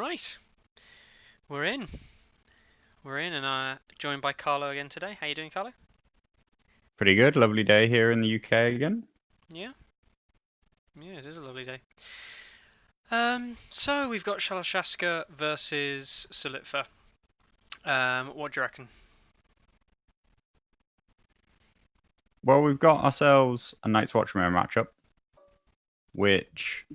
Right, we're in. We're in, and joined by Carlo again today. How you doing, Carlo? Pretty good. Lovely day here in the UK again. Yeah, yeah, it is a lovely day. So we've got Shalashaska versus Solitfa. What do you reckon? Well, we've got ourselves a Night's Watch mirror matchup, which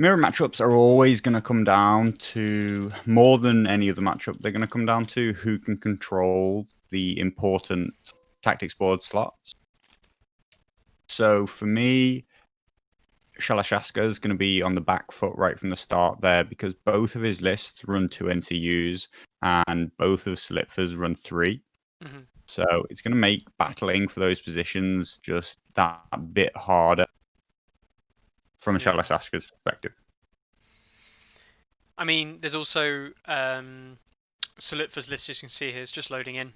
mirror matchups are always going to come down to more than any other matchup. They're going to come down to who can control the important tactics board slots. So for me, Shalashaska is going to be on the back foot right from the start there because both of his lists run 2 NCUs and both of Slipfer's run 3. hmm So it's going to make battling for those positions just that bit harder from a Yeah. Shalashaska's perspective. I mean, there's also Solitfa's list, as you can see here, is just loading in.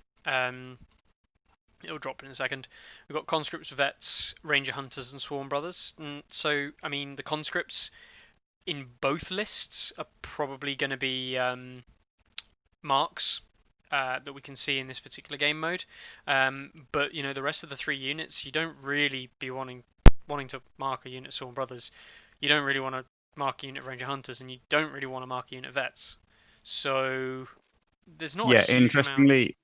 It'll drop in a second. We've got conscripts, vets, ranger hunters, and swarm brothers. And so, I mean, the conscripts in both lists are probably going to be marks that we can see in this particular game mode. But you know, the rest of the three units, you don't really be wanting to mark a unit Sworn Brothers. You don't really want to mark a unit Ranger Hunters, and you don't really want to mark a unit Vets. So there's not a Yeah, huge amount. interestingly,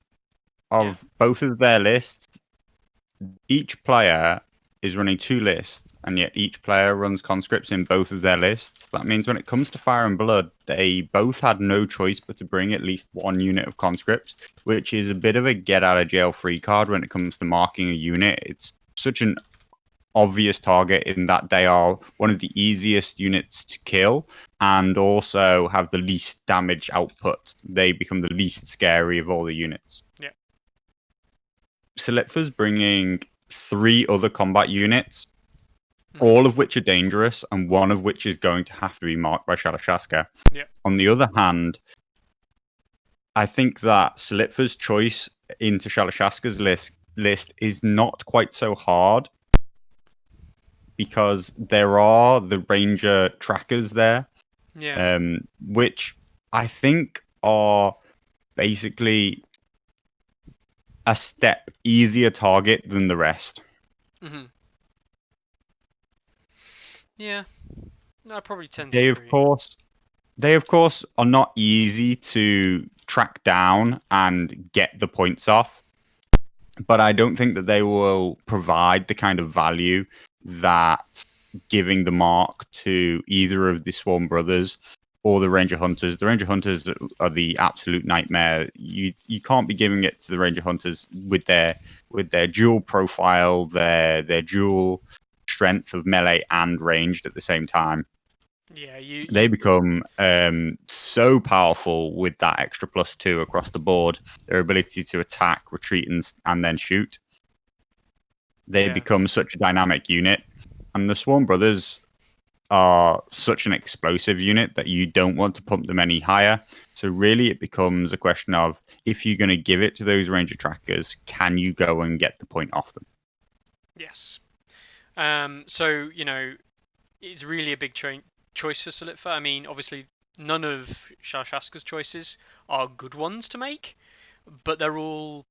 Yeah. of both of their lists, each player is running 2 lists, and yet each player runs conscripts in both of their lists. That means when it comes to Fire and Blood, they both had no choice but to bring at least one unit of conscripts, which is a bit of a get out of jail free card when it comes to marking a unit. It's such an obvious target in that they are one of the easiest units to kill and also have the least damage output. They become the least scary of all the units. Yeah. Selipfa's bringing 3 other combat units, hmm all of which are dangerous, and one of which is going to have to be marked by Shalashaska. Yeah. On the other hand, I think that Selipfa's choice into Shalashaska's list is not quite so hard because there are the ranger trackers there, Yeah. which I think are basically a step easier target than the rest. hmm Yeah. I probably tend to They of agree. course, they of course are not easy to track down and get the points off, but I don't think that they will provide the kind of value that giving the mark to either of the Swarm Brothers or the Ranger Hunters. The Ranger Hunters are the absolute nightmare. You can't be giving it to the Ranger Hunters with their dual profile, their dual strength of melee and ranged at the same time. Yeah. They You. become so powerful with that extra +2 across the board. Their ability to attack, retreat, and then shoot. They Yeah. become such a dynamic unit. And the Swarm Brothers are such an explosive unit that you don't want to pump them any higher. So really it becomes a question of if you're going to give it to those ranger trackers, can you go and get the point off them? Yes. So you know, it's really a big choice for Solitfa. I mean, obviously, none of Shalashaska's choices are good ones to make, but they're all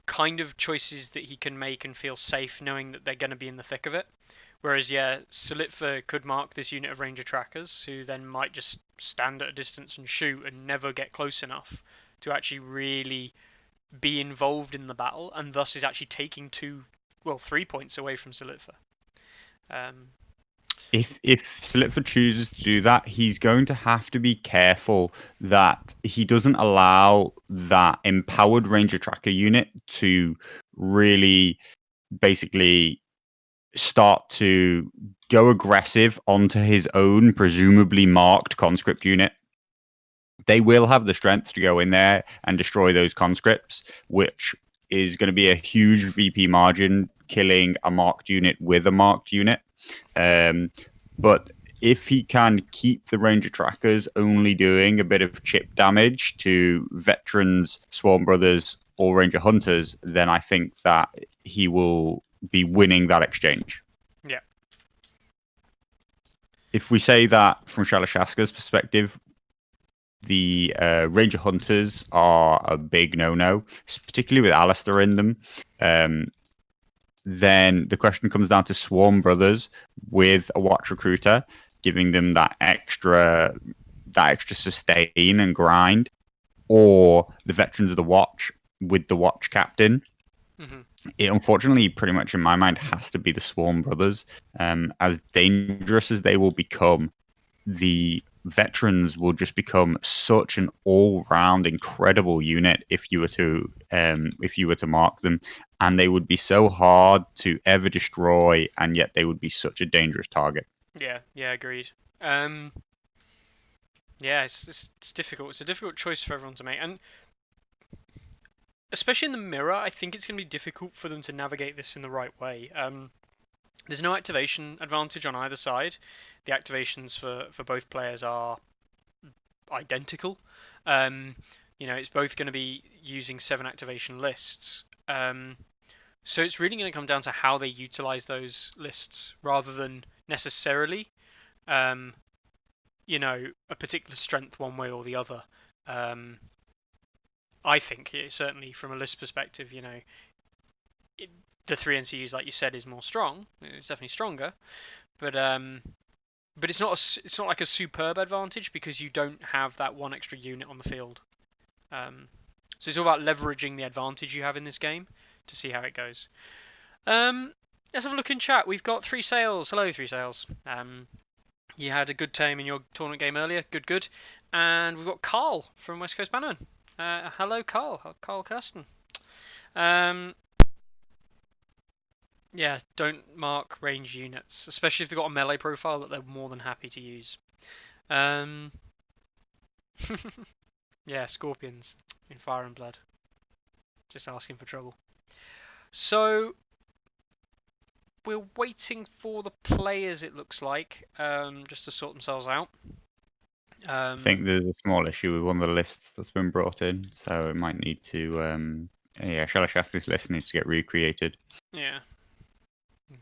kind of choices that he can make and feel safe knowing that they're going to be in the thick of it. Whereas, yeah, Solitfa could mark this unit of ranger trackers who then might just stand at a distance and shoot and never get close enough to actually really be involved in the battle, and thus is actually taking 3 points away from Solitfa. Um, If Slipford chooses to do that, he's going to have to be careful that he doesn't allow that empowered ranger tracker unit to really basically start to go aggressive onto his own presumably marked conscript unit. They will have the strength to go in there and destroy those conscripts, which is going to be a huge VP margin, killing a marked unit with a marked unit. Um, but if he can keep the ranger trackers only doing a bit of chip damage to veterans, swarm brothers, or ranger hunters, then I think that he will be winning that exchange. yeah, If we say that from Shalashaska's perspective, the Ranger Hunters are a big no-no, particularly with Alistair in them. Then the question comes down to Swarm Brothers with a Watch Recruiter, giving them that extra sustain and grind, or the Veterans of the Watch with the Watch Captain. Hmm. It unfortunately, pretty much in my mind, has to be the Swarm Brothers. As dangerous as they will become, the veterans will just become such an all-round incredible unit if you were to mark them, and they would be so hard to ever destroy, and yet they would be such a dangerous target. Yeah, yeah, agreed. Um, yeah, it's difficult. It's a difficult choice for everyone to make, and especially in the mirror, I think it's going to be difficult for them to navigate this in the right way. There's no activation advantage on either side. The activations for both players are identical. Um, it's both going to be using 7 activation lists. So it's really going to come down to how they utilize those lists rather than necessarily, um, a particular strength one way or the other. Um, I think certainly from a list perspective, it, the 3 NCUs, like you said, is more strong. It's definitely stronger, but it's not like a superb advantage because you don't have that one extra unit on the field. Um, so it's all about leveraging the advantage you have in this game to see how it goes. Um, let's have a look in chat. We've got 3 Sales. Hello, 3 Sales. You had a good time in your tournament game earlier. Good, good. And we've got Carl from West Coast Bannerman. Hello, Carl. Carl Kirsten. Um, yeah, don't mark range units, especially if they've got a melee profile that they're more than happy to use. Um, yeah, Scorpions in Fire and Blood. Just asking for trouble. So we're waiting for the players, it looks like, just to sort themselves out. I think Um, there's a small issue with one of the lists that's been brought in, so it might need to. Yeah, Shalashaska's list needs to get recreated. yeah.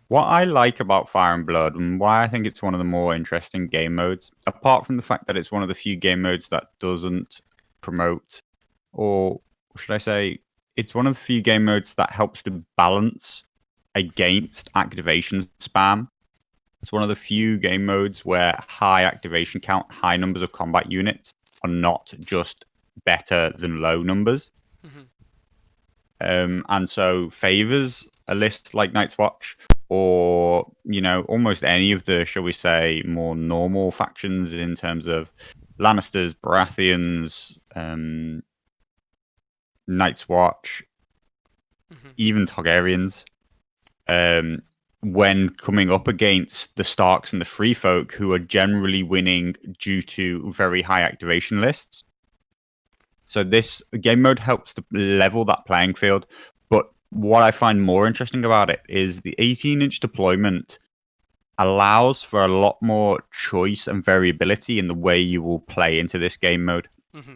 What I like about Fire and Blood, and why I think it's one of the more interesting game modes, apart from the fact that it's one of the few game modes that doesn't promote, or should I say, it's one of the few game modes that helps to balance against activation spam. It's one of the few game modes where high activation count, high numbers of combat units are not just better than low numbers. Hmm. And so favors a list like Night's Watch, or almost any of the, shall we say, more normal factions in terms of Lannisters, Baratheons, Night's Watch, Hmm. even Targaryens. Um, when coming up against the Starks and the Free Folk, who are generally winning due to very high activation lists. So this game mode helps to level that playing field. But what I find more interesting about it is the 18-inch deployment allows for a lot more choice and variability in the way you will play into this game mode. Hmm.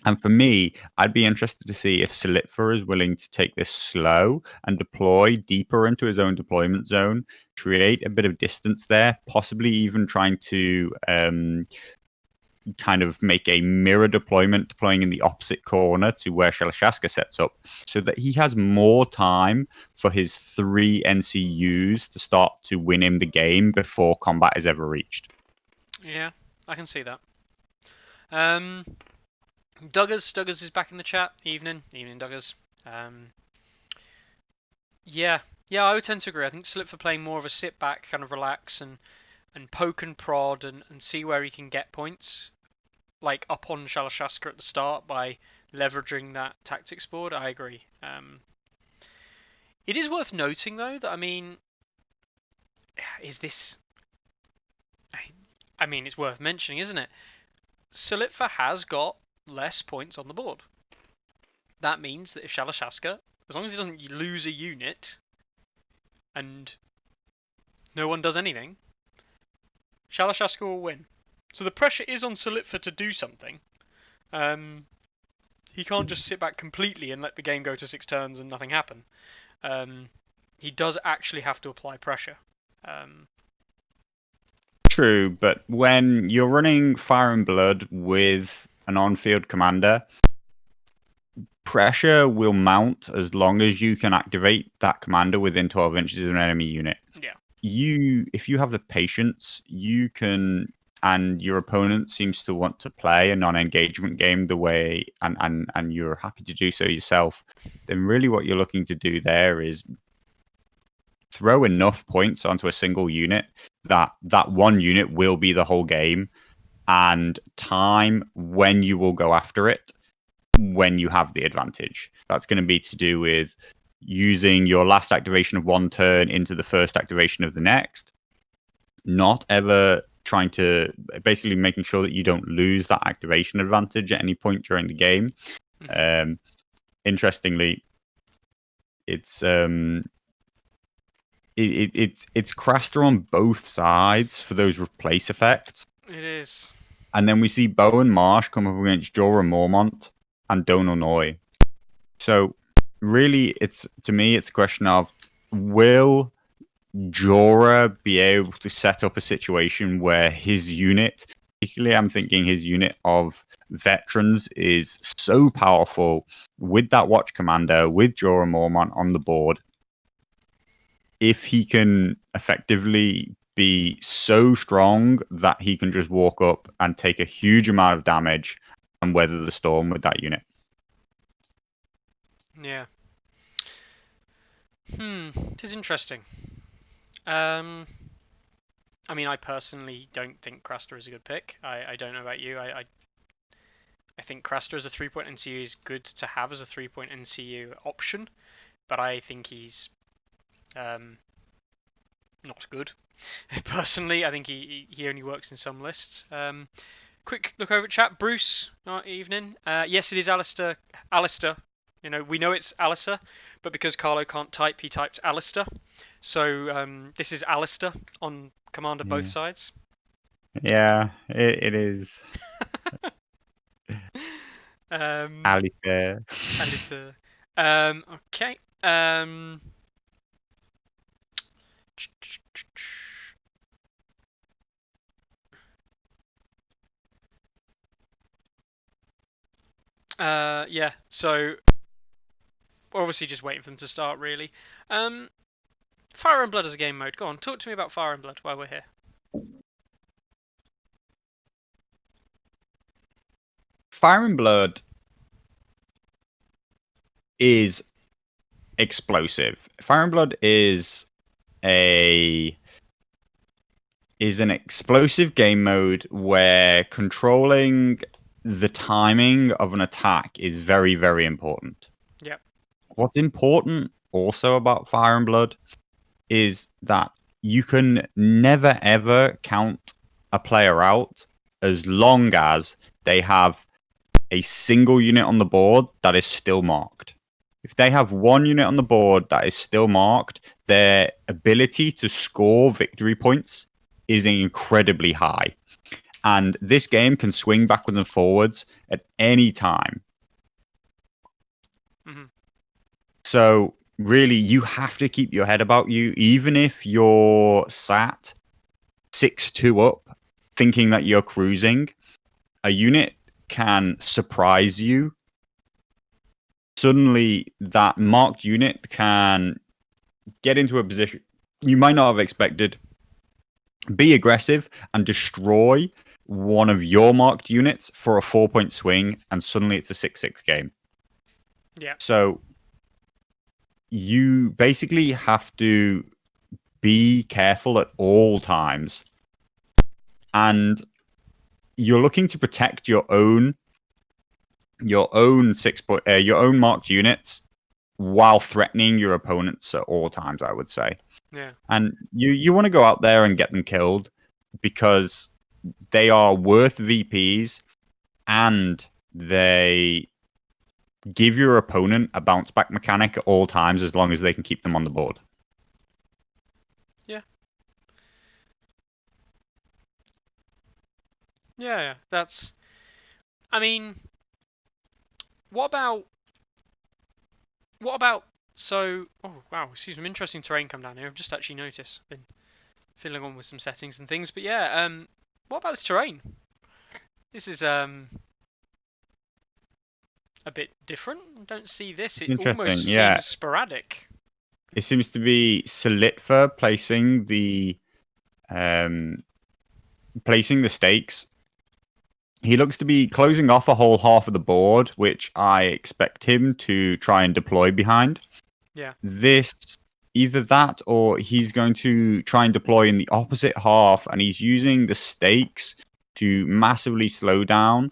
And for me, I'd be interested to see if Solitfa is willing to take this slow and deploy deeper into his own deployment zone, create a bit of distance there, possibly even trying to kind of make a mirror deployment, deploying in the opposite corner to where Shalashaska sets up, so that he has more time for his 3 NCUs to start to win him the game before combat is ever reached. Yeah, I can see that. Um, Duggars is back in the chat. Evening, Duggars. Um, yeah, yeah, I would tend to agree. I think Slip for playing more of a sit back, kind of relax and poke and prod and see where he can get points, like up on Shalashaska at the start by leveraging that tactics board. I agree. It is worth noting though that is this? I mean, it's worth mentioning, isn't it? Solitfa has got less points on the board. That means that if Shalashaska, as long as he doesn't lose a unit and no one does anything, Shalashaska will win. So the pressure is on Solitfa to do something. He can't just sit back completely and let the game go to 6 turns and nothing happen. He does actually have to apply pressure. True, but when you're running Fire and Blood with an on-field commander, pressure will mount as long as you can activate that commander within 12 inches of an enemy unit. Yeah. If you have the patience, you can, and your opponent seems to want to play a non-engagement game the way, and you're happy to do so yourself, then really what you're looking to do there is throw enough points onto a single unit that that one unit will be the whole game, and time when you will go after it when you have the advantage. That's going to be to do with using your last activation of one turn into the first activation of the next, not ever trying to, basically making sure that you don't lose that activation advantage at any point during the game. Interestingly, it's it's Craster on both sides for those replace effects. It is. And then we see Bow and Marsh come up against Jorah Mormont and Donal Noy. So really, to me, it's a question of, will Jorah be able to set up a situation where his unit, particularly I'm thinking his unit of veterans, is so powerful with that Watch Commander, with Jorah Mormont on the board, if he can effectively be so strong that he can just walk up and take a huge amount of damage and weather the storm with that unit. Yeah. It is interesting. I mean, I personally don't think Craster is a good pick. I don't know about you. I think Craster as a 3-point NCU is good to have as a 3-point NCU option, but I think he's not good. Personally, I think he only works in some lists. Quick look over at chat. Bruce, evening. Yes, it is Alistair. Alistair. You know, we know it's Alistair, but because Carlo can't type, he typed Alistair. So this is Alistair on Commander both sides. Yeah, it is. Alistair. Alistair. Okay. Yeah. So we're obviously just waiting for them to start, really. Fire and Blood as a game mode. Go on, talk to me about Fire and Blood while we're here. Fire and Blood is explosive. Fire and Blood is an explosive game mode where controlling the timing of an attack is very, very important. Yep. What's important also about Fire and Blood is that you can never ever count a player out as long as they have a single unit on the board that is still marked. If they have one unit on the board that is still marked, their ability to score victory points is incredibly high. And this game can swing backwards and forwards at any time. Mm-hmm. So really, you have to keep your head about you, even if you're sat 6-2 up, thinking that you're cruising. A unit can surprise you. Suddenly, that marked unit can get into a position you might not have expected, be aggressive, and destroy one of your marked units for a 4-point swing, and suddenly it's a 6-6 game. Yeah. So you basically have to be careful at all times, and you're looking to protect your own your own marked units while threatening your opponents at all times, I would say. Yeah. And you want to go out there and get them killed because they are worth VPs and they give your opponent a bounce back mechanic at all times as long as they can keep them on the board. Yeah. Yeah. That's. I mean, what about? So? Oh wow, see some interesting terrain come down here. I've just actually noticed. Been fiddling on with some settings and things, but yeah. What about this terrain? This is a bit different. I don't see this. It's It interesting. almost Yeah, seems sporadic. it seems to be Solitfa um placing the stakes. He looks to be closing off a whole half of the board, which I expect him to try and deploy behind. Yeah. This either that or he's going to try and deploy in the opposite half, and he's using the stakes to massively slow down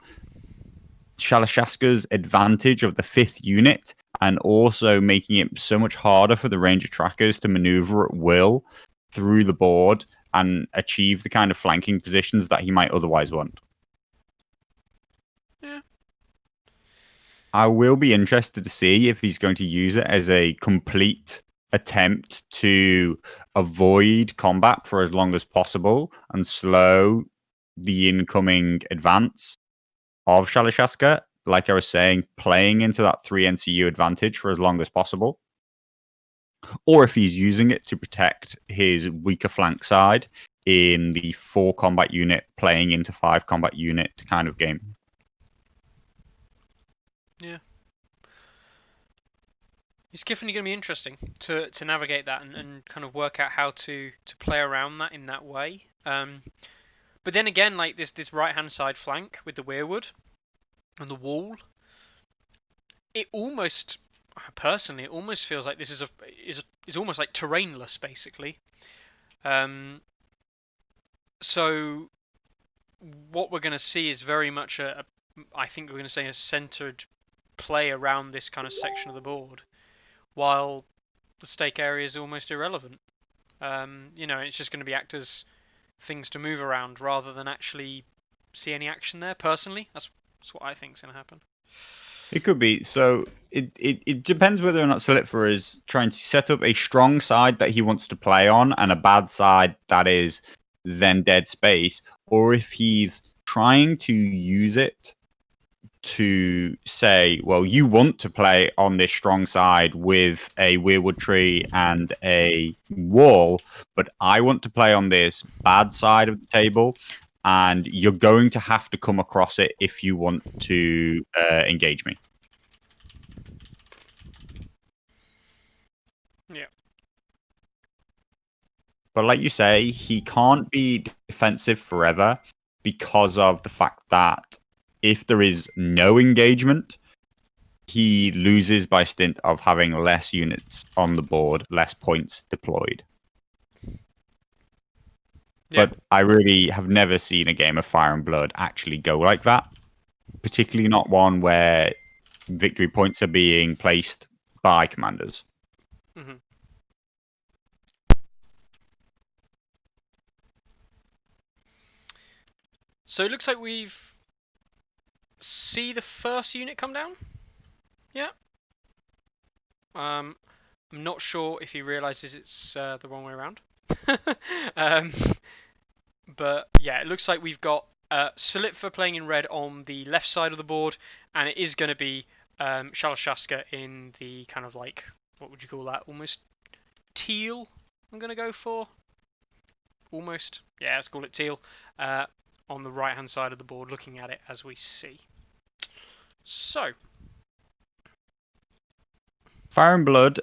Shalashaska's advantage of the fifth unit, and also making it so much harder for the ranger trackers to maneuver at will through the board and achieve the kind of flanking positions that he might otherwise want. Yeah. I will be interested to see if he's going to use it as a complete attempt to avoid combat for as long as possible and slow the incoming advance of Shalashaska. Like I was saying, playing into that 3 NCU advantage for as long as possible. Or if he's using it to protect his weaker flank side in the 4 combat unit playing into 5 combat unit kind of game. Yeah. It's definitely going to be interesting to navigate that and kind of work out how to play around that in that way. But then again, like this right hand side flank with the weirwood and the wall, it almost personally it almost feels like this is almost like terrainless basically. Um, so what we're going to see is very much I think we're going to see a centered play around this kind of section of the board, while the stake area is almost irrelevant. It's just going to be actors things to move around rather than actually see any action there. Personally, that's what I think is going to happen. It could be. So it depends whether or not Solitfa is trying to set up a strong side that he wants to play on and a bad side that is then dead space, or if he's trying to use it to say, well, you want to play on this strong side with a weirwood tree and a wall, but I want to play on this bad side of the table, and you're going to have to come across it if you want to engage me. Yeah. But like you say, he can't be defensive forever because of the fact that if there is no engagement, he loses by stint of having less units on the board, less points deployed. Yeah. But I really have never seen a game of Fire and Blood actually go like that, particularly not one where victory points are being placed by commanders. Hmm. So it looks like we've see the first unit come down. Yeah. I'm not sure if he realizes it's the wrong way around. um, but yeah, it looks like we've got Solitfa playing in red on the left side of the board, and it is going to be Shalashaska in the kind of like, what would you call that? Almost teal. I'm going to go for almost. Yeah, let's call it teal. On the right hand side of the board, looking at it as we see. So. Fire and Blood.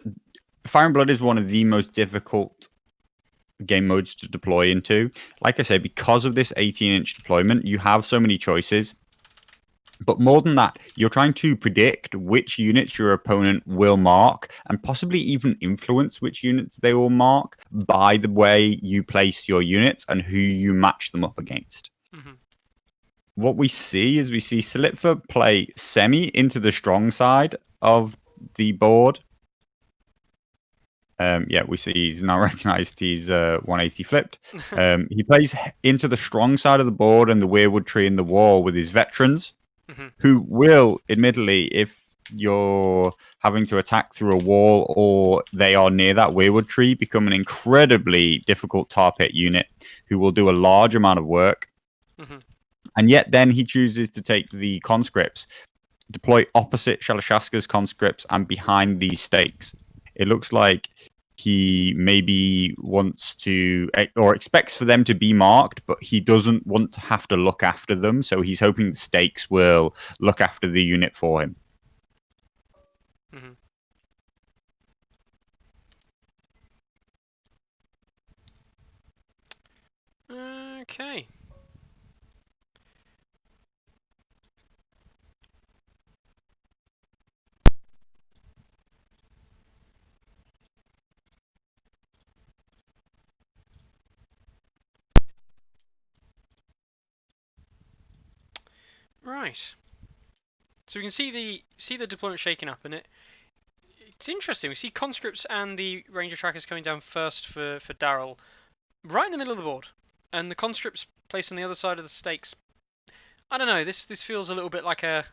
Fire and Blood is one of the most difficult game modes to deploy into. Like I say, because of this 18-inch deployment, you have so many choices. But more than that, you're trying to predict which units your opponent will mark and possibly even influence which units they will mark by the way you place your units and who you match them up against. Mm-hmm. What we see is we see Solitfa play semi into the strong side of the board. Yeah, we see he's now recognized he's 180 flipped. He plays into the strong side of the board and the weirwood tree in the wall with his veterans, Mm-hmm. who will, admittedly, if you're having to attack through a wall or they are near that weirwood tree, become an incredibly difficult tar pit unit who will do a large amount of work. Mm-hmm. And yet then he chooses to take the conscripts, deploy opposite Shalashaska's conscripts and behind these stakes. It looks like he maybe wants to or expects for them to be marked, but he doesn't want to have to look after them. So he's hoping the stakes will look after the unit for him. Okay. Right. So we can see the deployment shaking up, and it's interesting. We see conscripts and the ranger trackers coming down first for Daryl, right in the middle of the board, and the conscripts placed on the other side of the stakes. I don't know. This feels a little bit like a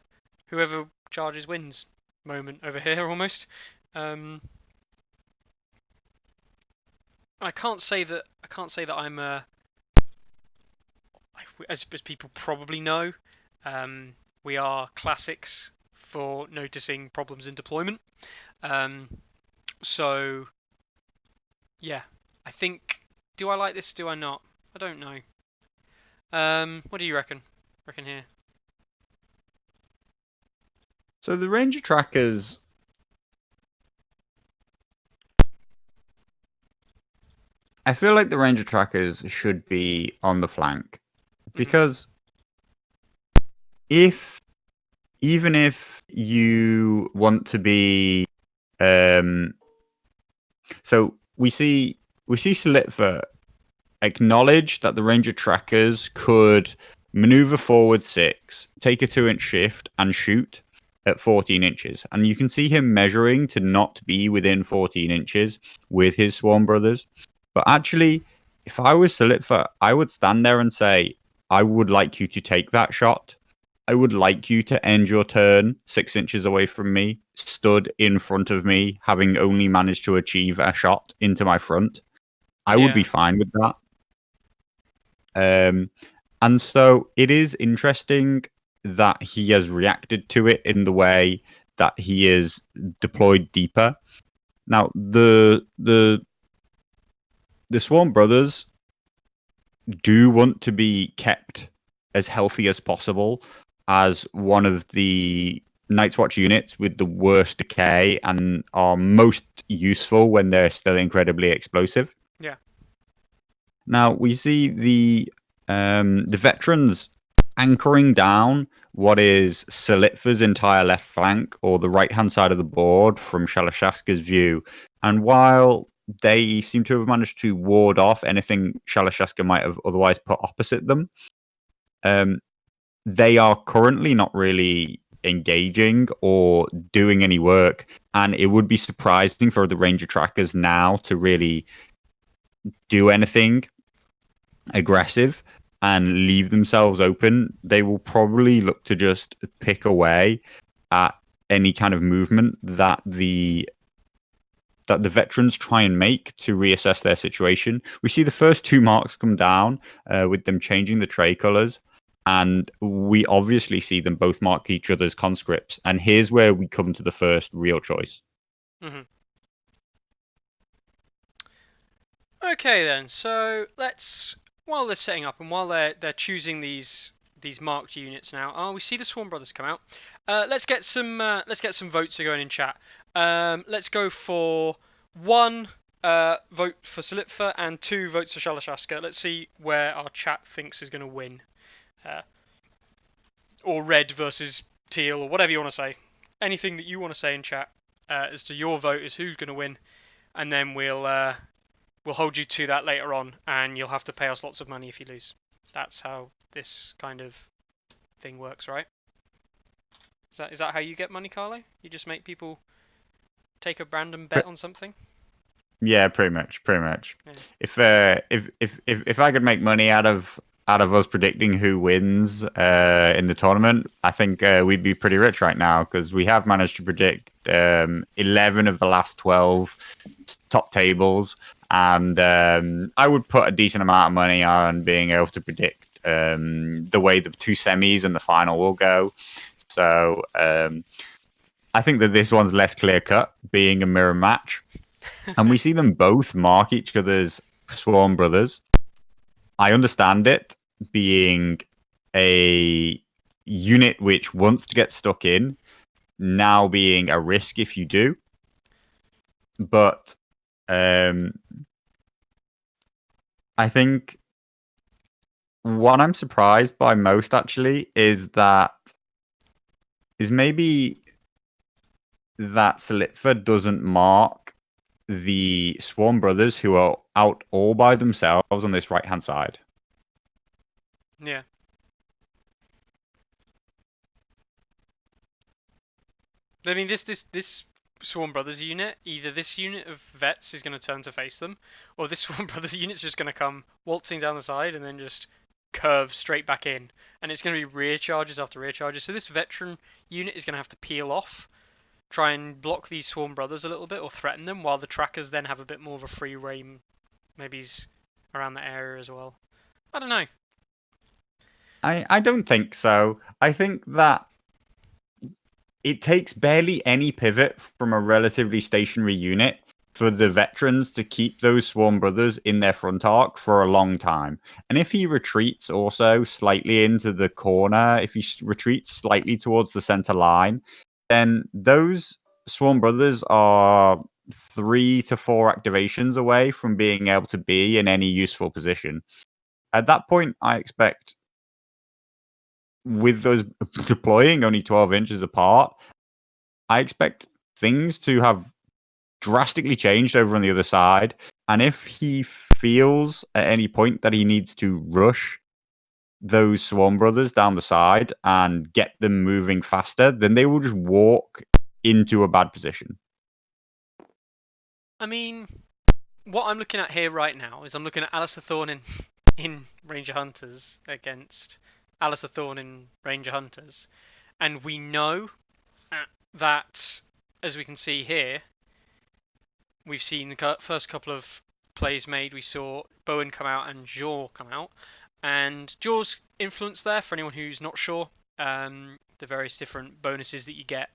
whoever charges wins moment over here almost. Um, I can't say that I'm as people probably know. Um, we are classics for noticing problems in deployment. Um, so yeah, I think. Do I like this? Do I not? I don't know. What do you reckon? Reckon here. So the Ranger trackers, I feel like the Ranger trackers should be on the flank Mhm. because if even if you want to be, um, so we see Solitfa acknowledge that the Ranger trackers could maneuver forward 6, take a 2-inch shift, and shoot at 14 inches. And you can see him measuring to not be within 14 inches with his Swarm Brothers. But actually, if I was Solitfa, I would stand there and say, I would like you to take that shot. I would like you to end your turn 6 inches away from me, stood in front of me, having only managed to achieve a shot into my front. I would be Yeah. fine with that. Um, and so it is interesting that he has reacted to it in the way that he is deployed deeper. Now, the Swarm Brothers do want to be kept as healthy as possible as one of the Night's Watch units with the worst decay and are most useful when they're still incredibly explosive. Yeah. Now we see the veterans anchoring down what is Solitfa's entire left flank or the right hand side of the board from Shalashaska's view. And while they seem to have managed to ward off anything Shalashaska might have otherwise put opposite them, um, they are currently not really engaging or doing any work. And it would be surprising for the Ranger trackers now to really do anything aggressive and leave themselves open. They will probably look to just pick away at any kind of movement that the veterans try and make to reassess their situation. We see the first 2 marks come down with them changing the tray colors, and we obviously see them both mark each other's conscripts. And here's where we come to the first real choice. Mhm. Okay then. So while they're setting up and while they're choosing these marked units now. Oh, we see the Swarm Brothers come out. Let's get some votes going in chat. Let's go for 1 vote for Solitfa and 2 votes for Shalashaska. Let's see where our chat thinks is going to win. Uh, or red versus teal or whatever you want to say. Anything that you want to say in chat as to your vote is who's going to win, and then we'll hold you to that later on, and you'll have to pay us lots of money if you lose. That's how this kind of thing works, right? Is that how you get money, Carlo? You just make people take a random bet on something? Yeah, pretty much, pretty much. Yeah. If I could make money out of us predicting who wins in the tournament, I think we'd be pretty rich right now because we have managed to predict 11 of the last 12 top tables, and I would put a decent amount of money on being able to predict the way the 2 semis and the final will go. So I think that this one's less clear cut, being a mirror match. And we see them both mark each other's Swarm Brothers. I understand it being a unit which wants to get stuck in, now being a risk if you do. But I think what I'm surprised by most actually is maybe that Solitfa doesn't mark the Swarm Brothers who are out all by themselves on this right hand side. Yeah. I mean, this Swarm Brothers unit, either this unit of vets is going to turn to face them, or this Swarm Brothers unit's just going to come waltzing down the side and then just curve straight back in. And it's going to be rear charges after rear charges. So this veteran unit is going to have to peel off, try and block these Swarm Brothers a little bit or threaten them, while the trackers then have a bit more of a free reign, maybe around that area as well. I don't know. I don't think so. I think that it takes barely any pivot from a relatively stationary unit for the veterans to keep those Swarm Brothers in their front arc for a long time. And if he retreats also slightly into the corner, if he retreats slightly towards the center line, then those Swarm Brothers are 3 to 4 activations away from being able to be in any useful position. At that point, I expect with those deploying only 12 inches apart, I expect things to have drastically changed over on the other side. And if he feels at any point that he needs to rush those Swarm Brothers down the side and get them moving faster, then they will just walk into a bad position. I mean, what I'm looking at here right now is I'm looking at Alistair Thorne in Ranger Hunters against Alistair Thorne in Ranger Hunters, and we know that, as we can see here, we've seen the first couple of plays made. We saw Bowen come out and Jaw come out, and Jaw's influence there for anyone who's not sure. The various different bonuses that you get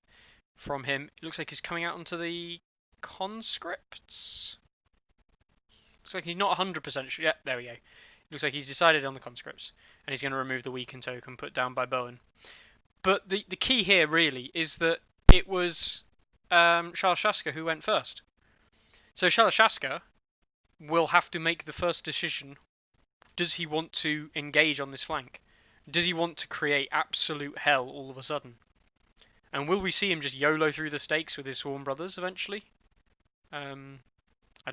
from him. It looks like he's coming out onto the conscripts. Looks like he's not 100% sure. Yeah, there we go. Looks like he's decided on the conscripts, and he's going to remove the weakened token put down by Bowen. But the key here really is that it was Shalashaska who went first. So Shalashaska will have to make the first decision. Does he want to engage on this flank? Does he want to create absolute hell all of a sudden? And will we see him just YOLO through the stakes with his Swarm Brothers eventually? I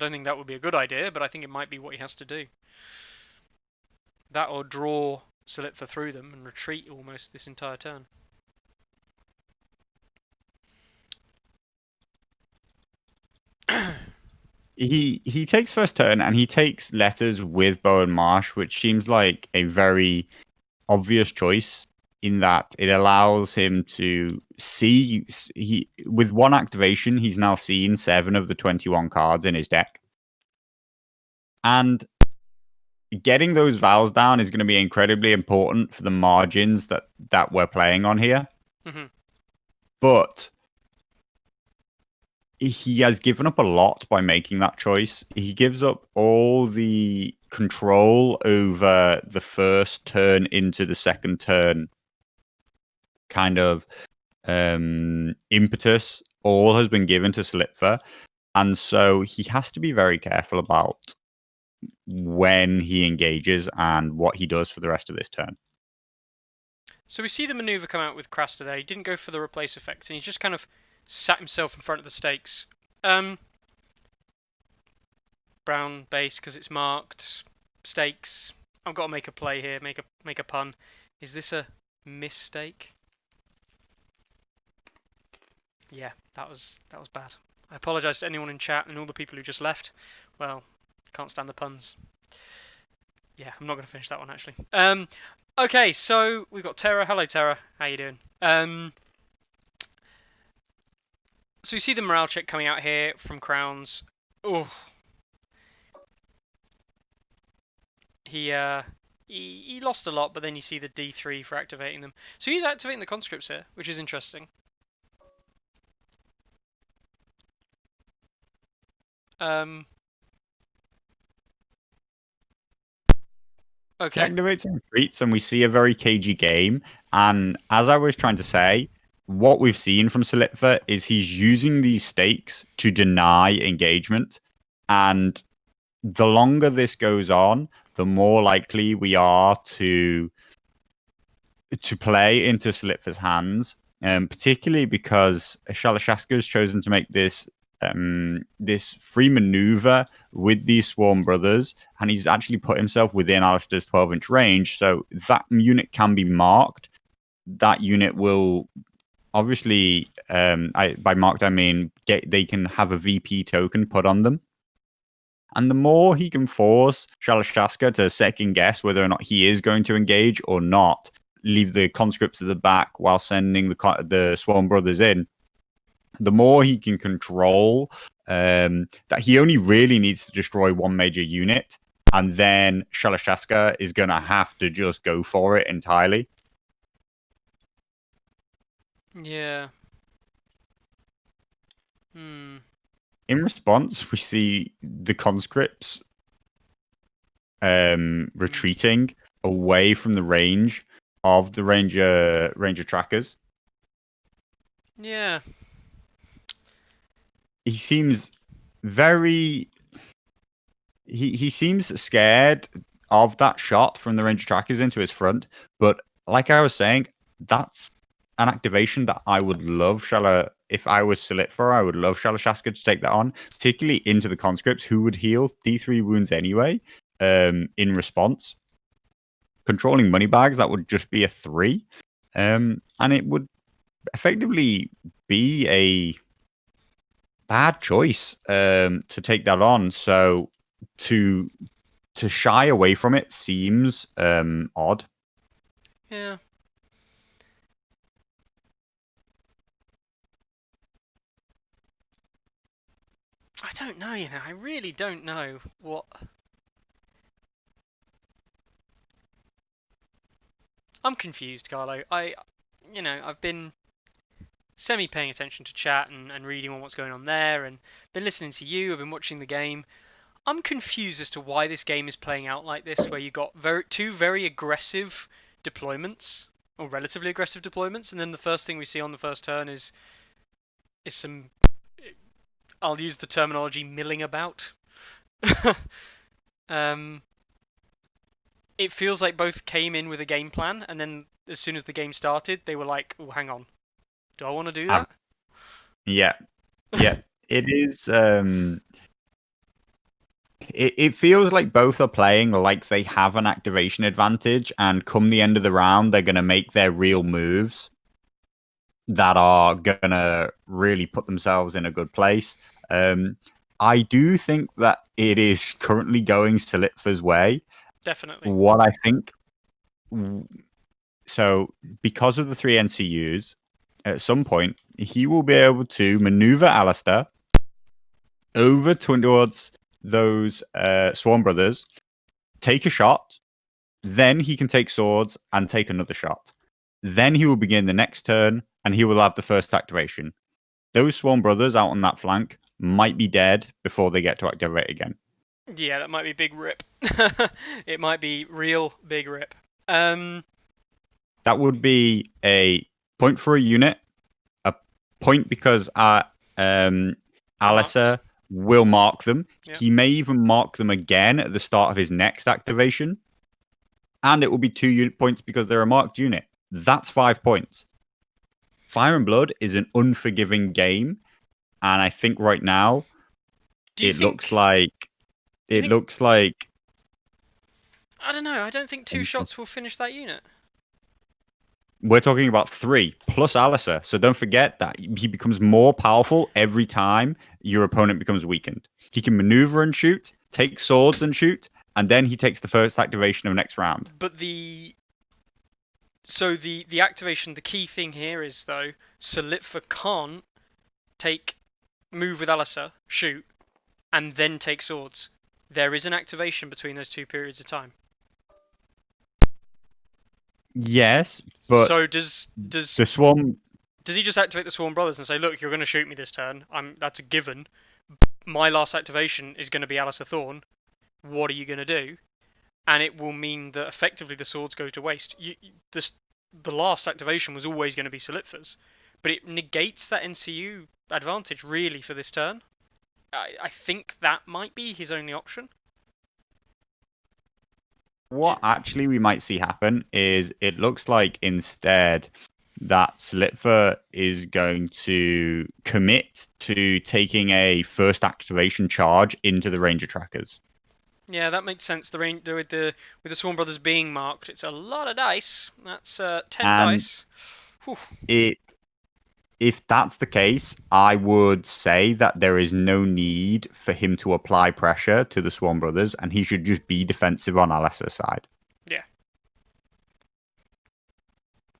don't think that would be a good idea, but I think it might be what he has to do. That or draw Solitfa through them and retreat almost this entire turn. He takes first turn and he takes letters with Bowen Marsh, which seems like a very obvious choice in that it allows him to see with one activation he's now seen 7 of the 21 cards in his deck, and getting those vowels down is going to be incredibly important for the margins that we're playing on here. Mm-hmm. But he has given up a lot by making that choice. He gives up all the control over the first turn into the second turn kind of impetus. All has been given to Solitfa, and so he has to be very careful about when he engages and what he does for the rest of this turn. So we see the maneuver come out with Kras today. He didn't go for the replace effect, and he's just kind of sat himself in front of the stakes. Brown base because it's marked. Stakes. I've got to make a play here, make a pun. Is this a mistake? Yeah, that was bad. I apologise to anyone in chat and all the people who just left. Well, can't stand the puns. Yeah, I'm not going to finish that one actually. Okay, so we've got Terra. Hello, Terra. How you doing? So you see the morale check coming out here from Crowns. Oh, he lost a lot, but then you see the D3 for activating them. So he's activating the conscripts here, which is interesting. Okay. He activates and retreats, and we see a very cagey game. And as I was trying to say, what we've seen from Solitfa is he's using these stakes to deny engagement. And the longer this goes on, the more likely we are to play into Solitfa's hands, particularly because Shalashaska has chosen to make this free maneuver with these Swarm Brothers, and he's actually put himself within Alistair's 12-inch range, so that unit can be marked. That unit will obviously, by marked I mean they can have a VP token put on them. And the more he can force Shalashaska to second guess whether or not he is going to engage or not, leave the conscripts at the back while sending the Swarm Brothers in, the more he can control that he only really needs to destroy one major unit, and then Shalashaska is going to have to just go for it entirely. Yeah. Hmm. In response, we see the conscripts retreating away from the range of the ranger trackers. Yeah. He seems very he seems scared of that shot from the ranger trackers into his front, but like I was saying, that's an activation that I would love if I was Solitfa, I would love Shalashaska to take that on, particularly into the conscripts who would heal D3 wounds anyway, in response. Controlling money bags, that would just be a 3. And it would effectively be a bad choice to take that on. So to shy away from it seems odd. Yeah. I don't know, I really don't know what. I'm confused, Carlo. I've been semi paying attention to chat and reading on what's going on there, and been listening to you. I've been watching the game. I'm confused as to why this game is playing out like this, where you got two very aggressive deployments, or relatively aggressive deployments, and then the first thing we see on the first turn is some. I'll use the terminology milling about. um, it feels like both came in with a game plan, and then as soon as the game started, they were like, "Oh, hang on, do I want to do that?" Yeah, yeah. It is. It feels like both are playing like they have an activation advantage, and come the end of the round, they're going to make their real moves that are going to really put themselves in a good place. I do think that it is currently going Solitfa's way. Definitely. What I think, so because of the 3 NCUs, at some point, he will be able to maneuver Alistair over towards those Swarm Brothers, take a shot, then he can take swords and take another shot. Then he will begin the next turn and he will have the first activation. Those Swarm Brothers out on that flank might be dead before they get to activate again. Yeah, that might be big rip. It might be real big rip. That would be a point for a unit, a point because Alissa will mark them. Yep. He may even mark them again at the start of his next activation. And it will be 2 unit points because they're a marked unit. That's 5 points. Fire and Blood is an unforgiving game, and I think right now looks like I don't know. I don't think 2 shots will finish that unit. We're talking about 3 plus Alissa, so don't forget that he becomes more powerful every time your opponent becomes weakened. He can maneuver and shoot, take swords and shoot, and then he takes the first activation of next round. But the activation, the key thing here is though, Solitfa can't move with Alissa, shoot, and then take swords. There is an activation between those 2 periods of time. Yes, but so does the Swarm? Does he just activate the Swarm Brothers and say, "Look, you're going to shoot me this turn. That's a given. My last activation is going to be Alistair Thorn. What are you going to do?" And it will mean that effectively the swords go to waste. The last activation was always going to be Solitfa's, but it negates that NCU advantage really for this turn. I think that might be his only option. What actually we might see happen is it looks like instead that Solitfa is going to commit to taking a first activation charge into the Ranger trackers. Yeah, that makes sense. With the Swarm Brothers being marked, it's a lot of dice. That's 10 And dice. Whew. it if that's the case, I would say that there is no need for him to apply pressure to the Swan Brothers, and he should just be defensive on Alistair's side. Yeah,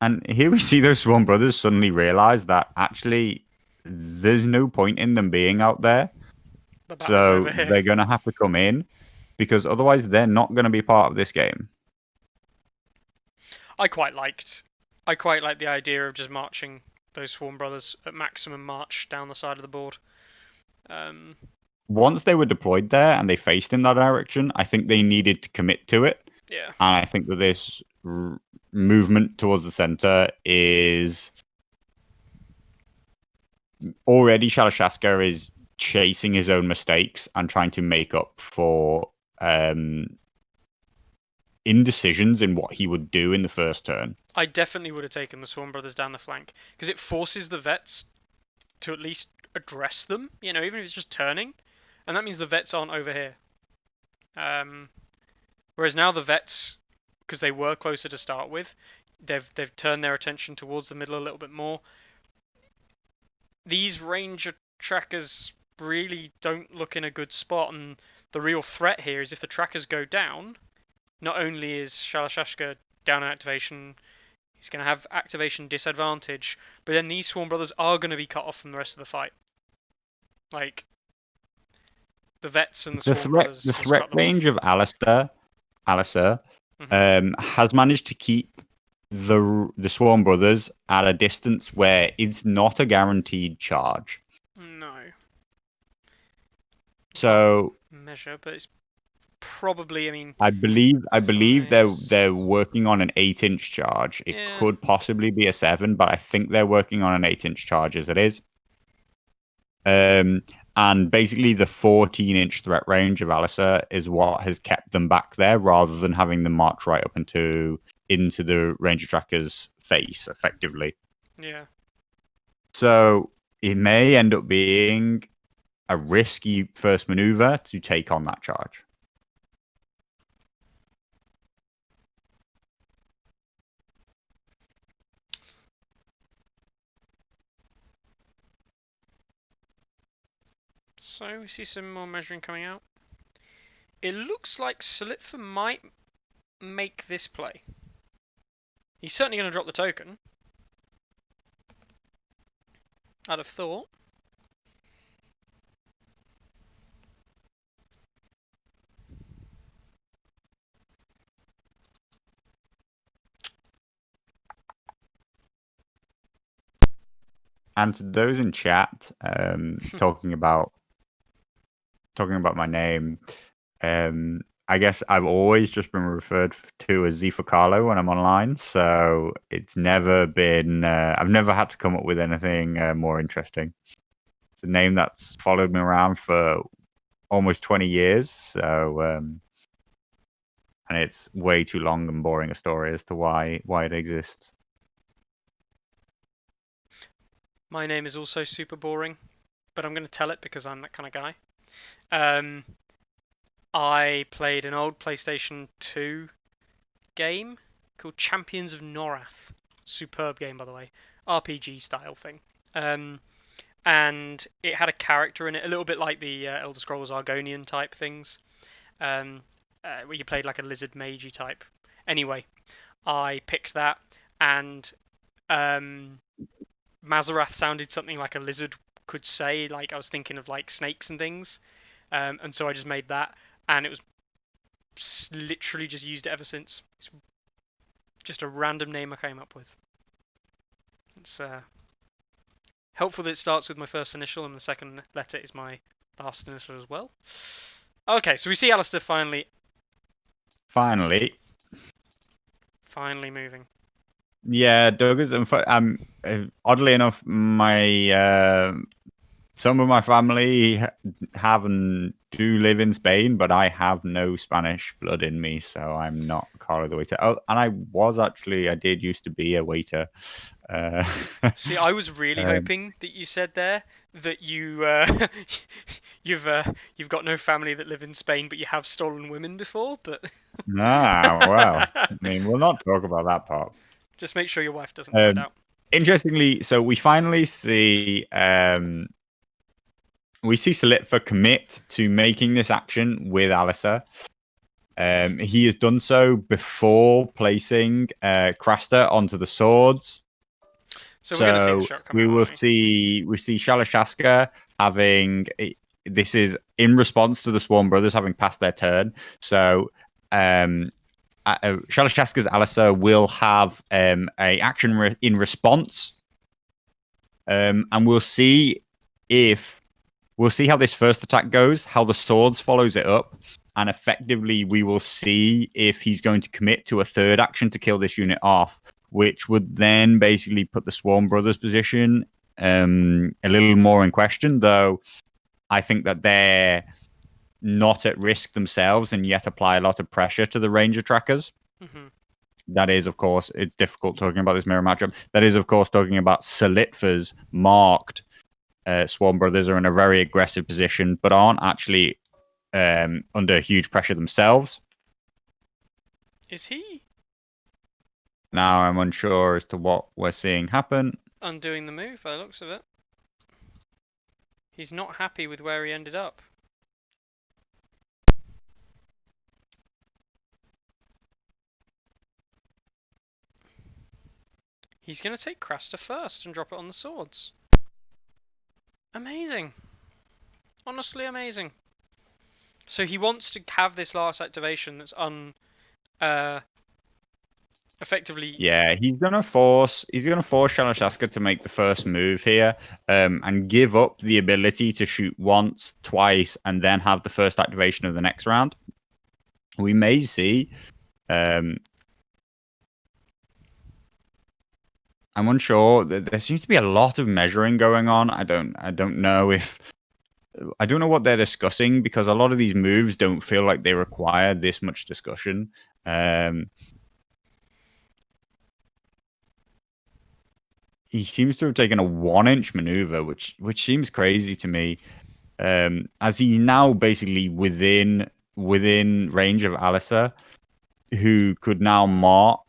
And here we see those Swan Brothers suddenly realize that actually there's no point in them being out there. the battle's So over here. they're going to have to come in because otherwise they're not going to be part of this game. I quite liked. I quite liked the idea of just marching those Swarm Brothers at maximum march down the side of the board. Um, Once they were deployed there and they faced in that direction, I think they needed to commit to it. yeah, And I think that this movement towards the center is already Shalashaska is chasing his own mistakes and trying to make up for indecisions in what he would do in the first turn. I definitely would have taken the Swarm Brothers down the flank because it forces the vets to at least address them. You know, even if it's just turning, and that means the vets aren't over here. Um, Whereas now the vets, because they were closer to start with, they've turned their attention towards the middle a little bit more. These ranger trackers really don't look in a good spot, and the real threat here is if the trackers go down, not only is Shalashaska down in activation, he's going to have activation disadvantage, but then these Swarm Brothers are going to be cut off from the rest of the fight. Like, the vets and the Swarm Brothers The just threat cut them range off. of Alistair, Hmm. has managed to keep the Swarm Brothers at a distance where it's not a guaranteed charge. No, can't So measure, but it's probably, I mean, I believe five. they're working on an 8-inch charge. It Yeah, could possibly be a 7, but I think they're working on an 8-inch charge as it is. Um, and basically the 14-inch threat range of Alistair is what has kept them back there, rather than having them march right up into the Ranger Tracker's face, effectively. yeah. So it may end up being a risky first maneuver to take on that charge. So we see some more measuring coming out. It looks like Solitfa might make this play. He's certainly going to drop the token. I'd have thought. And to those in chat, talking about my name, I guess I've always just been referred to as Z for Carlo when I'm online, so it's never been. I've never had to come up with anything more interesting. It's a name that's followed me around for almost 20 years, so and it's way too long and boring a story as to why it exists. My name is also super boring, but I'm going to tell it because I'm that kind of guy. Um, I played an old PlayStation 2 game called Champions of Norath. Superb game, by the way. RPG style thing. Um, and it had a character in it, a little bit like the Elder Scrolls Argonian type things, where you played like a lizard magey type. Anyway, I picked that, and um, Mazarath sounded something like a lizard could say. Like I was thinking of like snakes and things, and so I just made that, and it was literally just used it ever since. It's just a random name I came up with. It's helpful that it starts with my first initial and the second letter is my last initial as well. Okay, so we see Alistair Finally, moving. yeah, Douglas. Oddly enough, my some of my family haven't do live in Spain, but I have no Spanish blood in me, so I'm not Carlo the waiter. Oh, and I did used to be a waiter. Uh, See, I was really um, hoping that you said there that you've you've got no family that live in Spain, but you have stolen women before. But well, I mean, we'll not talk about that part. just make sure your wife doesn't find Um, out. Interestingly, so we finally see Solitfa commit to making this action with Alisa. He has done so before placing Craster onto the swords. So we're gonna see the So shot coming, we will aren't we? see Shalashaska having this is in response to the Swarm Brothers having passed their turn. So Shalashaska's Alisa will have a action in response, and if we'll see how this first attack goes, how the swords follows it up, and effectively we will see if he's going to commit to a third action to kill this unit off, which would then basically put the Swarm Brothers position a little more in question, though I think that they're not at risk themselves and yet apply a lot of pressure to the Ranger trackers. Hmm. That is, of course, it's difficult talking about this mirror matchup. That is, of course, talking about Solitfa's marked Swarm Brothers are in a very aggressive position, but aren't actually under huge pressure themselves. Is he Now I'm unsure as to what we're seeing happen. undoing the move by the looks of it? He's not happy with where he ended up. He's gonna take Craster first and drop it on the swords. Amazing. Honestly amazing. So he wants to have this last activation that's uh effectively. Yeah, he's gonna force Shalashaska to make the first move here, and give up the ability to shoot once, twice, and then have the first activation of the next round. We may see. I'm unsure. There seems to be a lot of measuring going on. I don't know what they're discussing because a lot of these moves don't feel like they require this much discussion. He seems to have taken a 1 inch maneuver, which seems crazy to me. As he now basically within range of Alisa, who could now mark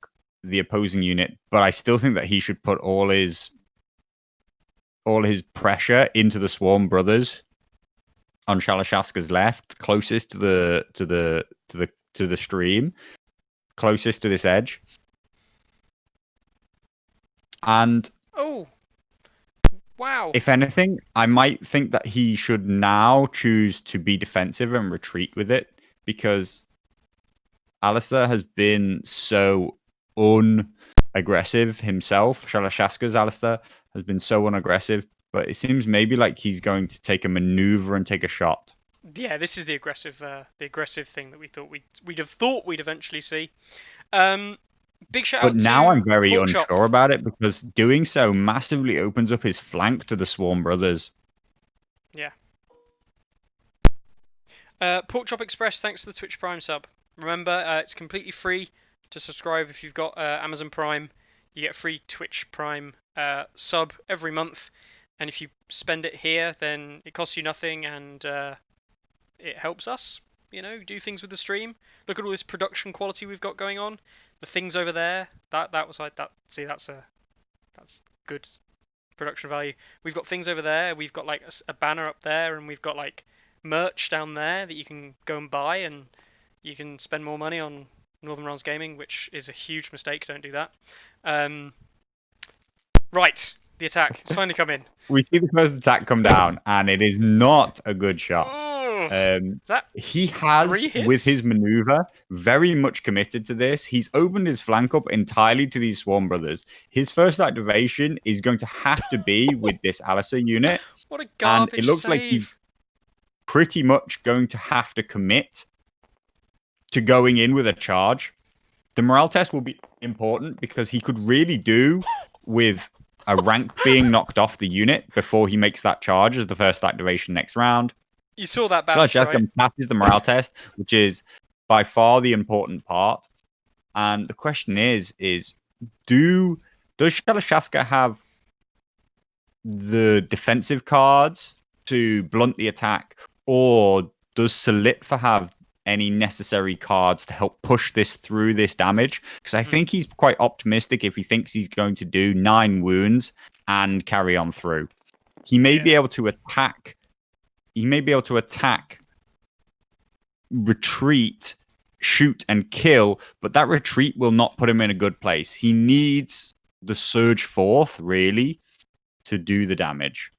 the opposing unit, but I still think that he should put all his pressure into the Swarm Brothers on Shalashaska's left, closest to the stream, closest to this edge. And Oh, wow. if anything, I might think that he should now choose to be defensive and retreat with it because Alistair has been so unaggressive himself. Shalashaska's Alistair has been so unaggressive, but it seems maybe like he's going to take a maneuver and take a shot. Yeah, this is the aggressive thing that we'd have thought we'd eventually see. Big shout But out now I'm to very Pork Chop. unsure about it because doing so massively opens up his flank to the Swarm Brothers. Yeah. Pork Chop Express, thanks for the Twitch Prime sub. Remember, it's completely free to subscribe if you've got Amazon Prime. You get a free Twitch Prime sub every month, and if you spend it here, then it costs you nothing, and it helps us. You know, do things with the stream. Look at all this production quality we've got going on. The things over there, that was like that. See, that's good production value. We've got things over there. We've got like a banner up there, and we've got like merch down there that you can go and buy, and you can spend more money on Northern Realms Gaming, which is a huge mistake. Don't do that. Right, the attack. It's finally come in. We see the first attack come down, and it is not a good shot. Oh, is that He 3 has, with hits? his maneuver, very much committed to this. He's opened his flank up entirely to these Swarm Brothers. His first activation is going to have to be with this Alisa unit, What a and it garbage looks like he's save. pretty much going to have to commit to going in with a charge. The morale test will be important because he could really do with a rank being knocked off the unit before he makes that charge as the first activation next round. You saw that bounce, right? Shalashaska passes the morale test, which is by far the important part. And the question is do does Shalashaska have the defensive cards to blunt the attack, or does Solitfa have any necessary cards to help push this through this damage? Because I Hmm. think he's quite optimistic if he thinks he's going to do 9 wounds and carry on through. He may Yeah. be able to attack. He may be able to attack, retreat, shoot, and kill, but that retreat will not put him in a good place. He needs the surge forth really to do the damage.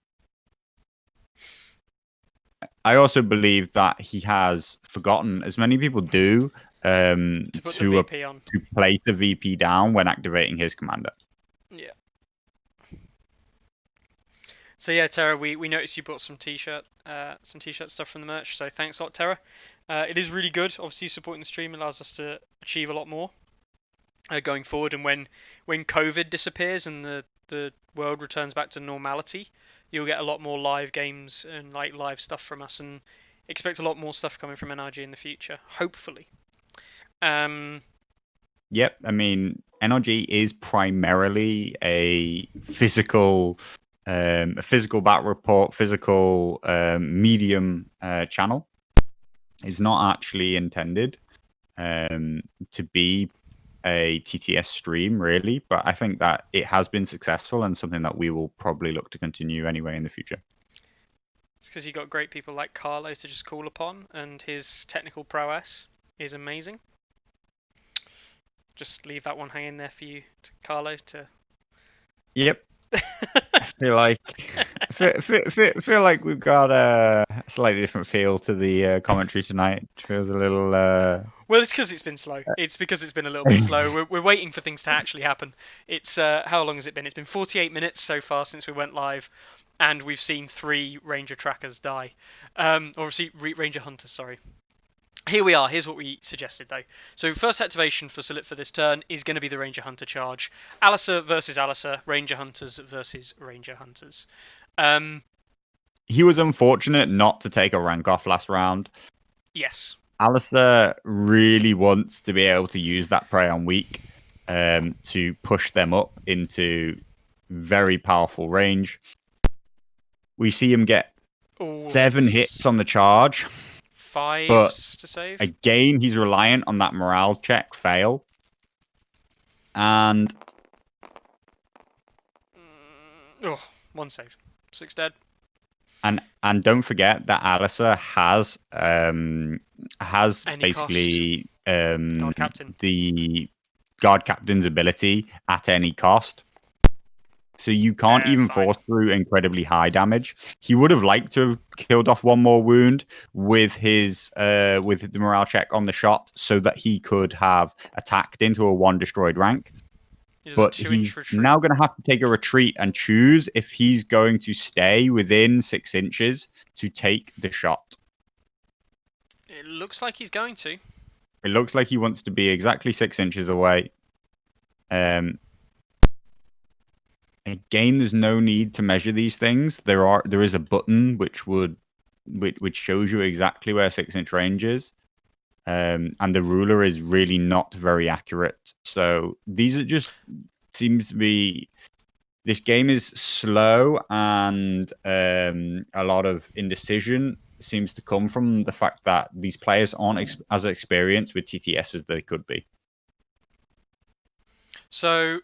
I also believe that he has forgotten, as many people do, To put the VP on. to place the VP down when activating his commander. Yeah. So yeah, Tara, we noticed you bought some t-shirt stuff from the merch. So thanks a lot, Tara. It is really good. Obviously, supporting the stream allows us to achieve a lot more going forward. And when COVID disappears and the world returns back to normality, you'll get a lot more live games and like live stuff from us, and expect a lot more stuff coming from NRG in the future. Hopefully. Um, Yep, I mean NRG is primarily a physical battle report, physical medium channel. It's not actually intended to be a TTS stream, really, but I think that it has been successful and something that we will probably look to continue anyway in the future. it's because you got great people like Carlo to just call upon, and his technical prowess is amazing. Just leave that one hanging there for you, to Carlo. To Yep, I feel like we've got a slightly different feel to the commentary tonight. It feels a little. Well, it's because it's been slow. It's because it's been a little bit slow. We're waiting for things to actually happen. It's how long has it been? It's been 48 minutes so far since we went live, and we've seen 3 Ranger trackers die. Obviously, Ranger hunters. Sorry. Here we are. Here's what we suggested though. So first activation for Solitfa this turn is going to be the Ranger Hunter charge. Alisa versus Alisa. Ranger Hunters versus Ranger Hunters. He was unfortunate not to take a rank off last round. Yes. Alistair really wants to be able to use that prey on weak to push them up into very powerful range. We see him get Oh, 7 hits on the charge, but 5s to save. again, he's reliant on that morale check fail. And Oh, 1 save. 6 dead. and don't forget that Alistair has Any cost. basically Guard Captain. the guard captain's ability at any cost. So you can't even Fine. force through incredibly high damage. He would have liked to have killed off 1 more wound with the morale check on the shot, so that he could have attacked into a 1 destroyed rank. He does a But 2-inch he's retreat. now going to have to take a retreat and choose if he's going to stay within 6 inches to take the shot. It looks like he's going to. It looks like he wants to be exactly 6 inches away. Again, there's no need to measure these things. There is a button which shows you exactly where 6-inch range is, and the ruler is really not very accurate. So these are just seems to be. This game is slow, and a lot of indecision seems to come from the fact that these players aren't as experienced with TTS as they could be. So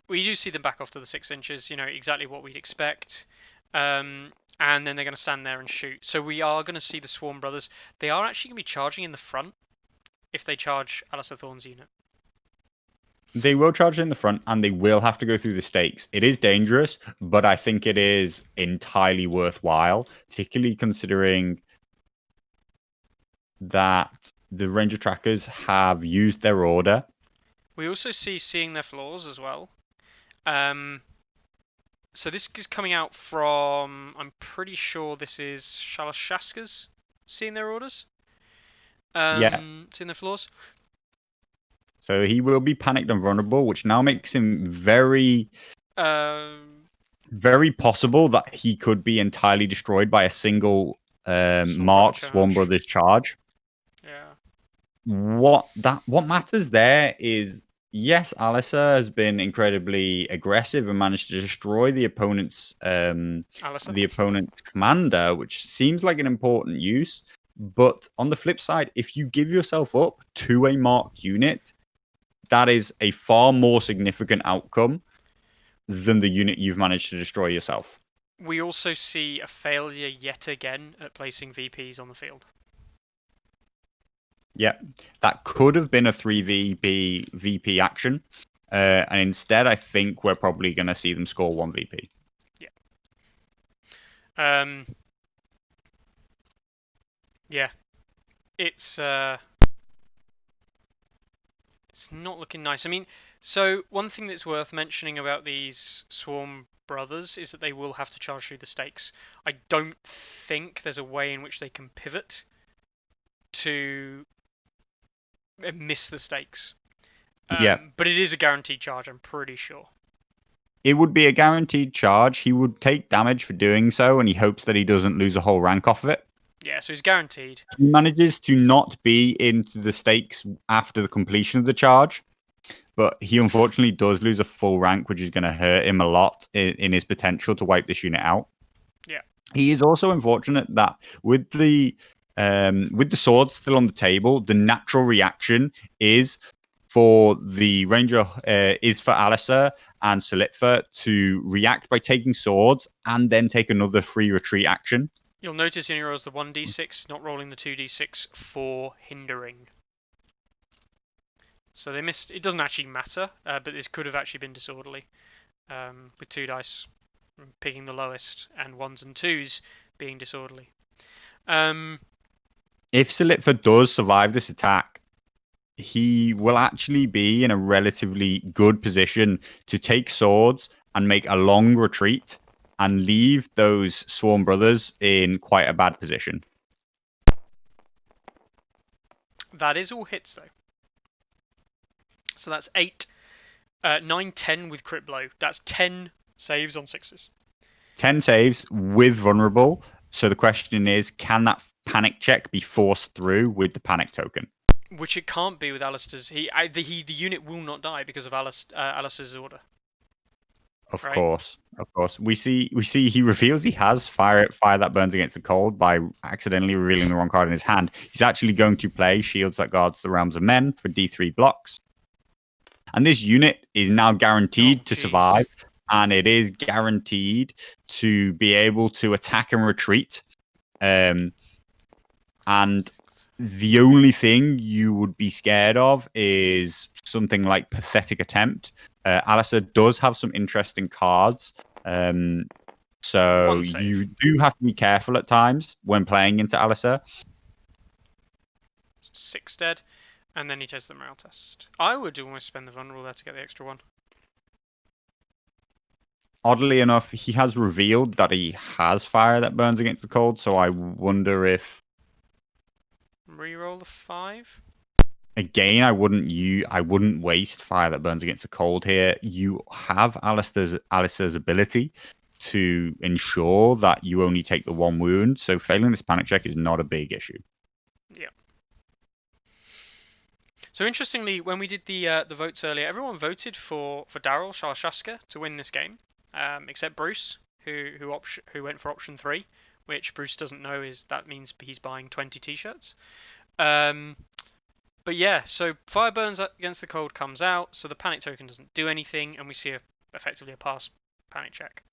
we do see them back off to the 6 inches, exactly what we'd expect. And then they're going to stand there and shoot. So we are going to see the Swarm Brothers. They are actually going to be charging in the front if they charge Alistair Thorne's unit. They will charge in the front, and they will have to go through the stakes. It is dangerous, but I think it is entirely worthwhile, particularly considering that the Ranger Trackers have used their order. We also see seeing their flaws as well. So this is coming out from, I'm pretty sure this is Shalashaska's seeing their orders. Yeah. Seeing their flaws. So he will be panicked and vulnerable, which now makes him very possible that he could be entirely destroyed by a single Swarm Brother Mark Swan charge. Brothers charge. Yeah. What matters there is, yes, Alisa has been incredibly aggressive and managed to destroy Alisa. the opponent's commander, which seems like an important use. But on the flip side, if you give yourself up to a marked unit, that is a far more significant outcome than the unit you've managed to destroy yourself. We also see a failure yet again at placing VPs on the field. Yeah, that could have been a 3 VP action. And instead, I think we're probably going to see them score 1 VP. Yeah. Yeah. It's not looking nice. I mean, so one thing that's worth mentioning about these Swarm Brothers is that they will have to charge through the stakes. I don't think there's a way in which they can pivot to miss the stakes. Yeah. But it is a guaranteed charge, I'm pretty sure. It would be a guaranteed charge. He would take damage for doing so, and he hopes that he doesn't lose a whole rank off of it. Yeah, so he's guaranteed. He manages to not be into the stakes after the completion of the charge, but he unfortunately does lose a full rank, which is going to hurt him a lot in his potential to wipe this unit out. Yeah. He is also unfortunate that with the swords still on the table, the natural reaction is for the ranger is for Alisa and Solitfa to react by taking swords and then take another free retreat action. You'll notice he only rolls the 1d6, not rolling the 2d6 for hindering. So they missed. It doesn't actually matter, but this could have actually been disorderly, with 2 dice picking the lowest and 1s and 2s being disorderly. If Solitfa does survive this attack, he will actually be in a relatively good position to take swords and make a long retreat and leave those Swarm Brothers in quite a bad position. That is all hits, though. So that's 8, 9, 10 with crit blow. That's 10 saves on 6s. 10 saves with vulnerable. So the question is, can that panic check be forced through with the panic token? Which it can't be with Alistair's. The unit will not die because of Alistair's order. Of right? course. We see he reveals he has fire that burns against the cold by accidentally revealing the wrong card in his hand. He's actually going to play Shields That Guards the Realms of Men for D3 blocks. And this unit is now guaranteed to survive, and it is guaranteed to be able to attack and retreat. And the only thing you would be scared of is something like Pathetic Attempt. Alisa does have some interesting cards. So you do have to be careful at times when playing into Alisa. 6 dead. And then he takes the morale test. I would almost spend the vulnerable there to get the extra 1. Oddly enough, he has revealed that he has fire that burns against the cold, so I wonder if... Reroll the 5? Again, I wouldn't waste fire that burns against the cold here. You have Alistair's ability to ensure that you only take the 1 wound, so failing this panic check is not a big issue. Yeah. So interestingly, when we did the votes earlier, everyone voted for Daryl Shalashaska to win this game, except Bruce, who went for option 3, which Bruce doesn't know that means he's buying 20 t-shirts. But yeah, so Fire Burns Against the Cold comes out, so the panic token doesn't do anything, and we see effectively a pass panic check.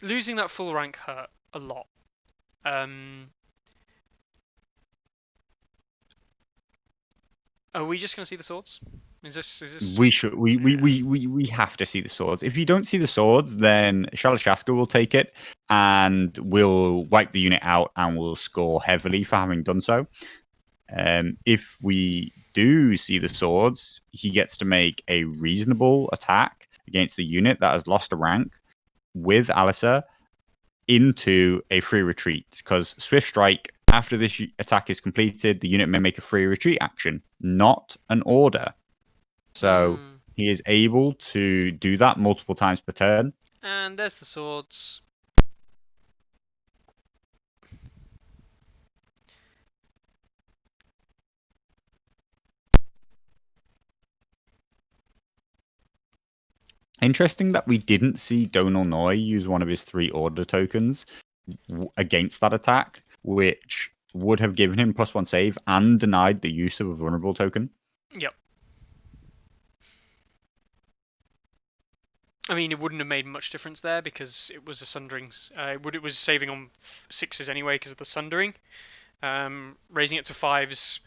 Losing that full rank hurt a lot. Are we just going to see the swords? Is this? We should. We have to see the swords. If you don't see the swords, then Shalashaska will take it and will wipe the unit out and will score heavily for having done so. If we do see the swords, he gets to make a reasonable attack against the unit that has lost a rank with Alisa into a free retreat, because Swift Strike, after this attack is completed, the unit may make a free retreat action, not an order. So he is able to do that multiple times per turn. And there's the swords. Interesting that we didn't see Donal Noy use one of his 3 order tokens against that attack, which would have given him +1 save and denied the use of a vulnerable token. Yep. I mean, it wouldn't have made much difference there because it was a sundering. It was saving on 6s anyway because of the sundering. Raising it to 5s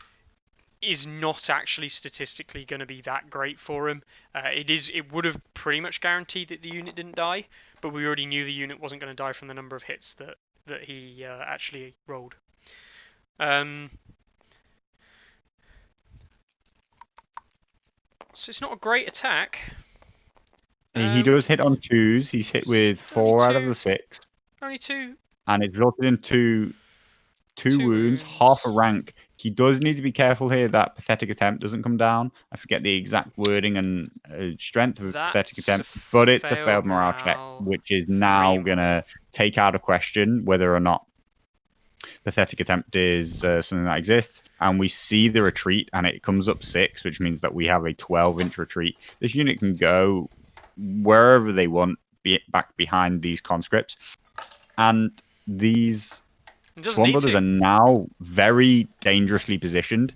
is not actually statistically going to be that great for him. It would have pretty much guaranteed that the unit didn't die, but we already knew the unit wasn't going to die from the number of hits that he actually rolled. So it's not a great attack. He does hit on 2s. He's hit with Only 4 out of two. the 6, Only two. and it's resulted in two Two wounds, half a wounds. rank. He does need to be careful here that Pathetic Attempt doesn't come down. I forget the exact wording and strength of Pathetic That's a Attempt, but it's a failed failed morale check, morale. which is 3 now going to morale. take out a question whether or not Pathetic Attempt is something that exists. And we see the retreat, and it comes up 6, which means that we have a 12-inch retreat. This unit can go wherever they want, back behind these conscripts. And these It doesn't Swan need Brothers to. are now very dangerously positioned.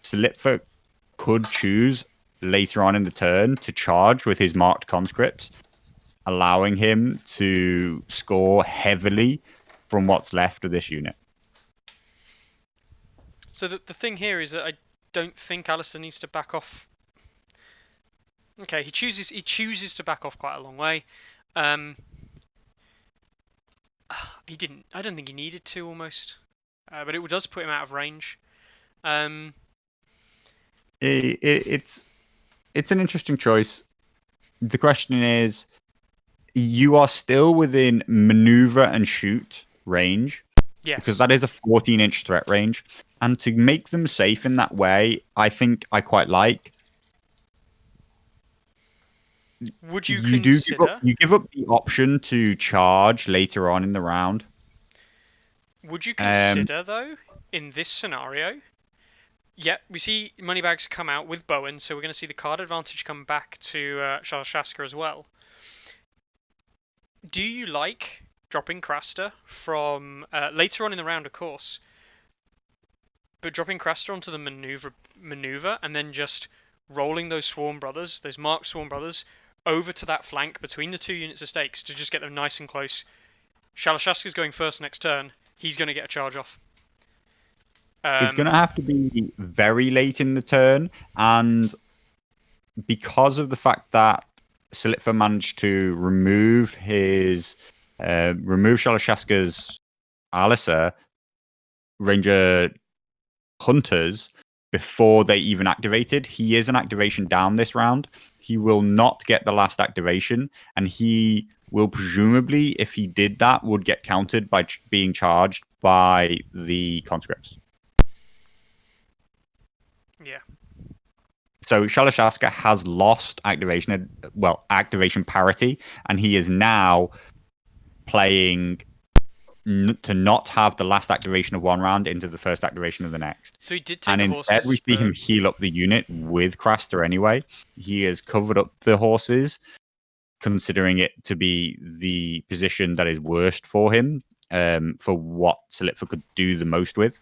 Solitfa could choose later on in the turn to charge with his marked conscripts, allowing him to score heavily from what's left of this unit. So the thing here is that I don't think Alistair needs to back off. Okay, he chooses to back off quite a long way. Um, he didn't. I don't think he needed to almost, but it does put him out of range. Um, It's an interesting choice. The question is, you are still within maneuver and shoot range, because yes. that is a 14-inch threat range. And to make them safe in that way, I think I quite like. Would you You do consider? give up the option to charge later on in the round. Would you Um, consider though, in this scenario? Yeah, we see Moneybags come out with Bowen, so we're going to see the card advantage come back to Shalashaska as well. Do you like dropping Craster from later on in the round, of course, but dropping Craster onto the maneuver and then just rolling those Swarm Brothers, those marked Swarm Brothers, over to that flank between the 2 units of stakes to just get them nice and close? Shalashaska's going first next turn. He's going to get a charge off. it's going to have to be very late in the turn, and because of the fact that Solitfa managed to remove Shalashaska's Alisa Ranger Hunters before they even activated, he is an activation down this round. He will not get the last activation, and he will presumably, if he did that, would get countered by being charged by the conscripts. Yeah. So Shalashaska has lost activation parity, and he is now playing to not have the last activation of one round into the first activation of the next. So he did take And the instead, we horses, see him but heal up the unit with Craster anyway. He has covered up the horses, considering it to be the position that is worst for him, for what Solitfa could do the most with.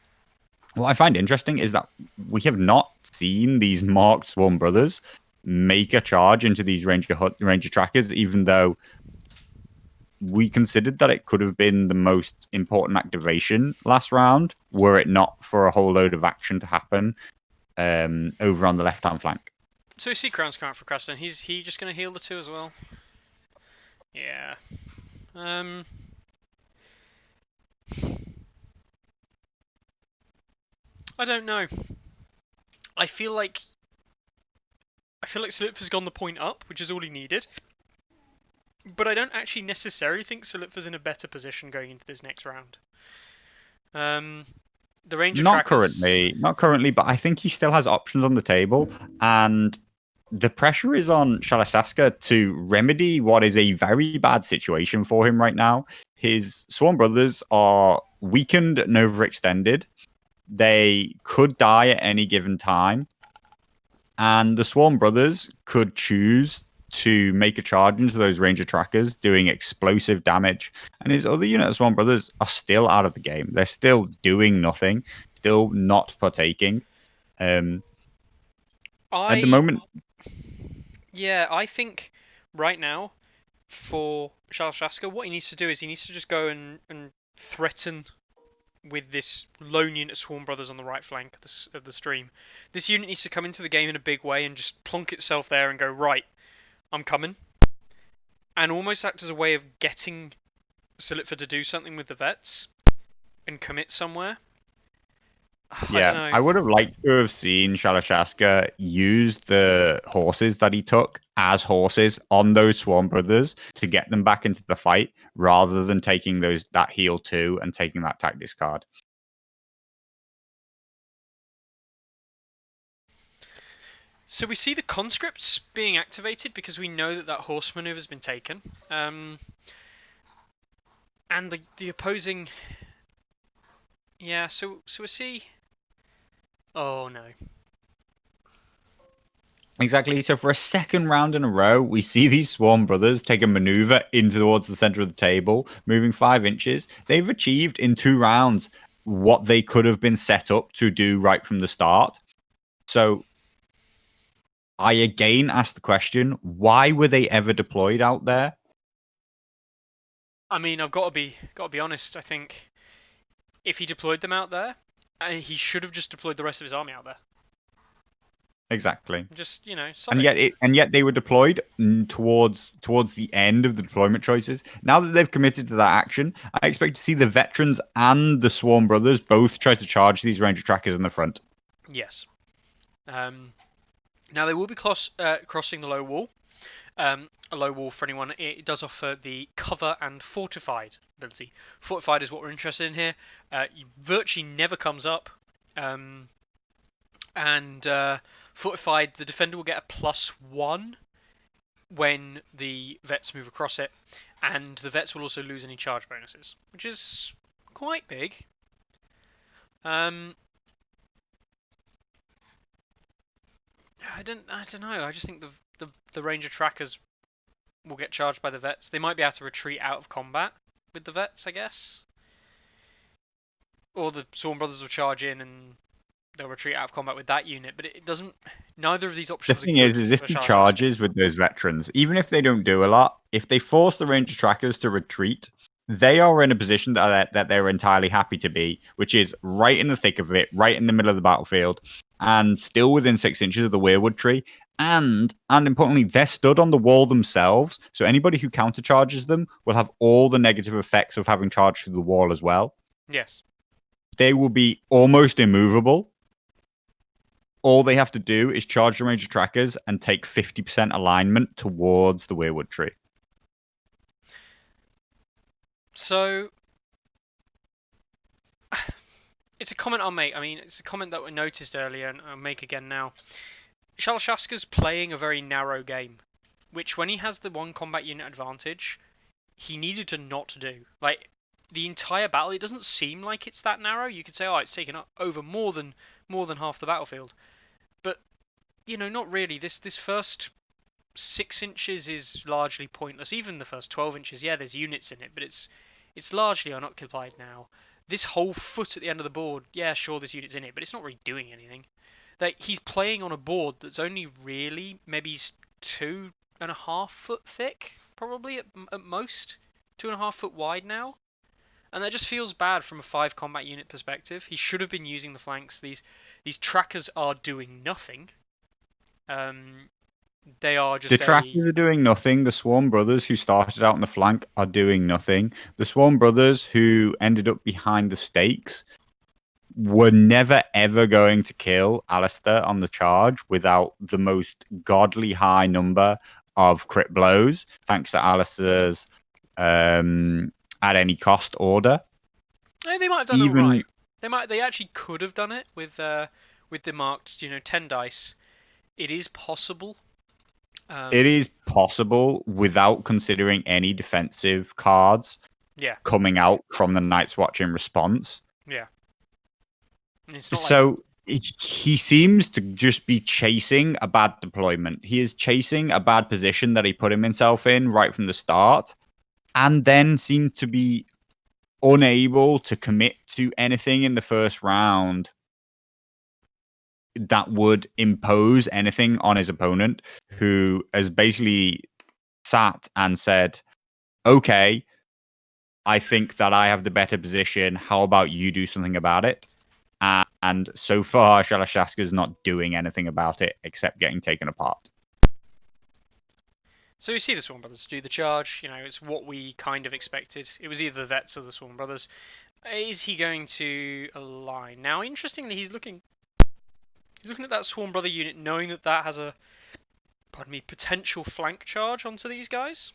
What I find interesting is that we have not seen these marked Swarm Brothers make a charge into these Ranger trackers, even though we considered that it could have been the most important activation last round, were it not for a whole load of action to happen over on the left-hand flank. so we see Crown's come out for Craster, and he just going to heal the 2 as well. Yeah. I don't know. I feel like Solitfa's gone the point up, which is all he needed. But I don't actually necessarily think Solitfa's in a better position going into this next round. The Ranger Not trackers. currently, but I think he still has options on the table, and the pressure is on Shalashaska to remedy what is a very bad situation for him right now. His Swan brothers are weakened and overextended. They could die at any given time. And the Swarm brothers could choose to make a charge into those Ranger trackers, doing explosive damage. And his other unit of Swarm brothers are still out of the game. They're still doing nothing, still not partaking. Um, at the I moment, Yeah, I think right now for Shalashaska, what he needs to do is he needs to just go and threaten with this lone unit Swarm Brothers on the right flank of the stream. This unit needs to come into the game in a big way and just plonk itself there and go, right, I'm coming. And almost act as a way of getting Solitfa to do something with the vets and commit somewhere. I don't yeah, know. I would have liked to have seen Shalashaska use the horses that he took as horses on those Swarm brothers to get them back into the fight, rather than taking that heal 2 and taking that tactics card. So we see the conscripts being activated because we know that horse maneuver has been taken. And the opposing, yeah. So we see. Oh no. Exactly. So for a second round in a row, we see these Swarm brothers take a maneuver in towards the center of the table, moving 5 inches. They've achieved in 2 rounds what they could have been set up to do right from the start. So I again ask the question: why were they ever deployed out there? I mean, I've got to be honest. I think if he deployed them out there, he should have just deployed the rest of his army out there. Exactly. Just sod And it. yet they were deployed towards the end of the deployment choices. Now that they've committed to that action, I expect to see the veterans and the Swarm brothers both try to charge these ranger trackers in the front. Yes. Now they will be crossing the low wall. A low wall, for anyone, it does offer the cover and fortified ability. Fortified is what we're interested in here. Virtually never comes up. And fortified, the defender will get a +1 when the vets move across it, and the vets will also lose any charge bonuses, which is quite big. Um, I don't know. I just think the ranger trackers will get charged by the vets. They might be able to retreat out of combat with the vets, I guess, or the Swarm Brothers will charge in and they'll retreat out of combat with that unit. But it doesn't. Neither of these The options are thing good is if for he Shalashaska. charges with those veterans, even if they don't do a lot, if they force the ranger trackers to retreat, they are in a position that they're entirely happy to be, which is right in the thick of it, right in the middle of the battlefield, and still within 6 inches of the weirwood tree. And importantly, they're stood on the wall themselves, so anybody who countercharges them will have all the negative effects of having charged through the wall as well. Yes. They will be almost immovable. All they have to do is charge the ranger trackers and take 50% alignment towards the weirwood tree. So it's a comment I'll make. I mean, it's a comment that we noticed earlier, and I'll make again now. Shalashaska's playing a very narrow game, which when he has the one combat unit advantage, he needed to not do. Like the entire battle, it doesn't seem like it's that narrow. You could say, oh, it's taken over more than half the battlefield, but not really. This first 6 inches is largely pointless. Even the first 12 inches, yeah, there's units in it, but it's largely unoccupied now. This whole foot at the end of the board, yeah, sure, there's units in it, but it's not really doing anything. Like he's playing on a board that's only really maybe 2.5 foot thick, probably at most 2.5 foot wide now, and that just feels bad from a 5 combat unit perspective. He should have been using the flanks. These trackers are doing nothing. Um, they are The just a trackers are doing nothing. The Swarm brothers who started out on the flank are doing nothing. The Swarm brothers who ended up behind the stakes were never ever going to kill Alistair on the charge without the most godly high number of crit blows, thanks to Alistair's at any cost order. They might have done it all Even right. They actually could have done it with the marked 10 dice. It is possible. It Um, is possible without considering any defensive cards yeah, coming out from the Night's Watch in response. yeah. And it's not like So he seems to just be chasing a bad deployment. He is chasing a bad position that he put himself in right from the start, and then seemed to be unable to commit to anything in the first round that would impose anything on his opponent, who has basically sat and said, okay, I think that I have the better position. How about you do something about it? And so far, Shalashaska is not doing anything about it except getting taken apart. so. You see the Swarm Brothers do the charge. You know, it's what we kind of expected. It was either the Vets or the Swarm Brothers. Is he going to align now? Interestingly, he's looking. He's looking at that Swarm Brother unit, knowing that that has a, pardon me, potential flank charge onto these guys.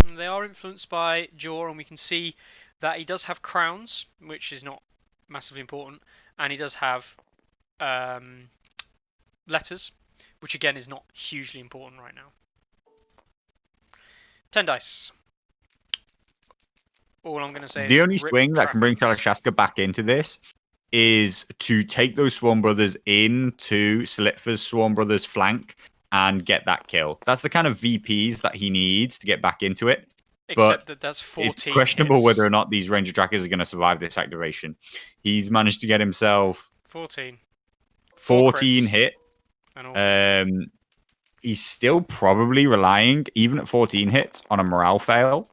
And they are influenced by Jaw, and we can see that he does have crowns, which is not massively important, and he does have um, letters, which again is not hugely important right now. 10 dice. All I'm going to say is The only rip swing that can bring trackers. Shalashaska back into this is to take those Swarm Brothers into Solitfa's Swarm Brothers flank and get that kill. That's the kind of VPs that he needs to get back into it. Except But that that's it's 14 questionable whether hits. or not these Ranger Trackers are going to survive this activation. He's managed to get himself 14. 4 14 crits hit. and all. Um, he's still probably relying, even at 14 hits, on a morale fail.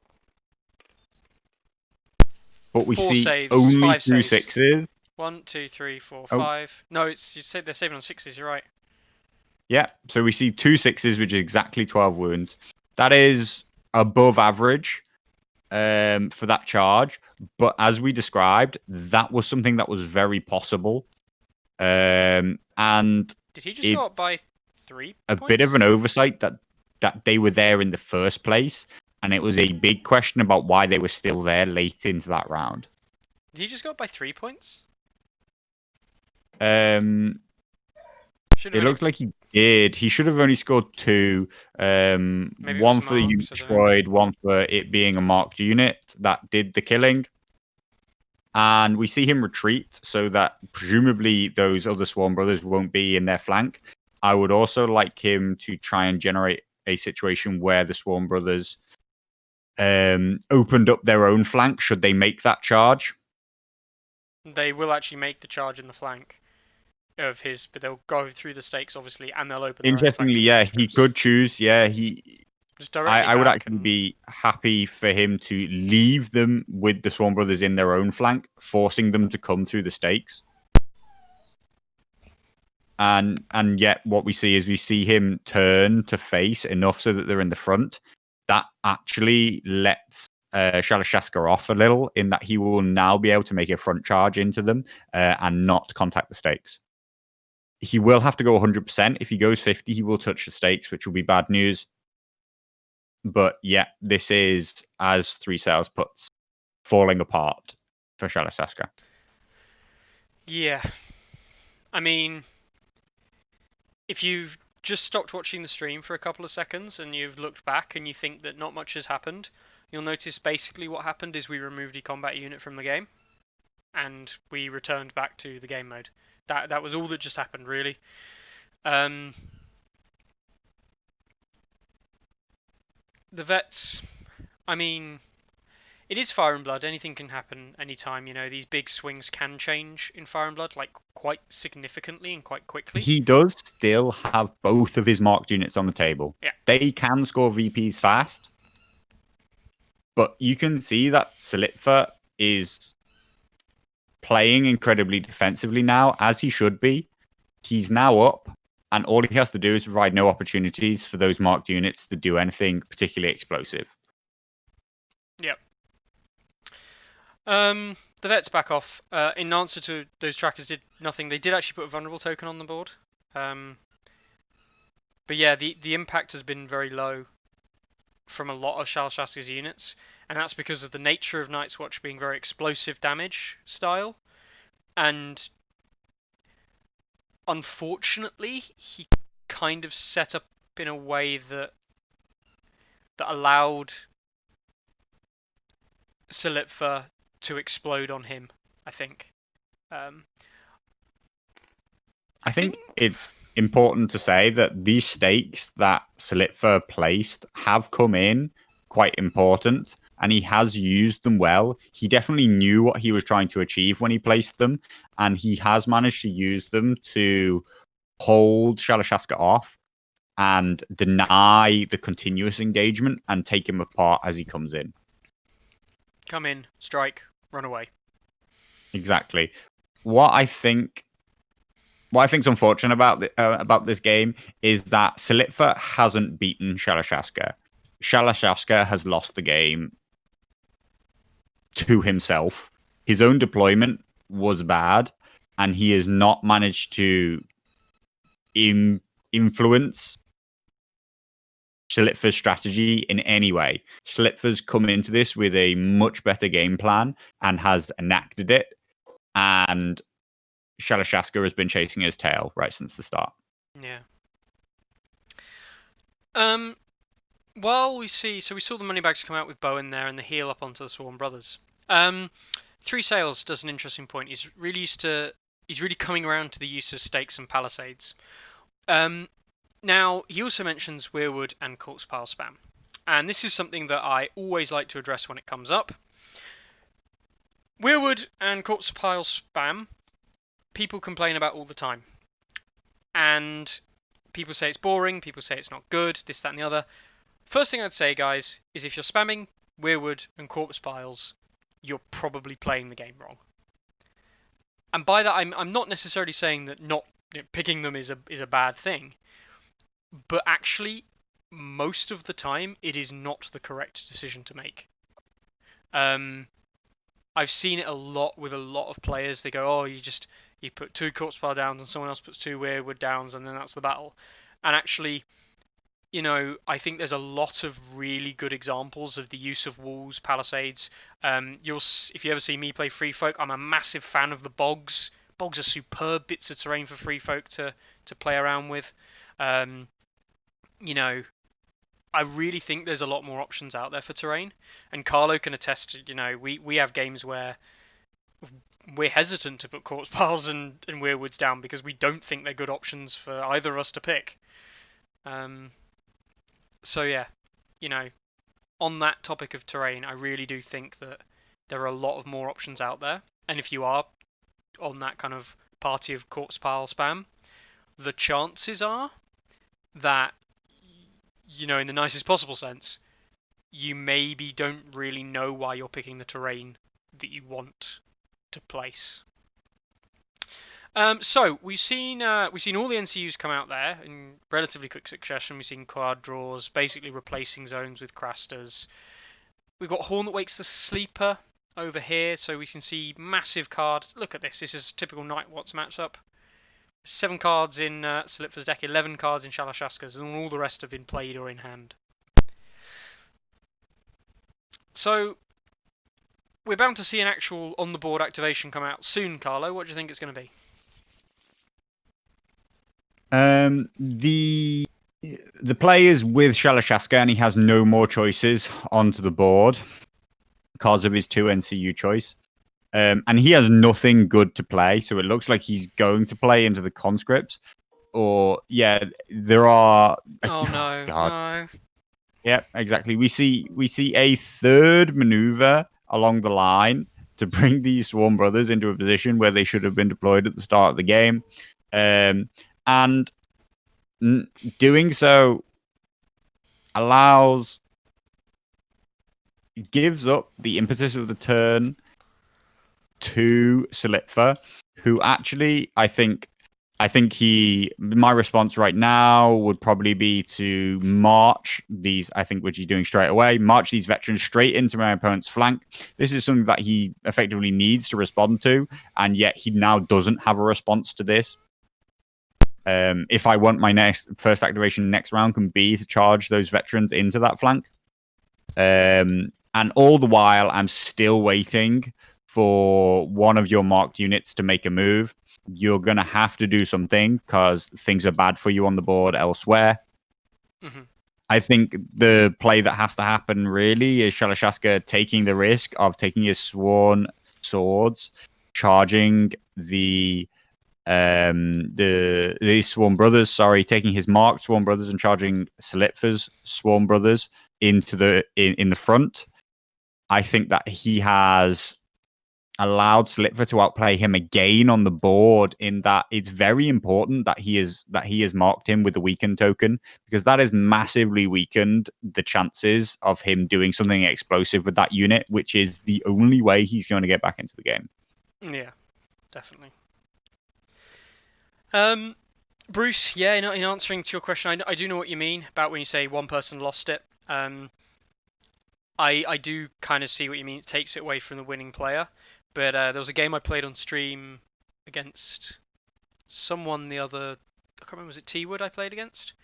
But we 4 see saves, only 5 through saves. sixes. 1, 2, 3, 4, Oh, 5. No, it's you said they're saving on 6s, you're right. yeah. So we see two sixes, which is exactly 12 wounds. That is above average for that charge. But as we described, that was something that was very possible. And Did he just it go up by 3 a bit of points? an oversight that they were there in the first place, and it was a big question about why they were still there late into that round. Did he just go up by 3 points? Um, Should have it only. looks like he did. He should have only scored two. Maybe it was One for the unit marked, I don't know. destroyed, one for it being a marked unit that did the killing. And we see him retreat so that presumably those other Swarm Brothers won't be in their flank. I would also like him to try and generate a situation where the Swarm Brothers opened up their own flank should they make that charge. They will actually make the charge in the flank of his, but they'll go through the stakes, obviously, and they'll open their own Interestingly, flanking yeah, he conscripts. could choose. Yeah, he. Just directly I would back actually and. be happy for him to leave them with the Swarm Brothers in their own flank, forcing them to come through the stakes. And yet what we see is we see him turn to face enough so that they're in the front. That actually lets Shalashaska off a little in that he will now be able to make a front charge into them and not contact the stakes. He will have to go 100%. If he goes 50, he will touch the stakes, which will be bad news. But yeah, this is, as Three Sales puts, falling apart for Shalashaska. Yeah. I mean, if you've just stopped watching the stream for a couple of seconds and you've looked back and you think that not much has happened, you'll notice basically what happened is we removed a combat unit from the game and we returned back to the game mode. That was all that just happened, really. The vets, I mean, it is Fire and Blood. Anything can happen anytime. You know, these big swings can change in Fire and Blood, like quite significantly and quite quickly. He does still have both of his marked units on the table. Yeah. They can score VPs fast, but you can see that Solitfa is playing incredibly defensively now, as he should be. He's now up, and all he has to do is provide no opportunities for those marked units to do anything particularly explosive. Yep. The vets back off. In answer to those trackers did nothing. They did actually put a vulnerable token on the board. But yeah, the impact has been very low from a lot of Shalashaska's units, and that's because of the nature of Night's Watch being very explosive damage style, and unfortunately, he kind of set up in a way that allowed Solitfa to explode on him. I think. Um, I I think. think it's important to say that these stakes that Solitfa placed have come in quite important, and he has used them well. He definitely knew what he was trying to achieve when he placed them, and he has managed to use them to hold Shalashaska off and deny the continuous engagement and take him apart as he comes in. Come in, strike, run away. Exactly. What I think what I think's unfortunate about this game is that Solitfa hasn't beaten Shalashaska. Shalashaska has lost the game to himself. His own deployment was bad, and he has not managed to influence Solitfa's strategy in any way. Solitfa's come into this with a much better game plan and has enacted it, and Shalashaska has been chasing his tail right since the start. Yeah. Um. Well, we saw the Moneybags come out with Bowen there and the heal up onto the Swarm Brothers. Three Sails does an interesting point. He's really coming around to the use of stakes and palisades. Now he also mentions Weirwood and Corpse Pile spam, and this is something that I always like to address when it comes up. Weirwood and Corpse Pile spam, people complain about all the time, and people say it's boring. People say it's not good. This, that, and the other. First thing I'd say, guys, is if you're spamming Weirwood and Corpse Piles, you're probably playing the game wrong. And by that, I'm not necessarily saying that not picking them is a bad thing, but actually, most of the time, it is not the correct decision to make. I've seen it a lot with a lot of players. They go, "Oh, you put two Corpse Pile downs and someone else puts two Weirwood downs, and then that's the battle." And actually, I think there's a lot of really good examples of the use of walls, palisades. If you ever see me play Free Folk, I'm a massive fan of the bogs. Bogs are superb bits of terrain for Free Folk to play around with. Um, I really think there's a lot more options out there for terrain, and Carlo can attest. We have games where we're hesitant to put Corpse Piles and Weirwoods down because we don't think they're good options for either of us to pick. So yeah, on that topic of terrain, I really do think that there are a lot of more options out there. And if you are on that kind of party of Corpse Pile spam, the chances are that, in the nicest possible sense, you maybe don't really know why you're picking the terrain that you want to place. So we've seen all the NCUs come out there in relatively quick succession. We've seen card draws, basically replacing zones with Crasters. We've got Horn that Wakes the Sleeper over here, so we can see massive cards. Look at this. This is a typical Night Watch matchup. 7 cards in Solitfa's deck, 11 cards in Shalashaska's, and all the rest have been played or in hand. So we're bound to see an actual on-the-board activation come out soon, Carlo. What do you think it's going to be? The players with Shalashaska, and he has no more choices onto the board because of his 2 NCU choice. And he has nothing good to play, so it looks like he's going to play into the conscripts. Or there are. Oh no, God. no. Yeah, exactly. We see a third maneuver along the line to bring these Swarm Brothers into a position where they should have been deployed at the start of the game, and doing so gives up the impetus of the turn to Solitfa, who actually my response right now would probably be to march these, I think, which he's doing straight away, march these veterans straight into my opponent's flank. This is something that he effectively needs to respond to, and yet he now doesn't have a response to this. If I want my first activation next round can be to charge those veterans into that flank. And all the while, I'm still waiting for one of your marked units to make a move. you're going to have to do something because things are bad for you on the board elsewhere. Mm-hmm. I think the play that has to happen really is Shalashaska taking the risk of taking his sworn swords, charging the Swarm Brothers, taking his marked Swarm Brothers and charging Solitfa's Swarm Brothers into in the front. I think that he has allowed Solitfa to outplay him again on the board, in that it's very important that he has marked him with the weakened token, because that has massively weakened the chances of him doing something explosive with that unit, which is the only way he's going to get back into the game. Yeah, definitely. Bruce, yeah, in answering to your question, I do know what you mean about when you say one person lost it. I do kind of see what you mean. It takes it away from the winning player. But there was a game I played on stream against someone I can't remember, was it T Wood I played against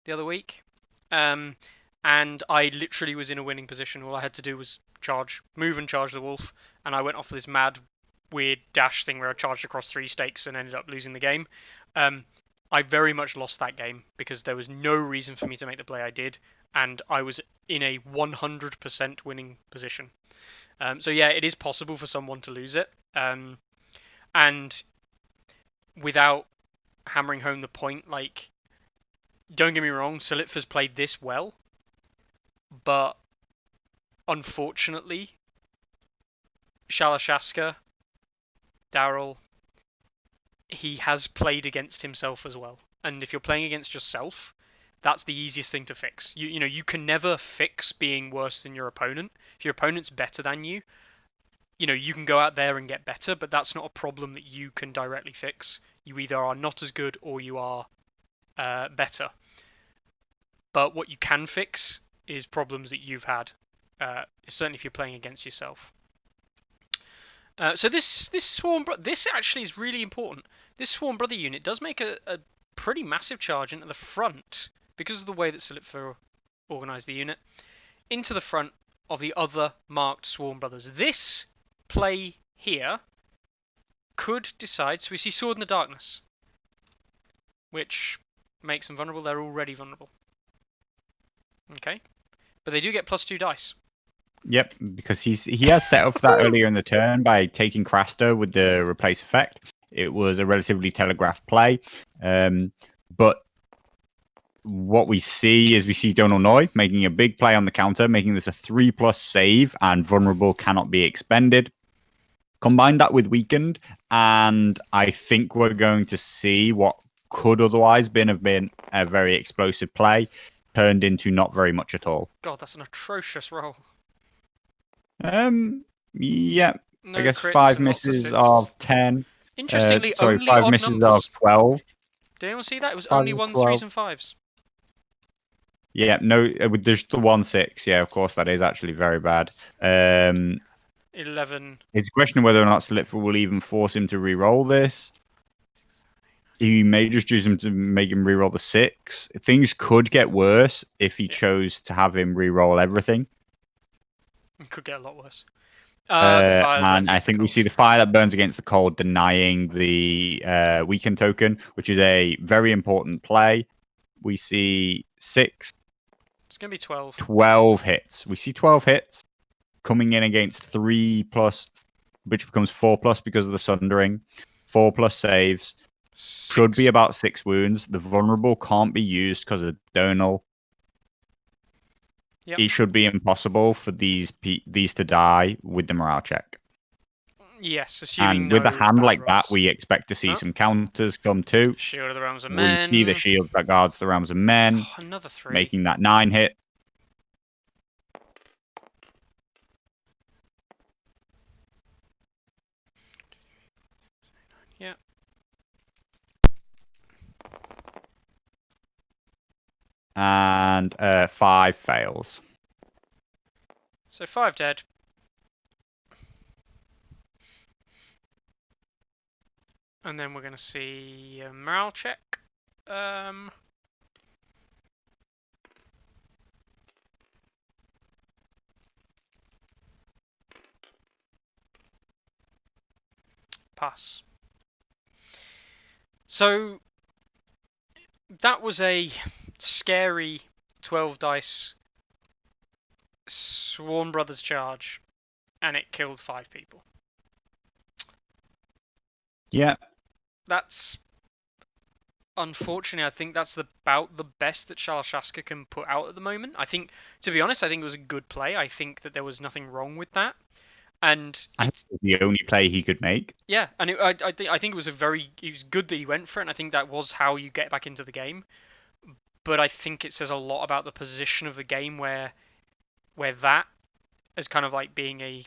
the other week? Um, and I literally was in a winning position. All I had to do was move and charge the wolf, and I went off this mad, weird dash thing where I charged across 3 stakes and ended up losing the game. I very much lost that game because there was no reason for me to make the play I did, and I was in a 100% winning position. So yeah, it is possible for someone to lose it, and without hammering home the point, like, don't get me wrong, Solitfa's played this well, but unfortunately, Shalashaska, Daryl, he has played against himself as well. And if you're playing against yourself, that's the easiest thing to fix. You can never fix being worse than your opponent. If your opponent's better than you, you can go out there and get better, but that's not a problem that you can directly fix. You either are not as good or you are better. But what you can fix is problems that you've had, certainly if you're playing against yourself. So this this actually is really important. This Swarm Brother unit does make a pretty massive charge into the front because of the way that Solitfa organised the unit into the front of the other marked Swarm Brothers. This play here could decide. So we see Sword in the Darkness, which makes them vulnerable. They're already vulnerable. Okay, but they do get +2 dice. Yep, because he has set up that earlier in the turn by taking Craster with the replace effect. It was a relatively telegraphed play, but what we see is Donal Noy making a big play on the counter, making this a 3+ save, and vulnerable cannot be expended. Combine that with weakened, and I think we're going to see what could otherwise have been a very explosive play turned into not very much at all. God, that's an atrocious roll. Yeah, I No guess crits 5 and lots of misses assists. of 10. Interestingly, Sorry, only 5 odd misses of numbers. 12. Did anyone see that? It was 5 only of ones, 12. threes, and fives. Yeah, no, there's the 1/6. Yeah, of course, that is actually very bad. 11. It's a question of whether or not Solitfa will even force him to re-roll this. He may just choose him to make him re-roll the 6. Things could get worse if he chose to have him re-roll everything. It could get a lot worse. The fire burns And I against the think we cold. see the fire that burns against the cold denying the weaken token, which is a very important play. We see 6, It's going to be 12. 12 hits. We see 12 hits coming in against 3+, which becomes 4+ because of the sundering. 4+ saves. Should be 6. about 6 wounds. The vulnerable can't be used because of Donal. Yep. It should be impossible for these to die with the morale check. Yes, assuming And with a no hand bad like that, rolls. we expect to see Oh, some counters come too. Shield of the Realms of We see the Men. shield that guards the realms of men, Oh, another 3. making that 9 hit. Yeah. And 5 fails. So 5 dead. And then we're going to see a morale check. Pass. So that was a scary 12 dice Swarm Brothers charge, and it killed 5 people. Yeah, That's unfortunately, I think that's about the best that Shalashaska can put out at the moment. I think, to be honest, I think it was a good play. I think that there was nothing wrong with that, and I think it, it was the only play he could make. yeah, and I think it was good that he went for it, and I think that was how you get back into the game. But I think it says a lot about the position of the game where that is kind of like being a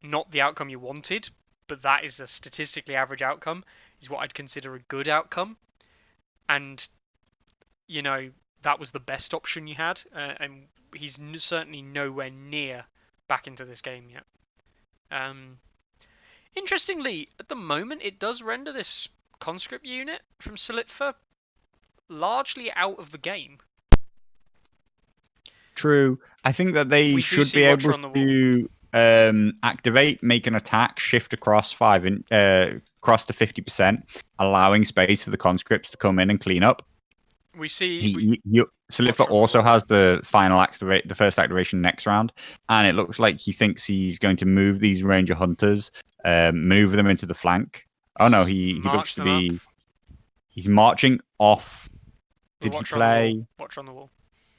not the outcome you wanted, but that is a statistically average outcome, is what I'd consider a good outcome. And, you know, that was the best option you had, and he's certainly nowhere near back into this game yet. Um, Interestingly, at the moment, it does render this conscript unit from Solitfa largely out of the game. True. I think that they We do should see be Watcher able on the wall. to activate, make an attack, shift across across to 50%, allowing space for the conscripts to come in and clean up. We see Solitfa Watcher on the also wall. has the first activation next round, and it looks like he thinks he's going to move these Ranger Hunters, maneuver them into the flank. Oh He's no, just he looks marched to them up. be he's marching off. The Did he Watcher on the wall. play? Watcher on the wall.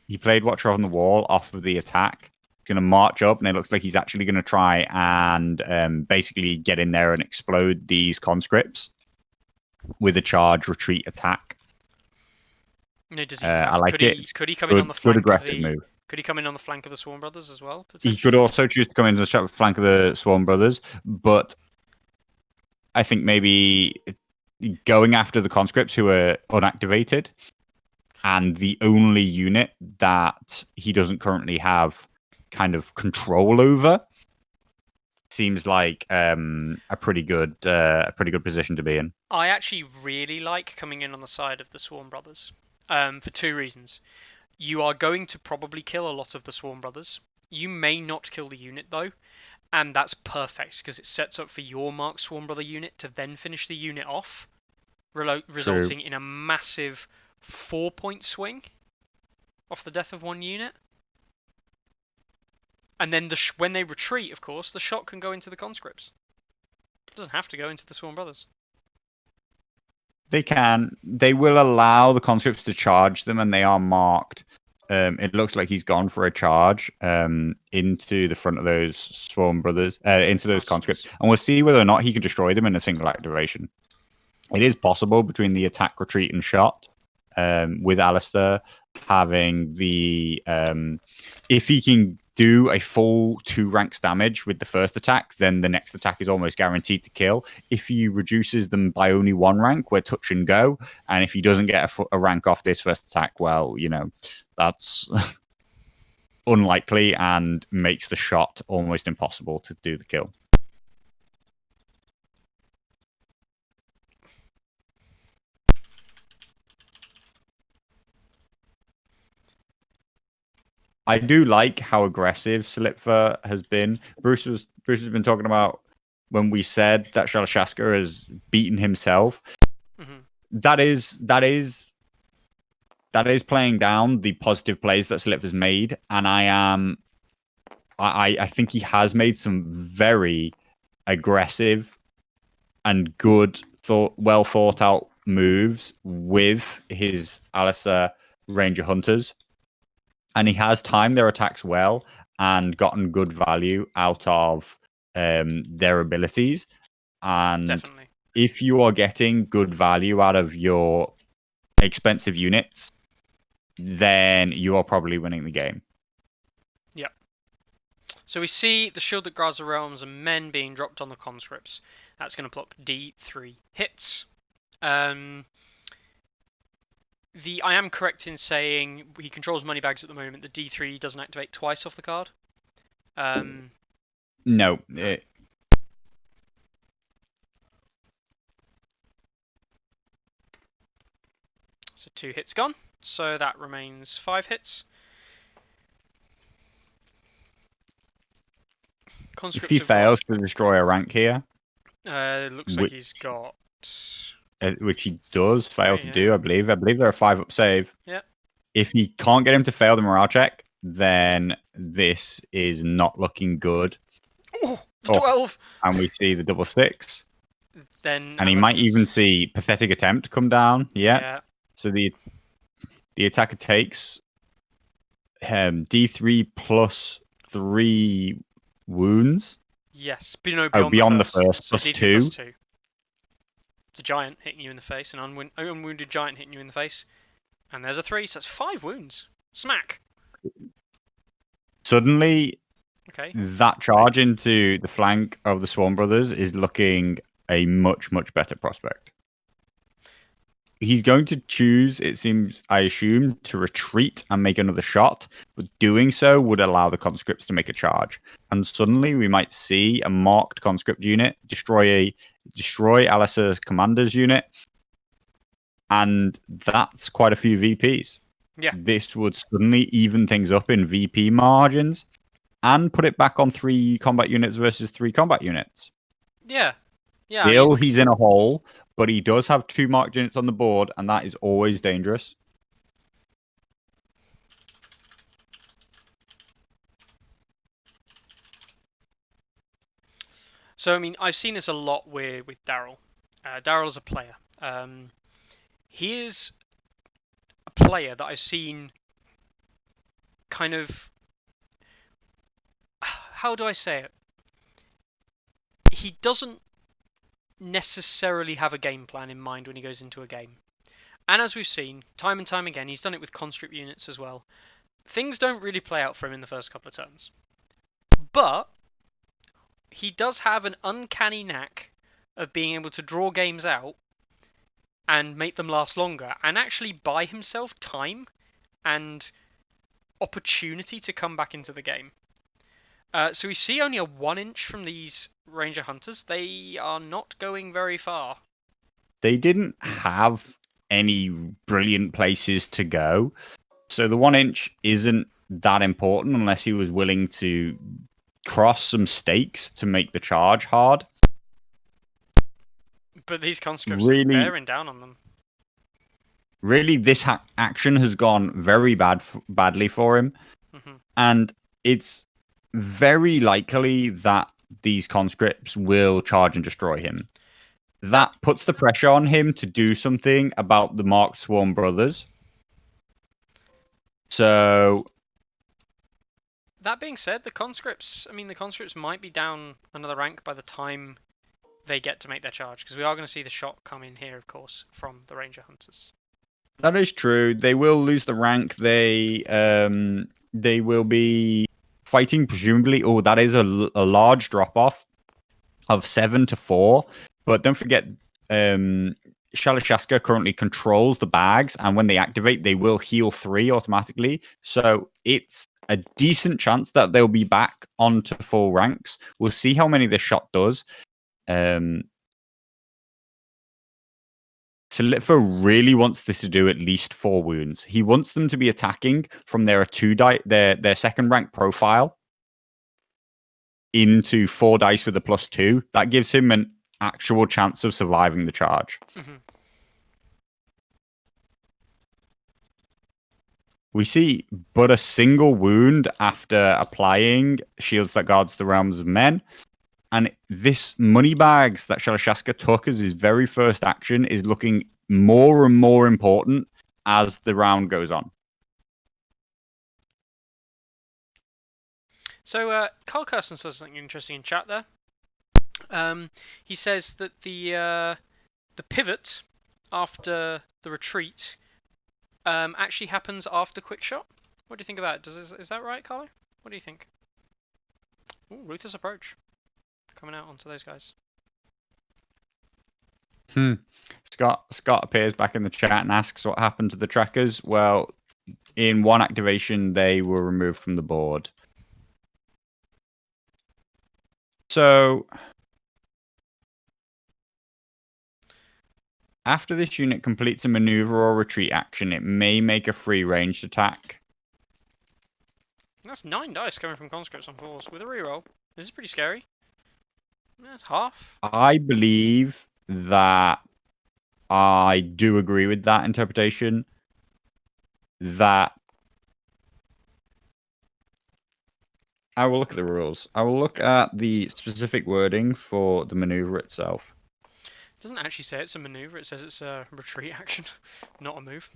He played Watcher on the Wall off of the attack. He's going to march up, and it looks like he's actually going to try and basically get in there and explode these conscripts with a charge retreat attack. No, does he I have? like it. It's Could he come in on good, the good flank of aggressive the? move. Could he come in on the flank of the Swarm Brothers as well He could potentially? also choose to come into the flank of the Swarm Brothers, but I think maybe going after the conscripts who are unactivated and the only unit that he doesn't currently have kind of control over seems like a pretty good position to be in. I actually really like coming in on the side of the Swarm Brothers. For 2 reasons. You are going to probably kill a lot of the Swarm Brothers. You may not kill the unit though, and that's perfect because it sets up for your Mark Swarm Brother unit to then finish the unit off, True. resulting in a massive 4 point swing off the death of one unit. And then when they retreat, of course, the shot can go into the conscripts. It doesn't have to go into the Swarm Brothers. They can. They will allow the conscripts to charge them, and they are marked. It looks like he's gone for a charge into the front of those Swarm Brothers, into those conscripts, Conscripts. and we'll see whether or not he can destroy them in a single activation. It is possible between the attack, retreat, and shot. With Alistair having the if he can do a full 2 ranks damage with the first attack, then the next attack is almost guaranteed to kill. If he reduces them by only 1 rank, we're touch and go. And if he doesn't get a rank off this first attack, well, that's unlikely and makes the shot almost impossible to do the kill. I do like how aggressive Solitfa has been. Bruce has been talking about when we said that Shalashaska has beaten himself. Mm-hmm. That is playing down the positive plays that Solitfa's made, and I think he has made some very aggressive and well thought out moves with his Alistair Ranger Hunters, and he has timed their attacks well and gotten good value out of their abilities. And Definitely. if you are getting good value out of your expensive units, then you are probably winning the game. Yep. So we see the Shield that guards the realms and men being dropped on the conscripts. That's going to plop D3 hits. I am correct in saying he controls money bags at the moment. The D3 doesn't activate twice off the card. No. So 2 hits gone. So that remains 5 hits. If Conscripts he have got. fails to destroy a rank here, Looks like he's got which he does fail 3, to yeah. do, I believe. I believe they're a 5-up save. Yep. If he can't get him to fail the morale check, then this is not looking good. Oh, the Oh, 12! and we see the double 6. Then And he might even Alice's... see pathetic attempt come down. Yeah. Yeah. So the attacker takes D3 plus 3 wounds. Yes, but no, Oh, beyond the beyond the first. first So plus D3 plus 2. 2. It's a giant hitting you in the face, an unwounded giant hitting you in the face. And there's a 3, so that's 5 wounds. Smack! Suddenly, Okay. that charge into the flank of the Swan Brothers is looking a much, much better prospect. He's going to choose, it seems, I assume, to retreat and make another shot, but doing so would allow the conscripts to make a charge. And suddenly we might see a marked conscript unit destroy Alice's commander's unit, and that's quite a few VPs. Yeah. This would suddenly even things up in VP margins and put it back on 3 combat units versus 3 combat units. Yeah. Yeah, I Still, mean... he's in a hole, but he does have 2 marked units on the board, and that is always dangerous. So, I mean, I've seen this a lot with Daryl. Daryl is a player. He is a player that I've seen kind of... How do I say it? He doesn't necessarily have a game plan in mind when he goes into a game. And as we've seen, time and time again, he's done it with conscript units as well. Things don't really play out for him in the first couple of turns. But he does have an uncanny knack of being able to draw games out and make them last longer and actually buy himself time and opportunity to come back into the game. So we see only a 1 inch from these Ranger Hunters. They are not going very far. They didn't have any brilliant places to go. So the 1 inch isn't that important unless he was willing to cross some stakes to make the charge hard. But these conscripts are Really, bearing down on them. really, this action has gone very badly for him. Mm-hmm. And it's very likely that these conscripts will charge and destroy him. That puts the pressure on him to do something about the Mark Swarm brothers. So, That being said, the conscripts might be down another rank by the time they get to make their charge, because we are going to see the shot come in here, of course, from the Ranger Hunters. that is true. They will lose the rank. They will be fighting presumably. Oh, that is a large drop off of 7 to 4. But don't forget, Shalashaska currently controls the bags, and when they activate, they will heal 3 automatically. So it's a decent chance that they'll be back onto full ranks. We'll see how many this shot does. Solitfa really wants this to do at least 4 wounds. He wants them to be attacking from their their second rank profile into 4 dice with a +2. That gives him an actual chance of surviving the charge. Mm-hmm. We see but a single wound after applying Shields That Guards the Realms of Men. And this money bags that Shalashaska took as his very first action is looking more and more important as the round goes on. So, Carl Kirsten says something interesting in chat there. He says that the pivot after the retreat actually happens after quick shot. What do you think of that? Is that right, Carlo? What do you think? Ooh, ruthless approach coming out onto those guys. Scott appears back in the chat and asks what happened to the trackers. Well, in one activation, they were removed from the board. So, after this unit completes a maneuver or retreat action, it may make a free ranged attack. That's 9 dice coming from conscripts on 4s with a reroll. This is pretty scary. That's half. I believe that I do agree with that interpretation. That I will look at the rules. I will look at the specific wording for the maneuver itself. It doesn't actually say it's a maneuver. It says it's a retreat action, not a move.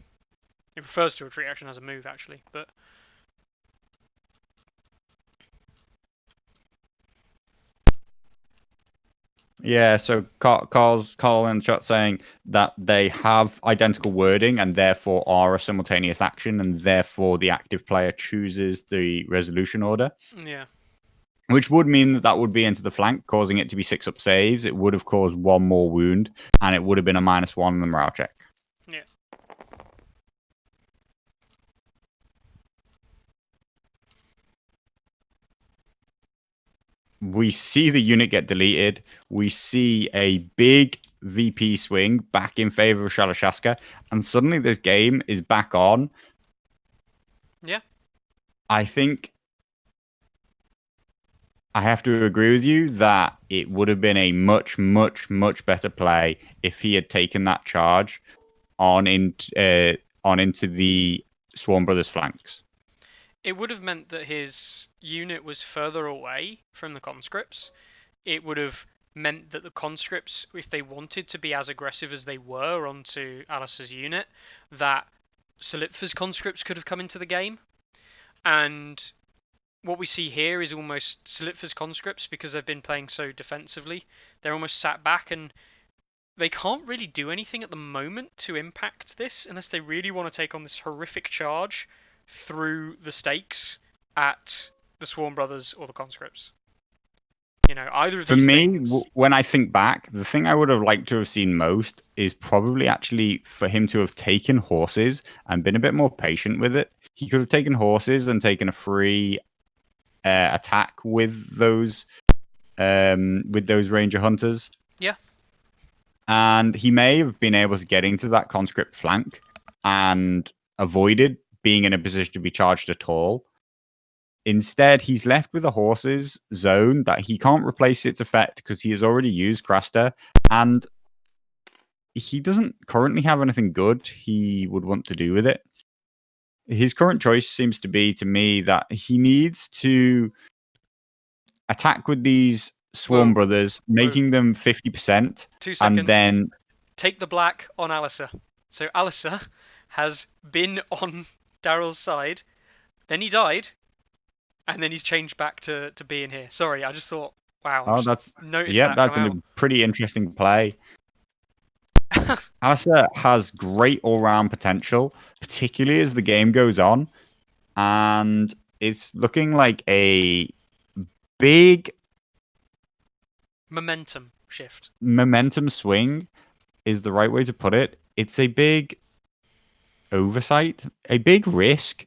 It refers to a retreat action as a move, actually, but Yeah, so Carl in the chat saying that they have identical wording and therefore are a simultaneous action, and therefore the active player chooses the resolution order, yeah. which would mean that that would be into the flank, causing it to be 6-up saves. It would have caused one more wound, and it would have been a -1 on the morale check. Yeah. We see the unit get deleted. We see a big VP swing back in favor of Shalashaska, and suddenly this game is back on. Yeah. I think I have to agree with you that it would have been a much, much, much better play if he had taken that charge on into the Swarm Brothers flanks. It would have meant that his unit was further away from the conscripts. It would have meant that the conscripts, if they wanted to be as aggressive as they were onto Alice's unit, that Solitfa's conscripts could have come into the game. And what we see here is almost Solitfa's conscripts, because they've been playing so defensively, they're almost sat back and they can't really do anything at the moment to impact this unless they really want to take on this horrific charge through the stakes at the Swarm Brothers or the conscripts. You know, either of For these me, things. when I think back, the thing I would have liked to have seen most is probably actually for him to have taken horses and been a bit more patient with it. He could have taken horses and taken a free attack with those ranger hunters. Yeah. And he may have been able to get into that conscript flank and avoided being in a position to be charged at all. Instead, he's left with a horses zone that he can't replace its effect because he has already used Craster, and he doesn't currently have anything good he would want to do with it. His current choice seems to be, to me, that he needs to attack with these Swarm Whoa. Brothers, Whoa. making them 50%, 2 seconds. and then Take the black on Alisa. So Alisa has been on Daryl's side, then he died, and then he's changed back to being here. Sorry, I just thought, wow, oh, just that's noticed yeah, that come that's a out. pretty interesting play. Alistair has great all-round potential, particularly as the game goes on, and it's looking like a big Momentum shift. momentum swing is the right way to put it. It's a big oversight, a big risk,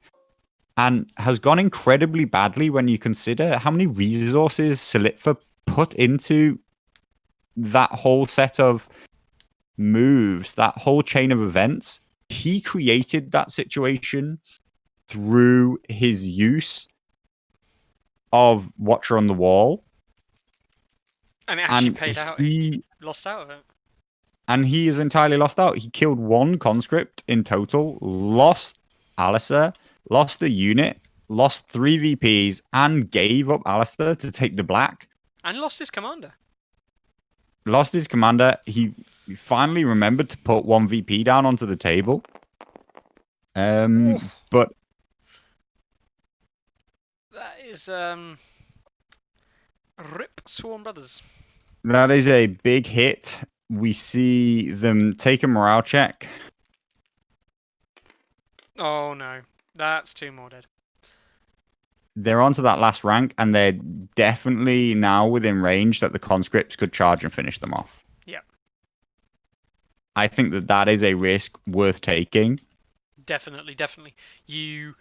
and has gone incredibly badly when you consider how many resources Solitfa put into that whole set of moves, that whole chain of events. He created that situation through his use of Watcher on the Wall, And it actually and paid out. He he lost out of it. and he is entirely lost out. He killed one conscript in total, lost Alistair, lost the unit, lost 3 VPs, and gave up Alistair to take the black. And lost his commander. Lost his commander. He finally remembered to put 1 VP down onto the table. Oof, But that is rip Swarm Brothers. that is a big hit. We see them take a morale check. Oh no, that's 2 more dead. They're onto that last rank, and they're definitely now within range that the conscripts could charge and finish them off. Yeah. I think that that is a risk worth taking. Definitely. You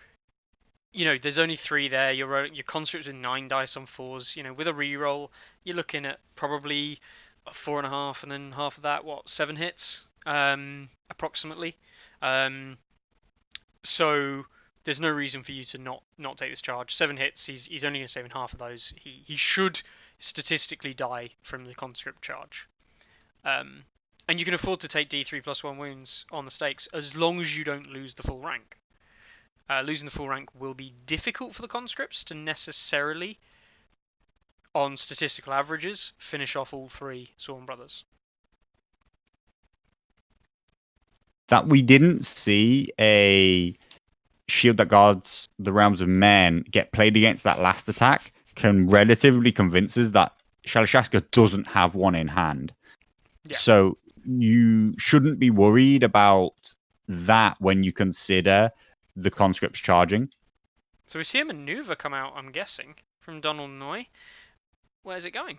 know, there's only 3 there. Your conscripts with 9 dice on 4s. You know, with a reroll, you're looking at probably 4.5, and then half of that, 7 hits, approximately. So there's no reason for you to not take this charge. 7 hits. He's only going to save in half of those. He should statistically die from the conscript charge. And you can afford to take D3+1 wounds on the stakes as long as you don't lose the full rank. Losing the full rank will be difficult for the conscripts to necessarily, on statistical averages, finish off all three Sworn Brothers. That we didn't see a shield that guards the realms of men get played against that last attack can relatively convince us that Shalashaska doesn't have one in hand. Yeah. So you shouldn't be worried about that when you consider the conscripts charging. So we see a maneuver come out, I'm guessing, from Donald Noy. Where's it going?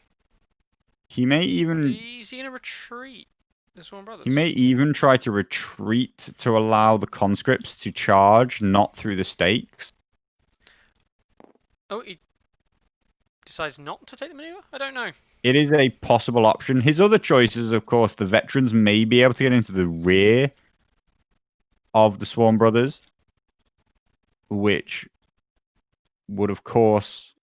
He may even Is he in a retreat? The Sworn he Brothers. may even try to retreat to allow the conscripts to charge, not through the stakes. Oh, he decides not to take the maneuver? I don't know. It is a possible option. His other choices, of course, the veterans may be able to get into the rear of the Swarm Brothers, which would, of course,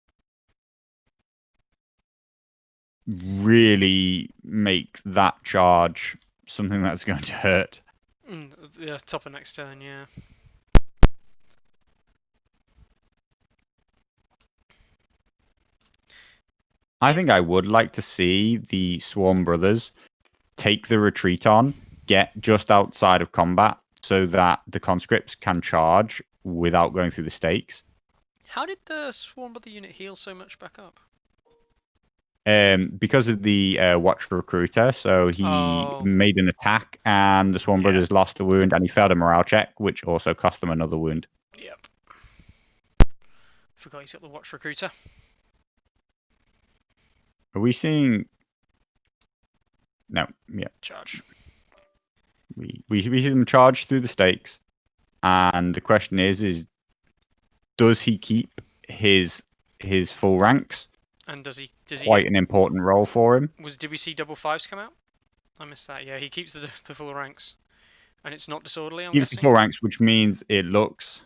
really make that charge something that's going to hurt. The top of next turn, yeah. I think I would like to see the Swarm Brothers take the retreat on, get just outside of combat, so that the conscripts can charge without going through the stakes. How did the Swarm Brother unit heal so much back up? Because of the Watch Recruiter, so he Oh. made an attack, and the Swarm Yeah. Brothers lost a wound, and he failed a morale check, which also cost them another wound. Yep. Forgot he's got the Watch Recruiter. Are we seeing? No, yeah. Charge. We see them charge through the stakes, and the question is does he keep his full ranks? And does he Quite an important role for him. did we see double fives come out? I missed that. Yeah, he keeps the full ranks. And it's not disorderly, I'm Keeps guessing. the full ranks, which means it looks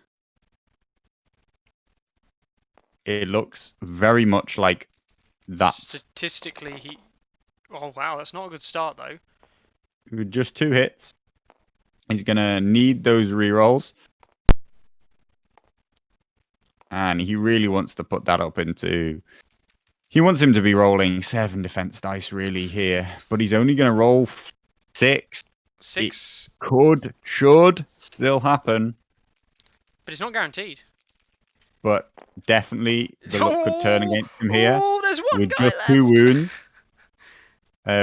very much like that. Statistically, he. Oh wow, that's not a good start though. With just 2 hits, he's gonna need those rerolls, and he really wants to put that up into. He wants him to be rolling 7 defense dice really here, but he's only gonna roll 6. 6. Should still happen, But it's not guaranteed. but definitely the luck could turn against him here. Oh, there's one With guy just left. 2 wounds.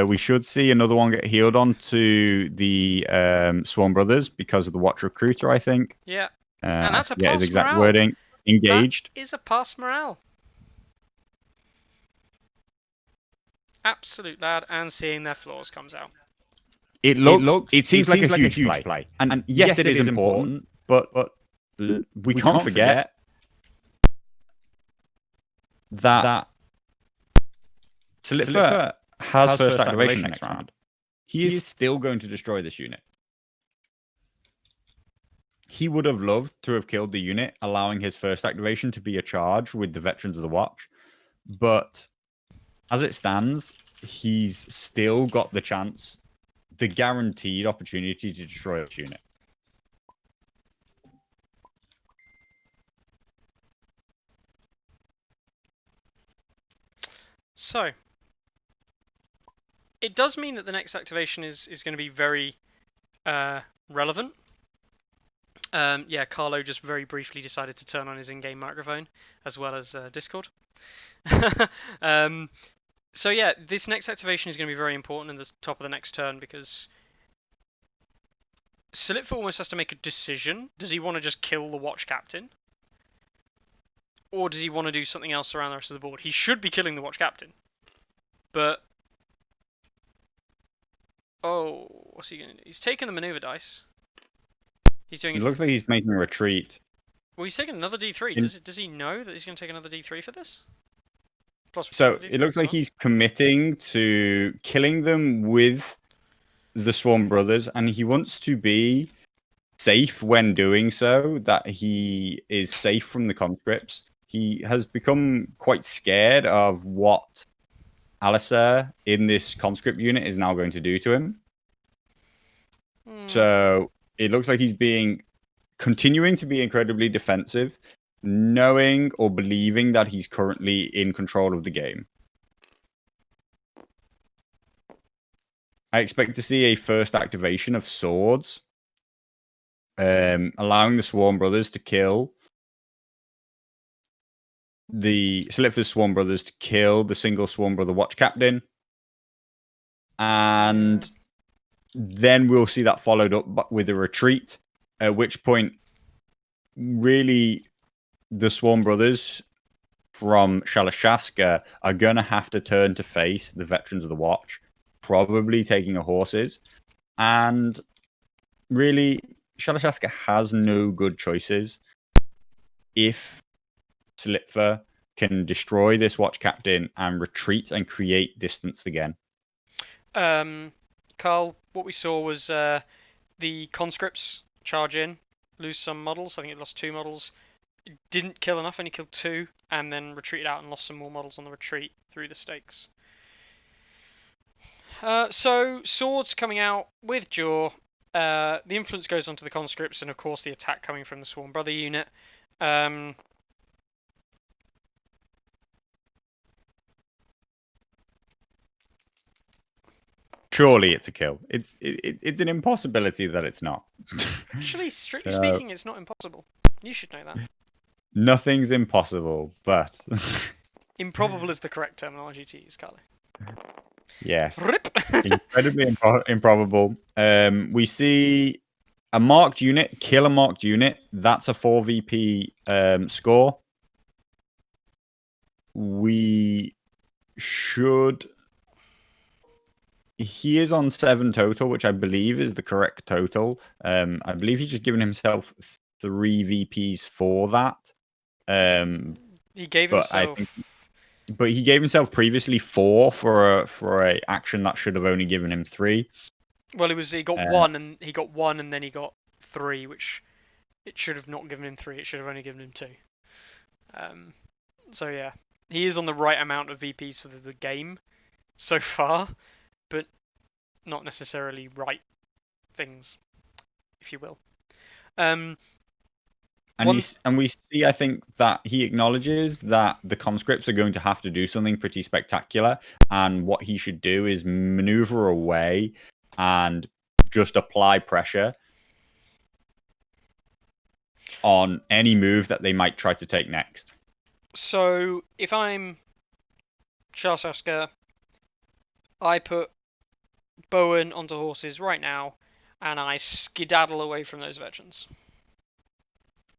We should see another one get healed onto the Swarm Brothers because of the Watch Recruiter, I think. Yeah. And that's a his pass exact morale. wording. Engaged. That is a pass morale. Absolute lad, and seeing their flaws comes out. It seems like a huge play. And yes, it is important, but we can't forget that Solitfa has first activation next round. He is still going to destroy this unit. He would have loved to have killed the unit, allowing his first activation to be a charge with the Veterans of the Watch. But as it stands, he's still got the chance, the guaranteed opportunity to destroy this unit. So, it does mean that the next activation is going to be very relevant. Yeah, Carlo just very briefly decided to turn on his in-game microphone as well as Discord. So yeah, this next activation is going to be very important in the top of the next turn because Solitfa almost has to make a decision. Does he want to just kill the Watch Captain? Or does he want to do something else around the rest of the board? He should be killing the Watch Captain. But... Oh, what's he going to do? He's taking the maneuver dice. He's doing. It looks like he's making a retreat. Well, he's taking another D3. Does he know that he's going to take another D3 for this? Plus, So it looks like he's committing to killing them with the Swarm Brothers, and he wants to be safe when doing so, that he is safe from the conscripts. He has become quite scared of what Alistair in this conscript unit is now going to do to him. So it looks like he's continuing to be incredibly defensive, knowing or believing that he's currently in control of the game. I expect to see a first activation of swords, allowing the Swarm Brothers to kill the Solitfa's Swarm Brothers to kill the single Swarm Brother Watch Captain. And then we'll see that followed up with a retreat, at which point, really, the Swarm Brothers from Shalashaska are going to have to turn to face the Veterans of the Watch, probably taking a horses. And really, Shalashaska has no good choices. If Solitfa can destroy this Watch Captain and retreat and create distance again. Carl, what we saw was the conscripts charge in, lose some models. I think it lost 2 models. It didn't kill enough, only killed 2, and then retreated out and lost some more models on the retreat through the stakes. So swords coming out with Jaw. The influence goes onto the conscripts, and of course the attack coming from the Swarm Brother unit. Surely it's a kill. It's an impossibility that it's not. Actually, strictly speaking, it's not impossible. You should know that. Nothing's impossible, but improbable is the correct terminology to use, Carly. Yes. Rip. Incredibly improbable. We see a marked unit kill a marked unit. That's a 4 VP score. We should. He is on 7 total, which I believe is the correct total. I believe he's just given himself 3 VPs for that. He gave himself. But he gave himself previously 4 for a action that should have only given him 3. Well, he got 1 and he got 1 and then he got 3, which it should have not given him 3. It should have only given him 2. So yeah, he is on the right amount of VPs for the game so far, but not necessarily right things, if you will. And we see, I think, that he acknowledges that the conscripts are going to have to do something pretty spectacular, and what he should do is maneuver away and just apply pressure on any move that they might try to take next. So if I'm Shalashaska, I put Bowen onto horses right now, and I skedaddle away from those veterans.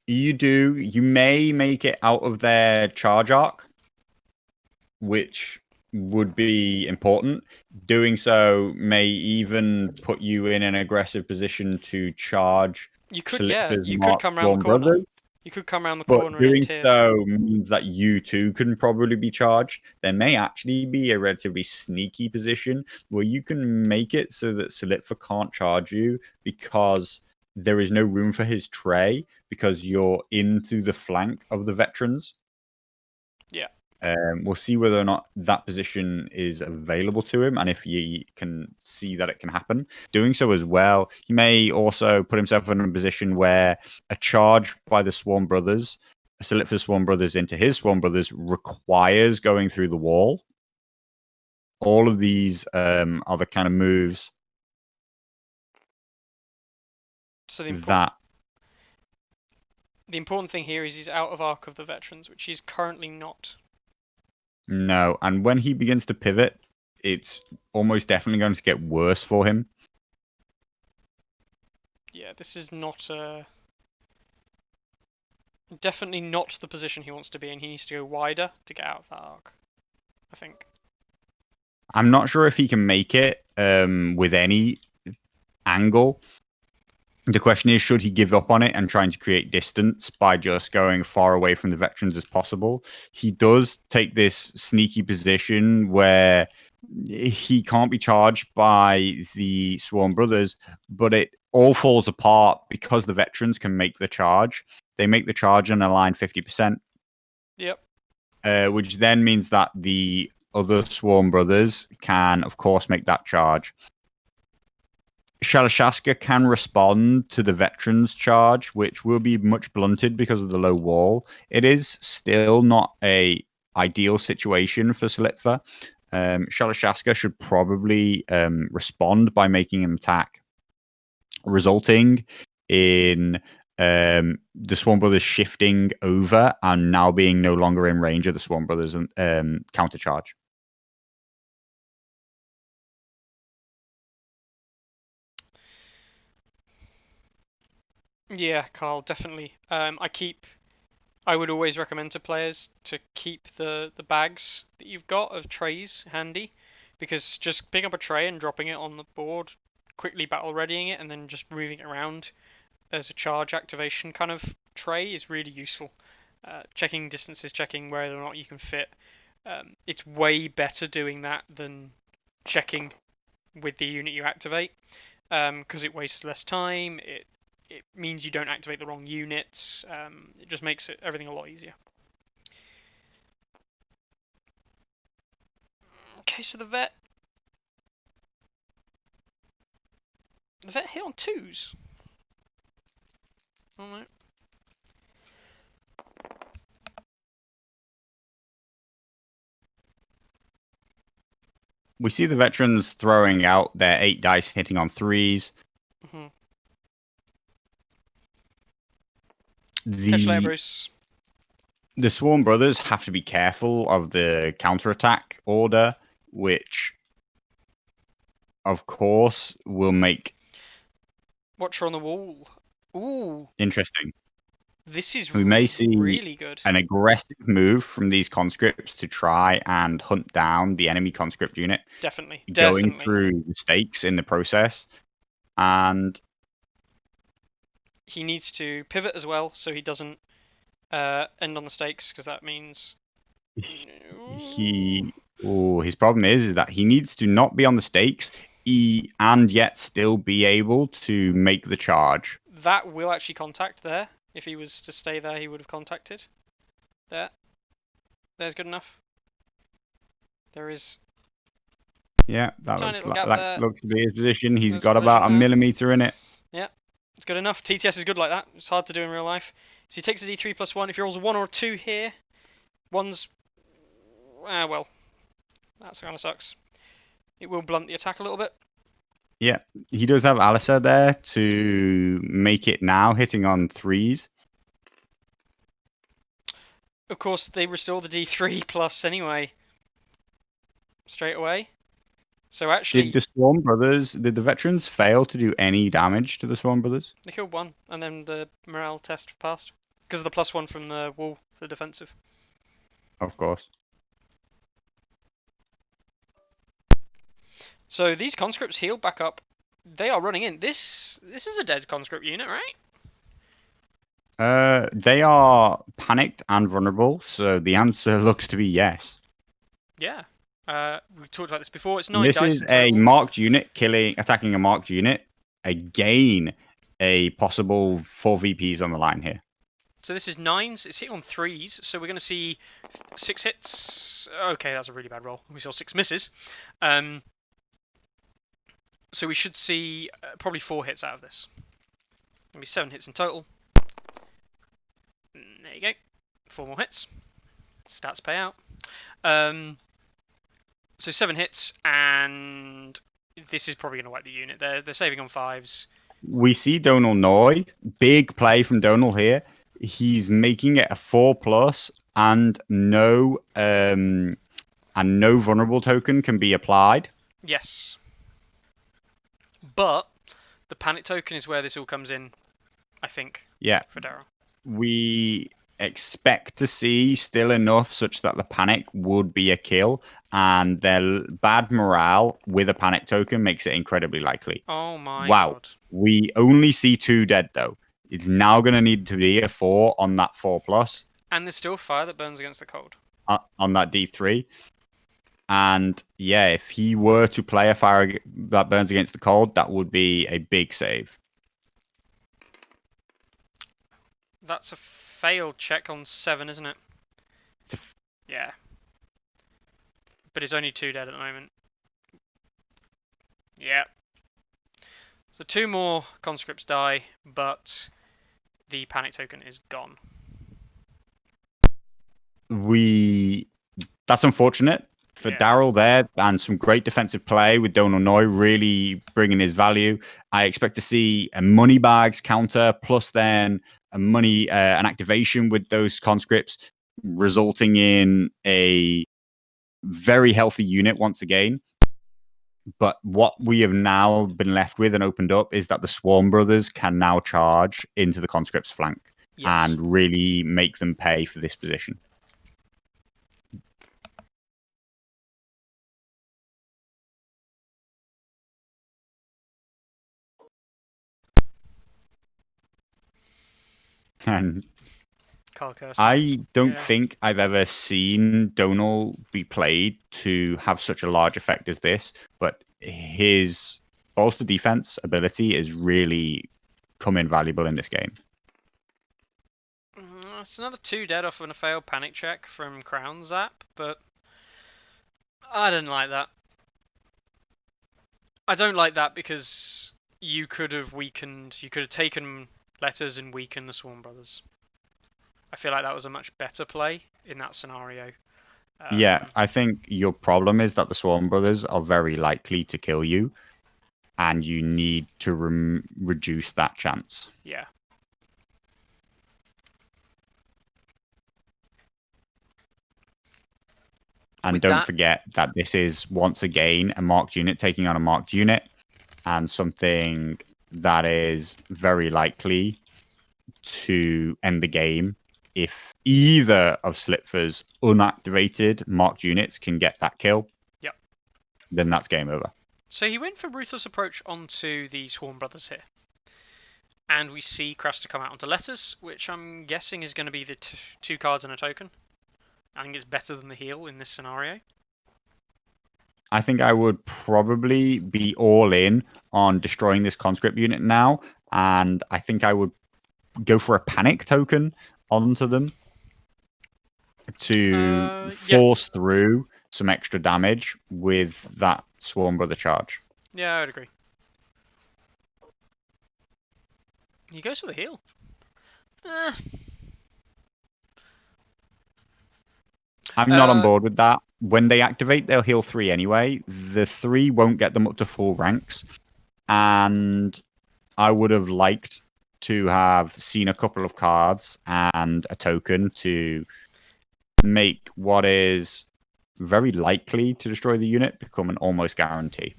You do. You may make it out of their charge arc, which would be important. Doing so may even put you in an aggressive position to charge. You could, you could come around the corner. Brothers. You could come around the But corner doing and enter. so means that you too can probably be charged. There may actually be a relatively sneaky position where you can make it so that Solitfa can't charge you because there is no room for his tray because you're into the flank of the veterans. Yeah. We'll see whether or not that position is available to him and if he can see that it can happen. Doing so as well, he may also put himself in a position where a charge by the Swarm Brothers, Solitfa's Swarm Brothers into his Swarm Brothers, requires going through the wall. All of these are the kind of moves so the important thing here is he's out of arc of the veterans, which he's currently not. No, and when he begins to pivot, it's almost definitely going to get worse for him. Yeah, this is not definitely not the position he wants to be in. He needs to go wider to get out of that arc, I think. I'm not sure if he can make it with any angle. The question is, should he give up on it and trying to create distance by just going far away from the veterans as possible? He does take this sneaky position where he can't be charged by the Swarm Brothers, but it all falls apart because the veterans can make the charge. They make the charge and align 50%. Yep. Which then means that the other Swarm Brothers can, of course, make that charge. Shalashaska can respond to the veterans charge, which will be much blunted because of the low wall. It is still not a ideal situation for Solitfa. Shalashaska should probably respond by making an attack, resulting in the Swan Brothers shifting over and now being no longer in range of the Swan Brothers and counter charge. Yeah, Carl, definitely. I would always recommend to players to keep the bags that you've got of trays handy, because just picking up a tray and dropping it on the board, quickly battle readying it, and then just moving it around as a charge activation kind of tray is really useful. Checking distances, checking whether or not you can fit. It's way better doing that than checking with the unit you activate, because it wastes less time. It means you don't activate the wrong units. It just makes everything a lot easier. Okay, so the vet hit on twos. Oh no. We see the veterans throwing out their 8 dice, hitting on threes. Mm-hmm. Catch you later, The Bruce. the Swarm Brothers have to be careful of the counterattack order, which, of course, will make Watcher on the wall. Ooh, interesting. this is We may see really good. an aggressive move from these conscripts to try and hunt down the enemy conscript unit, Definitely, going definitely. through the stakes in the process. And He needs to pivot as well, so he doesn't end on the stakes, because that means. he his problem is that he needs to not be on the stakes and yet still be able to make the charge. That will actually contact there. If he was to stay there, he would have contacted. There. There's good enough. There is Yeah, a tiny little gap there. looks to be his position. He's There's got collision about a there. millimeter in it. Yeah, it's good enough. TTS is good like that. It's hard to do in real life. So he takes a D3 plus 1. If he rolls a 1 or a 2 here, one's. Well, that kind of sucks. It will blunt the attack a little bit. Yeah, he does have Alisa there to make it now, hitting on threes. Of course, they restore the D3 plus anyway. Straight away. So Did actually, the veterans fail to do any damage to the Swarm Brothers? they killed one, and then the morale test passed. Because of the plus 1 from the wall for the defensive. Of course. So these conscripts heal back up. They are running in. This is a dead conscript unit, right? They are panicked and vulnerable, so the answer looks to be yes. Yeah. We talked about this before. It's And 9 this dice is in a total. marked unit attacking a marked unit. Again, a possible 4 VPs on the line here. So this is 9s. It's hit on 3s. So we're going to see 6 hits. Okay, that's a really bad roll. We saw 6 misses. So we should see probably 4 hits out of this. Maybe 7 hits in total. There you go. 4 more hits. Stats pay out. So 7 hits, and this is probably going to wipe the unit. They're saving on 5s. We see Donal Noy. Big play from Donal here. He's making it a 4+, and no vulnerable token can be applied. Yes. But the panic token is where this all comes in, I think. Yeah. For Daryl. We expect to see still enough such that the panic would be a kill, and their bad morale with a panic token makes it incredibly likely. Oh my Wow. god. We only see 2 dead though. It's now going to need to be a 4 on that 4+. And there's still fire that burns against the cold. On that D3. And yeah, if he were to play a fire that burns against the cold, that would be a big save. That's a failed check on 7, isn't it? Yeah. But it's only 2 dead at the moment. Yeah. So 2 more conscripts die, but the panic token is gone. That's unfortunate for Yeah. Daryl there, and some great defensive play with Donal Noy really bringing his value. I expect to see a money bags counter plus then an activation with those conscripts, resulting in a very healthy unit once again. But what we have now been left with and opened up is that the Swarm Brothers can now charge into the conscript's flank Yes. and really make them pay for this position. And Carl cursing. I don't Yeah. think I've ever seen Donal be played to have such a large effect as this, but his bolster defense ability is really come invaluable in this game. It's another 2 dead off of a failed panic check from Crown Zap, but I didn't like that. I don't like that because you could have taken letters and weakened the Swarm Brothers. I feel like that was a much better play in that scenario. Yeah, I think your problem is that the Swarm Brothers are very likely to kill you, and you need to reduce that chance. Yeah. And With don't that, forget that this is once again a marked unit taking on a marked unit, and something that is very likely to end the game if either of Slipfer's unactivated marked units can get that kill. yep. Then that's game over. So he went for Ruthless Approach onto the Swarm Brothers here. And we see Craster come out onto Letters, which I'm guessing is going to be the 2 cards and a token. I think it's better than the heal in this scenario. I think I would probably be all in on destroying this conscript unit now, and I think I would go for a panic token onto them to Yeah. force through some extra damage with that Swarm Brother charge. Yeah, I would agree. He goes for the heal. I'm not on board with that. When they activate, they'll heal 3 anyway. The 3 won't get them up to full ranks. And I would have liked to have seen a couple of cards and a token to make what is very likely to destroy the unit become an almost guarantee.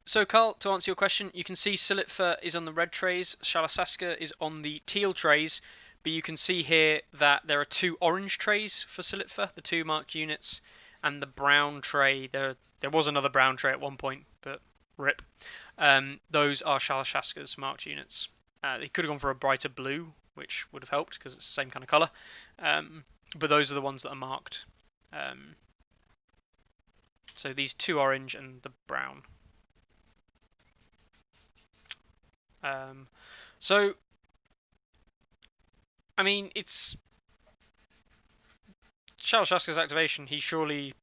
So, Carl, to answer your question, you can see Solitfa is on the red trays, Shalashaska is on the teal trays, but you can see here that there are 2 orange trays for Solitfa, the 2 marked units, and the brown tray. There was another brown tray at one point, but rip. Those are Shalashaska's marked units. They could have gone for a brighter blue, which would have helped because it's the same kind of colour. But those are the ones that are marked. So these 2 orange and the brown. So, I mean, it's Shalashaska's activation. He surely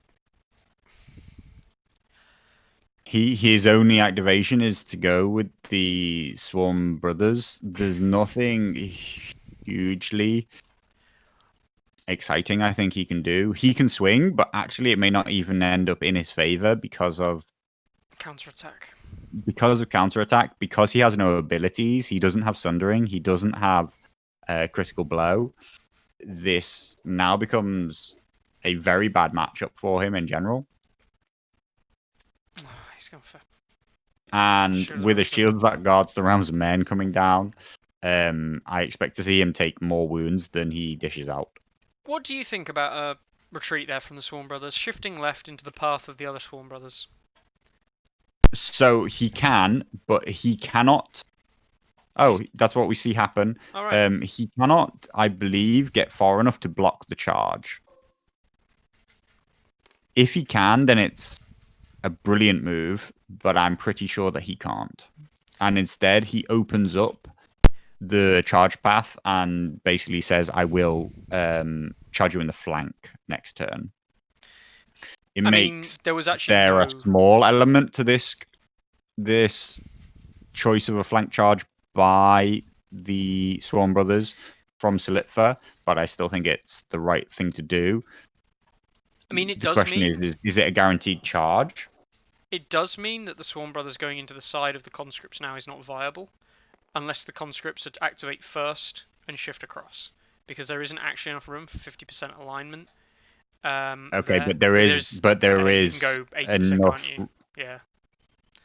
His only activation is to go with the Swarm Brothers. There's nothing hugely exciting I think he can do. He can swing, but actually it may not even end up in his favor because of counterattack. counterattack, because he has no abilities. He doesn't have Sundering. He doesn't have critical blow. This now becomes a very bad matchup for him in general. He's gone for. And with a shield that guards the realms of men coming down, I expect to see him take more wounds than he dishes out. What do you think about a retreat there from the Swarm Brothers, shifting left into the path of the other Swarm Brothers? So he can, but he cannot. Oh, that's what we see happen. All right. He cannot, I believe, get far enough to block the charge. If he can, then it's a brilliant move, but I'm pretty sure that he can't. And instead, he opens up the charge path and basically says, I will charge you in the flank next turn. It makes there was actually there a no. small element to this choice of a flank charge by the Swarm Brothers from Solitfa, but I still think it's the right thing to do. I mean, it The does question mean is it a guaranteed charge? that the Swarm Brothers going into the side of the conscripts now is not viable unless the conscripts activate first and shift across, because there isn't actually enough room for 50% alignment Okay, there. but there is, I mean, you can go 80%, can't enough. you? Yeah,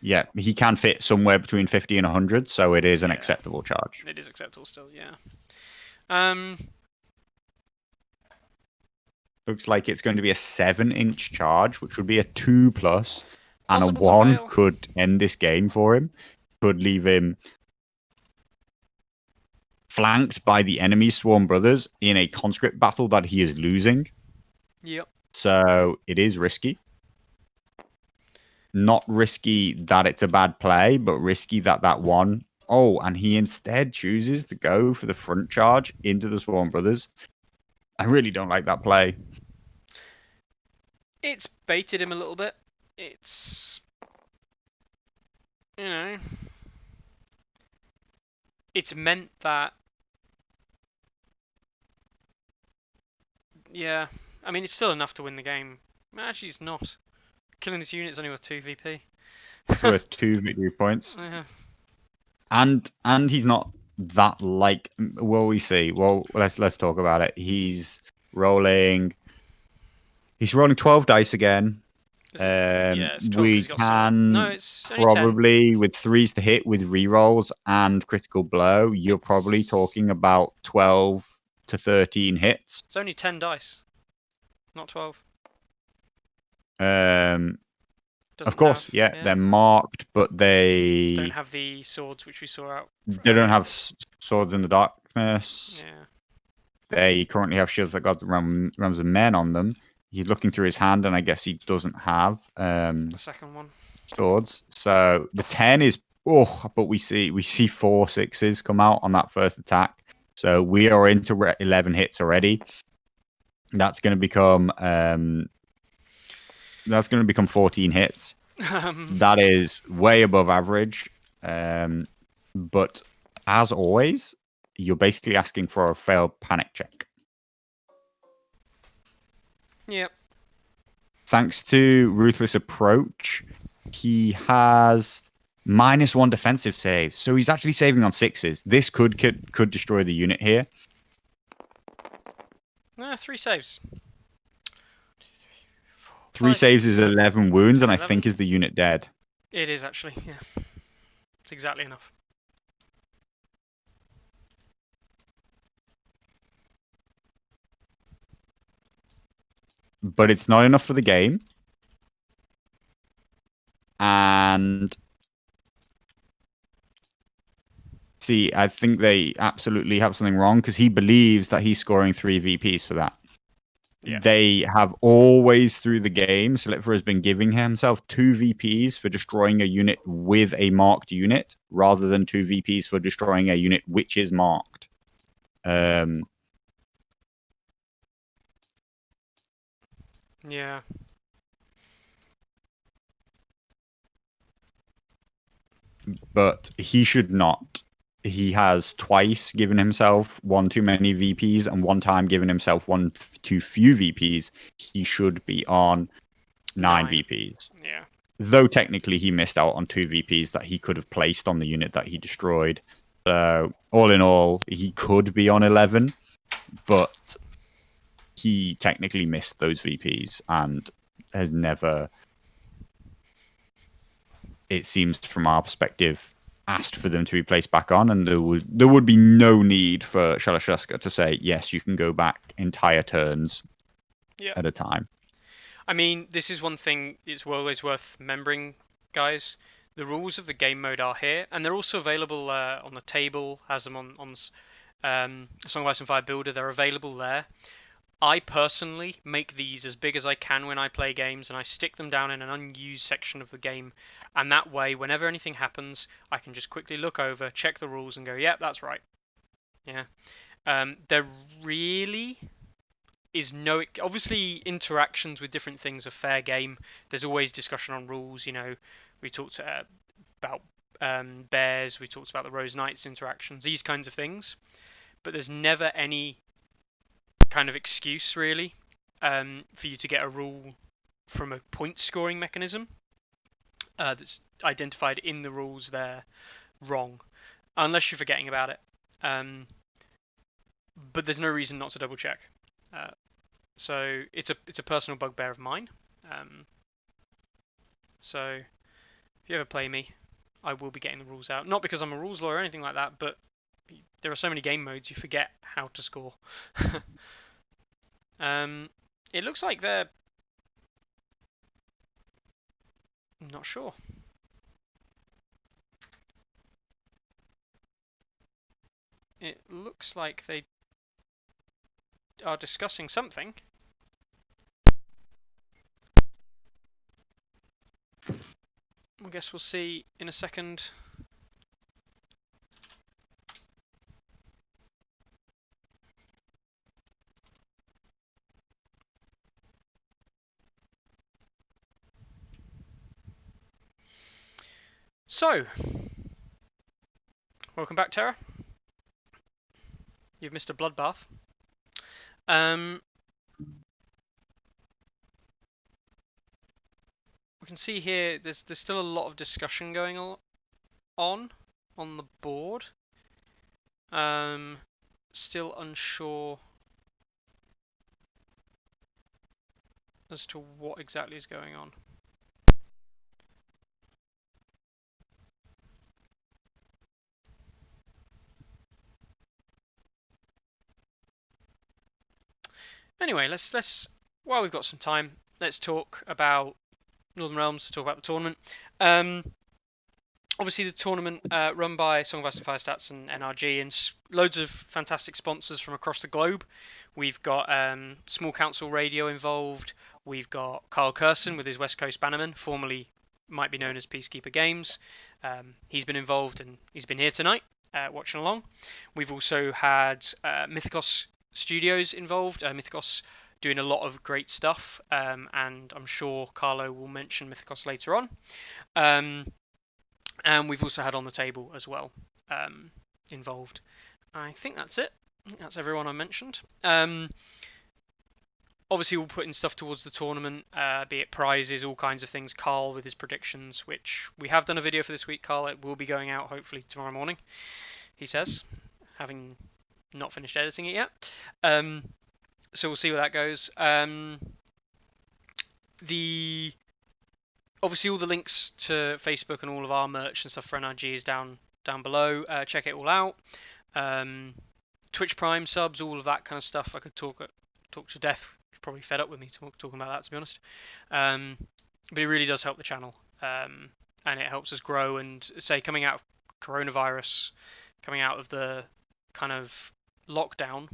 Yeah, he can fit somewhere between 50 and 100, so it is an yeah, acceptable charge. it is acceptable still. Yeah. Um, Looks like it's going to be a 7-inch charge, which would be a 2 plus, and a Possible to 1 fail. could end this game for him. Could leave him flanked by the enemy Swarm Brothers in a conscript battle that he is losing. Yep. So it is risky. Not risky that it's a bad play, but risky that that one. Oh, and he instead chooses to go for the front charge into the Swarm Brothers. I really don't like that play. It's baited him a little bit. It's, you know, it's meant that, yeah. I mean, it's still enough to win the game. Actually, it's not. Killing this unit is only worth 2 VP. It's worth 2 victory points. Yeah. And he's not that like. Will we see? Well, let's talk about it. Rolling. He's rolling 12 dice again. Is it? Yeah, it's 12 because We he's got sword. No, can it's only 10. probably, with threes to hit with rerolls and critical blow, you're probably talking about 12 to 13 hits. It's only 10 dice, not 12. Of Doesn't course, have. yeah, Yeah. they're marked, but Don't they have the swords which we saw out. don't have swords in the darkness. Yeah. They currently have shields that got the realms of men on them. He's looking through his hand, and I guess he doesn't have The second one. swords. So the 10 is but we see 4 sixes come out on that first attack. So we are into 11 hits already. That's going to become 14 hits. That is way above average. But as always, you're basically asking for a failed panic check. Yep. Thanks to Ruthless Approach, he has -1 defensive save, so he's actually saving on sixes. This could destroy the unit here. 3 saves. 3 5, saves 6, is 7, 11 wounds, and I 11. think is the unit dead. It is actually, yeah. It's exactly enough. But it's not enough for the game. And see, I think they absolutely have something wrong because he believes that he's scoring 3 VPs for that. Yeah. They have always through the game, Solitfa has been giving himself 2 VPs for destroying a unit with a marked unit rather than 2 VPs for destroying a unit which is marked. Yeah. But he should not. He has twice given himself one too many VPs and one time given himself one too few VPs. He should be on 9 VPs. Yeah. Though technically he missed out on 2 VPs that he could have placed on the unit that he destroyed. So all in all, he could be on 11, but he technically missed those VPs and has never, it seems from our perspective, asked for them to be placed back on, and there would be no need for Shalashaska to say, yes, you can go back entire turns at a time. I mean, this is one thing it's always worth remembering, guys. The rules of the game mode are here, and they're also available on the table, has them on Song of Ice and Fire Builder. They're available there. I personally make these as big as I can when I play games, and I stick them down in an unused section of the game. And that way, whenever anything happens, I can just quickly look over, check the rules, and go, yep, that's right. Yeah. There really is no... Obviously, interactions with different things are fair game. There's always discussion on rules. You know, we talked about bears. We talked about the Rose Knights interactions, these kinds of things. But there's never any kind of excuse really for you to get a rule from a point scoring mechanism that's identified in the rules there wrong, unless you're forgetting about it. But there's no reason not to double check. So it's a personal bugbear of mine. So if you ever play me, I will be getting the rules out. Not because I'm a rules lawyer or anything like that, but there are so many game modes you forget how to score. It looks like they're... I'm not sure. It looks like they are discussing something. I guess we'll see in a second. So, welcome back, Terra. You've missed a bloodbath. We can see here there's still a lot of discussion going on the board. Still unsure as to what exactly is going on. Anyway, let's while we've got some time, let's talk about Northern Realms. Talk about the tournament. Obviously, the tournament run by Song of Ice and Fire Stats and NRG, and loads of fantastic sponsors from across the globe. We've got Small Council Radio involved. We've got Carl Kerson with his West Coast Bannerman, formerly might be known as Peacekeeper Games. He's been involved and he's been here tonight watching along. We've also had Mythicos Studios involved. Mythicos doing a lot of great stuff, and I'm sure Carlo will mention Mythicos later on. And we've also had On the Table as well involved. I think that's it. I think that's everyone I mentioned. Obviously, we'll put in stuff towards the tournament, be it prizes, all kinds of things. Carl with his predictions, which we have done a video for this week, Carl. It will be going out hopefully tomorrow morning, he says, having not finished editing it yet. So we'll see where that goes. Obviously all the links to Facebook and all of our merch and stuff for NRG is down below. Check it all out. Twitch Prime subs, all of that kind of stuff. I could talk to death. You're probably fed up with me talking about that, to be honest. But it really does help the channel, and it helps us grow. And say, coming out of coronavirus, coming out of the kind of lockdown,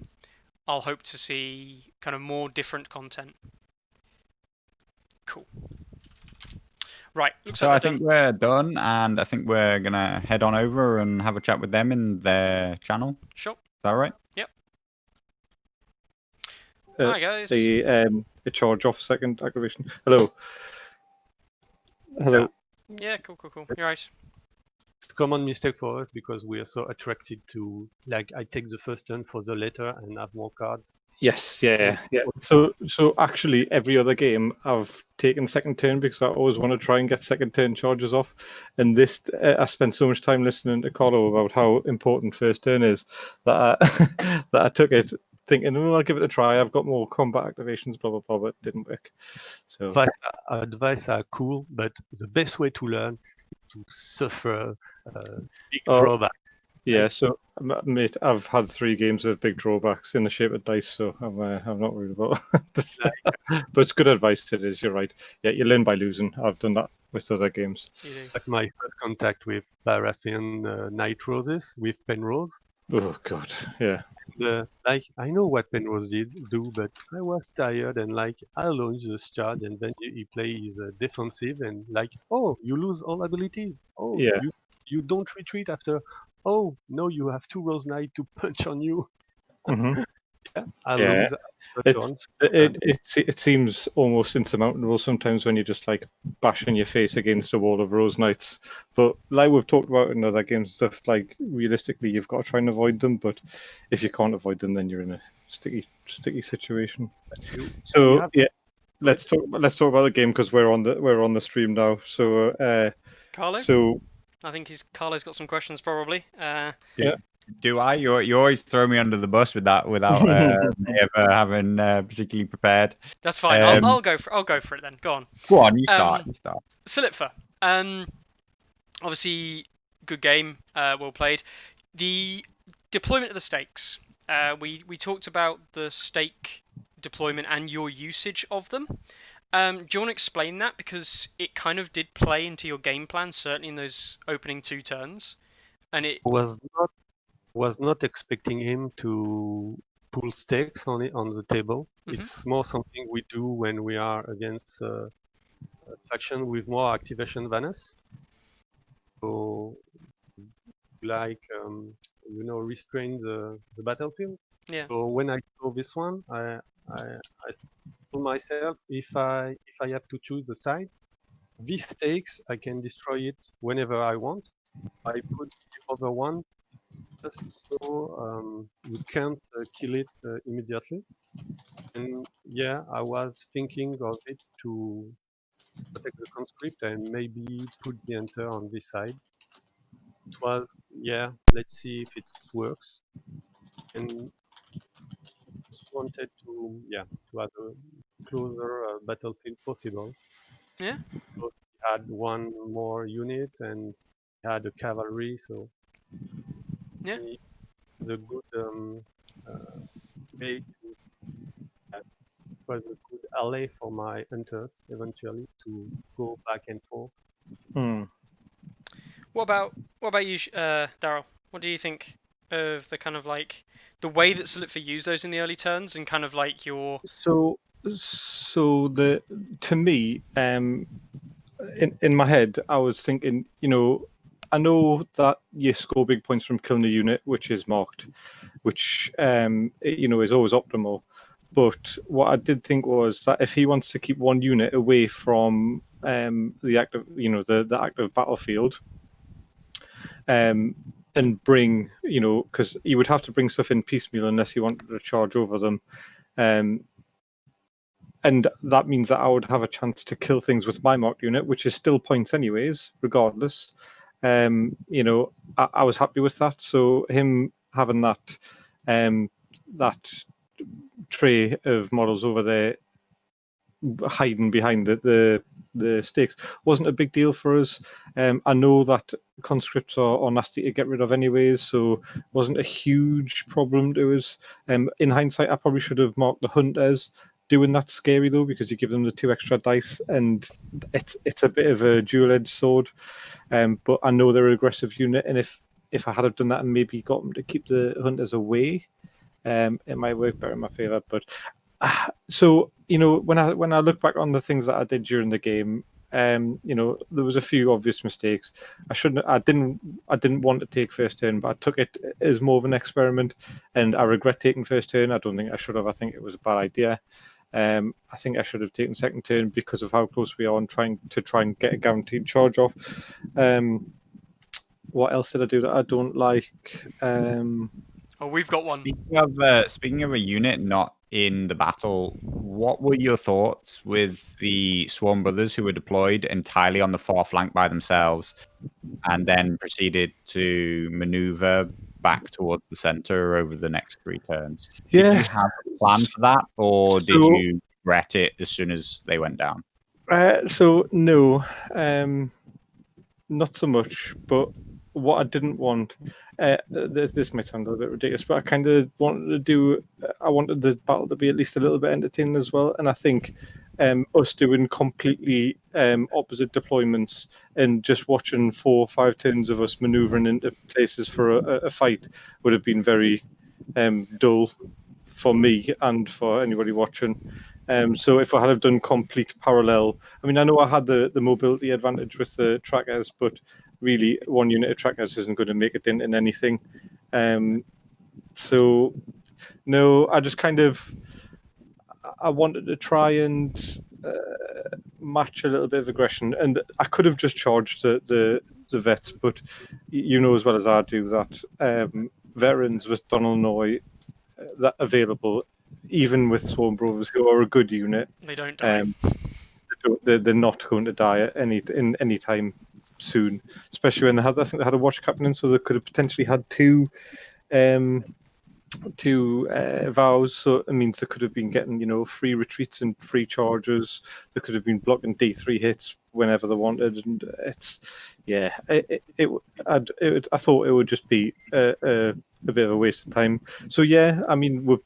I'll hope to see kind of more different content. Cool. Right. So I think we're done, and I think we're gonna head on over and have a chat with them in their channel. Sure. Is that right? Yep. Hi guys. The charge off second activation. Hello. Hello. Yeah. Cool. You're right. It's a common mistake for us because we are so attracted to, like, I take the first turn for the letter and have more cards. Yes, yeah. So actually, every other game I've taken second turn because I always want to try and get second turn charges off. And this, I spent so much time listening to Carlo about how important first turn is that that I took it thinking, oh, I'll give it a try. I've got more combat activations, blah blah blah, but it didn't work. So Advice are cool, but the best way to learn is to suffer big drawback. Yeah, so mate, I've had 3 games of big drawbacks in the shape of dice, so I'm not worried about it. But it's good advice. It is. You're right. Yeah, you learn by losing. I've done that with other games. Like my first contact with Baratheon Night Roses with Penrose. Oh god, yeah. Like, I know what Penrose do, but I was tired and like I launched the charge and then he plays defensive and like, oh, you lose all abilities. Oh, yeah. You don't retreat after. Oh no, you have 2 Rose Knight to punch on you. Mm-hmm. I Yeah. lose a It's turn. it seems almost insurmountable sometimes when you're just like bashing your face against a wall of rose knights. But like we've talked about in other games and stuff, like realistically you've got to try and avoid them. But if you can't avoid them, then you're in a sticky situation. You, we So have yeah, let's talk about the game because we're on the stream now. So Carlo? so I think Carlo's got some questions probably. Do I? You always throw me under the bus with that without me ever having particularly prepared. That's fine. I'll go for it then. Go on. Go on, you start. You start. Solitfa. Obviously, good game. Well played. The deployment of the stakes. We talked about the stake deployment and your usage of them. Do you want to explain that, because it kind of did play into your game plan, certainly in those opening 2 turns, and it was not expecting him to pull stakes on the table. It's more something we do when we are against a faction with more activation than us. So, like restrain the battlefield. Yeah. So when I saw this one, I told myself, if I have to choose the side, these stakes I can destroy it whenever I want. I put the other one just so you can't kill it immediately. And yeah, I was thinking of it to protect the conscript and maybe put the enter on this side. It was, yeah, let's see if it works. And just wanted to, to have a closer battlefield possible. Yeah. So he had one more unit and he had a cavalry, so Yeah. it's a good way to was a good ally for my hunters eventually to go back and forth. What about you, Daryl? What do you think of the kind of like the way that Solitfa used those in the early turns, and kind of like your so the to me, in my head, I was thinking, I know that you score big points from killing a unit which is marked, which is always optimal. But what I did think was that if he wants to keep one unit away from the active, the active battlefield, and bring, because he would have to bring stuff in piecemeal unless he wanted to charge over them. And that means that I would have a chance to kill things with my marked unit, which is still points anyways, regardless. I was happy with that. So him having that tray of models over there hiding behind the stakes wasn't a big deal for us. I know that conscripts are nasty to get rid of anyways, so it wasn't a huge problem to us. In hindsight, I probably should have marked the hunters. Doing that scary though, because you give them the 2 extra dice, and it's a bit of a dual-edged sword. But I know they're an aggressive unit, and if I had have done that and maybe got them to keep the hunters away, it might work better in my favor. But so when I look back on the things that I did during the game, there was a few obvious mistakes. I didn't want to take first turn, but I took it as more of an experiment, and I regret taking first turn. I don't think I should have. I think it was a bad idea. I think I should have taken second turn because of how close we are on trying and get a guaranteed charge off. What else did I do that I don't like? Oh, we've got one. Speaking of a unit not in the battle, what were your thoughts with the Swarm Brothers who were deployed entirely on the far flank by themselves, and then proceeded to maneuver back towards the center over the next 3 turns? Did you have a plan for that, or did you regret it as soon as they went down? So no, not so much. But what I didn't want, this might sound a little bit ridiculous, but I kind of wanted to do. I wanted the battle to be at least a little bit entertaining as well, and I think us doing completely opposite deployments and just watching 4 or 5 turns of us maneuvering into places for a fight would have been very dull for me and for anybody watching. So if I had have done complete parallel, I mean, I know I had the mobility advantage with the trackers, but really 1 unit of trackers isn't going to make a dent in anything. So No, I just kind of I wanted to try and match a little bit of aggression, and I could have just charged the vets, but you know as well as I do that veterans with Donald Noy that available, even with Swarm Brovers who are a good unit, They don't die. they're not going to die at any time soon. Especially when I think they had a watch captain, so they could have potentially had two vows, so it means they could have been getting free retreats and free charges. They could have been blocking D3 hits whenever they wanted, and it's I thought it would just be a bit of a waste of time. So yeah, I mean we've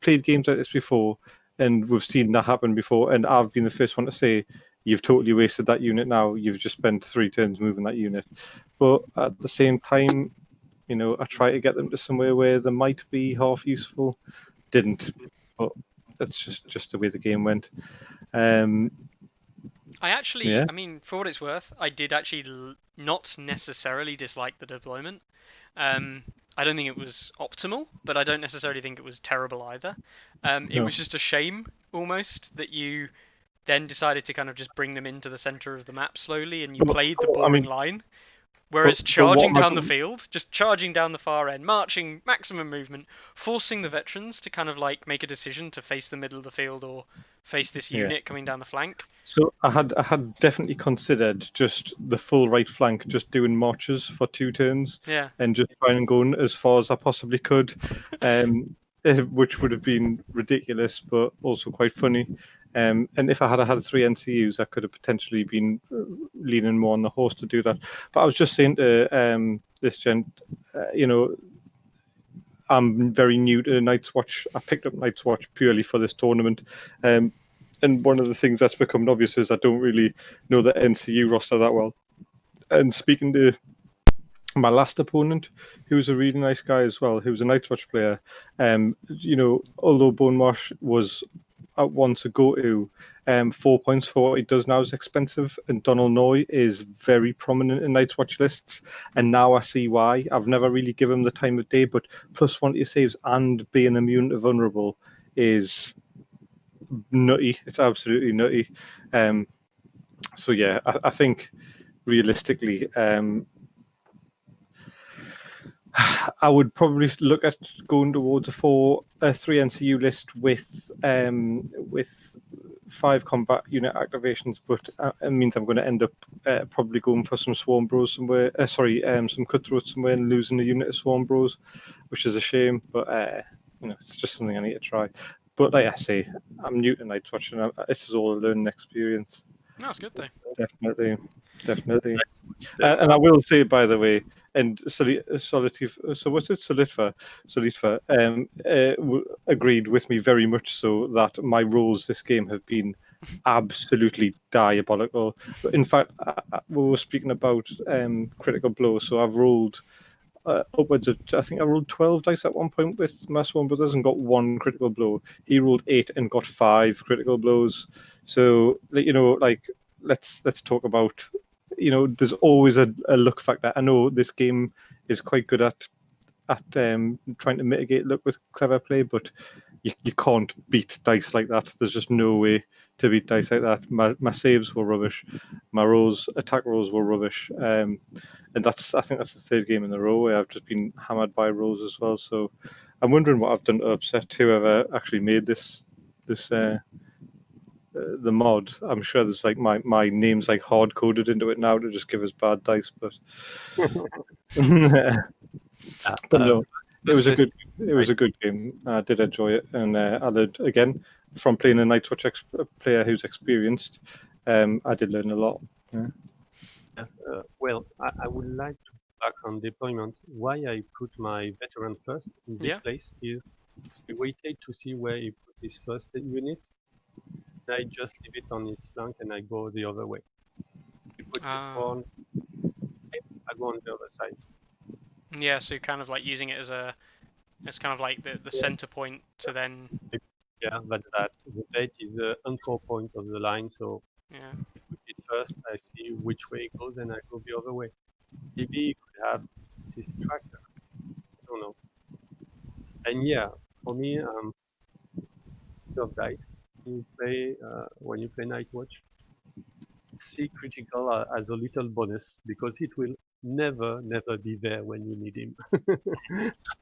played games like this before, and we've seen that happen before, and I've been the first one to say you've totally wasted that unit. Now you've just spent 3 turns moving that unit, but at the same time, I try to get them to somewhere where they might be half useful. Didn't, but that's just the way the game went. Yeah. I mean, for what it's worth, I did actually not necessarily dislike the deployment. I don't think it was optimal, but I don't necessarily think it was terrible either. It No. was just a shame almost that you then decided to kind of just bring them into the center of the map slowly, and you played the boring line. Whereas charging down the field, just charging down the far end, marching, maximum movement, forcing the veterans to kind of like make a decision to face the middle of the field or face this unit coming down the flank. So I had definitely considered just the full right flank, just doing marches for 2 turns, Yeah. and just trying and going as far as I possibly could, which would have been ridiculous, but also quite funny. And if I had 3 NCUs, I could have potentially been leaning more on the horse to do that. But I was just saying to this gent, I'm very new to Night's Watch. I picked up Night's Watch purely for this tournament. And one of the things that's become obvious is I don't really know the NCU roster that well. And speaking to my last opponent, who was a really nice guy as well, who was a Night's Watch player, although Bone Marsh was at once a go-to, 4 points for what he does now is expensive, and Donald Noy is very prominent in Night's Watch lists, and now I see why. I've never really given him the time of day, but +1 to your saves and being immune to vulnerable is nutty. It's absolutely nutty. So yeah, I think realistically, I would probably look at going towards a 3 NCU list with 5 combat unit activations, but it means I'm going to end up probably going for some Swarm Bros somewhere. Some Cutthroats somewhere and losing a unit of Swarm Bros, which is a shame. But it's just something I need to try. But like I say, I'm new to Night's Watch, and this is all a learning experience. That's good though. Definitely. And I will say, by the way, and Solitfa, so what's it? Solitfa, agreed with me very much so that my rolls this game have been absolutely diabolical. In fact, we were speaking about critical blow, so I've rolled upwards of, I think I rolled 12 dice at one point with my Swan Brothers and got 1 critical blow. He rolled 8 and got 5 critical blows. So, let's talk about, there's always a luck factor. I know this game is quite good at trying to mitigate luck with clever play, but you can't beat dice like that. There's just no way to beat dice like that. My saves were rubbish. My attack rolls were rubbish. And I think that's the 3rd game in a row where I've just been hammered by rolls as well. So I'm wondering what I've done to upset whoever actually made this the mod. I'm sure there's like my name's like hard coded into it now to just give us bad dice, but but no, it was a good game. I did enjoy it, and I learned again from playing a Night's Watch player who's experienced. I did learn a lot. Yeah. Well, I would like to back on deployment. Why I put my veteran first in this place is I waited to see where he put his first unit. I just leave it on his flank and I go the other way. He put his one, I go on the other side. Yeah, so kind of like using it as kind of like the center point to then. Yeah, that's that. The vet is the anchor point of the line, so yeah. I put it first, I see which way it goes, and I go the other way. Maybe he could have this tractor. I don't know. And yeah, for me, of dice. When you play Night Watch, see critical as a little bonus because it will never be there when you need him.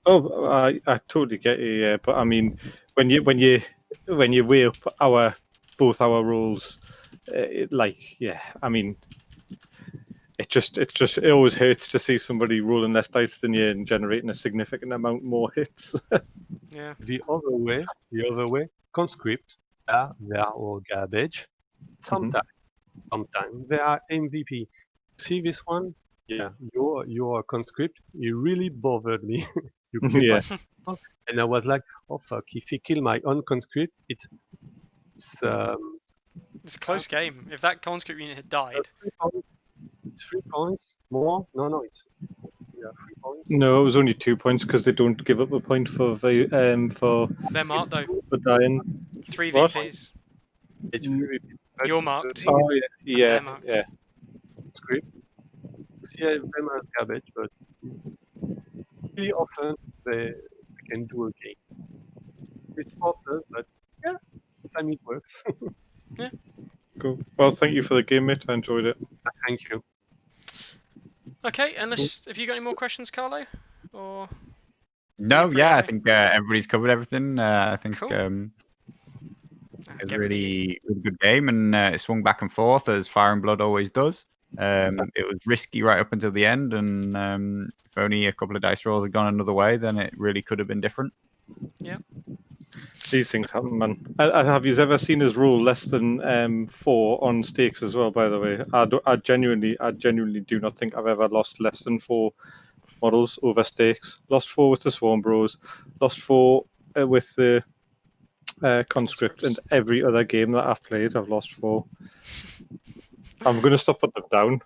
Oh, I totally get you. Yeah, but I mean, when you weigh up both our roles, yeah, I mean, it always hurts to see somebody rolling less dice than you and generating a significant amount more hits. Yeah. The other way, conscript, they are all garbage. Mhm. Sometimes they are MVP. See this one? Yeah, your conscript. He really bothered me. You kill my Yeah, and I was like, oh fuck! If he kill my own conscript, it's It's a close game. If that conscript unit had died, 3 points. 3 points more. No, it's yeah 3 points. no, it was only 2 points because they don't give up a point they're marked though. for dying. Three What? VPs. It's Mm, 3 repeats. But You're the marked, thing is, Oh yeah, and yeah, they're marked. yeah. conscript. You see them as garbage, but really often they can do okay. It's smarter, but yeah, sometimes it works. Yeah. Cool. Well, thank you for the game, mate. I enjoyed it. Thank you. Okay. Unless have you got any more questions, Carlo? Or No, pretty yeah, I happy? think everybody's covered everything. I think Cool. it was a Get rid of you. really, really good game, and it swung back and forth as Fire and Blood always does. It was risky right up until the end, and if only a couple of dice rolls had gone another way, then it really could have been different. Yeah. These things happen, man. Have you ever seen us roll less than 4 on stakes as well? By the way, I genuinely do not think I've ever lost less than 4 models over stakes. Lost 4 with the Swarm Bros. Lost 4 with the conscript, and Conscripts. every other game that I've played, I've lost 4. I'm going to stop putting them down.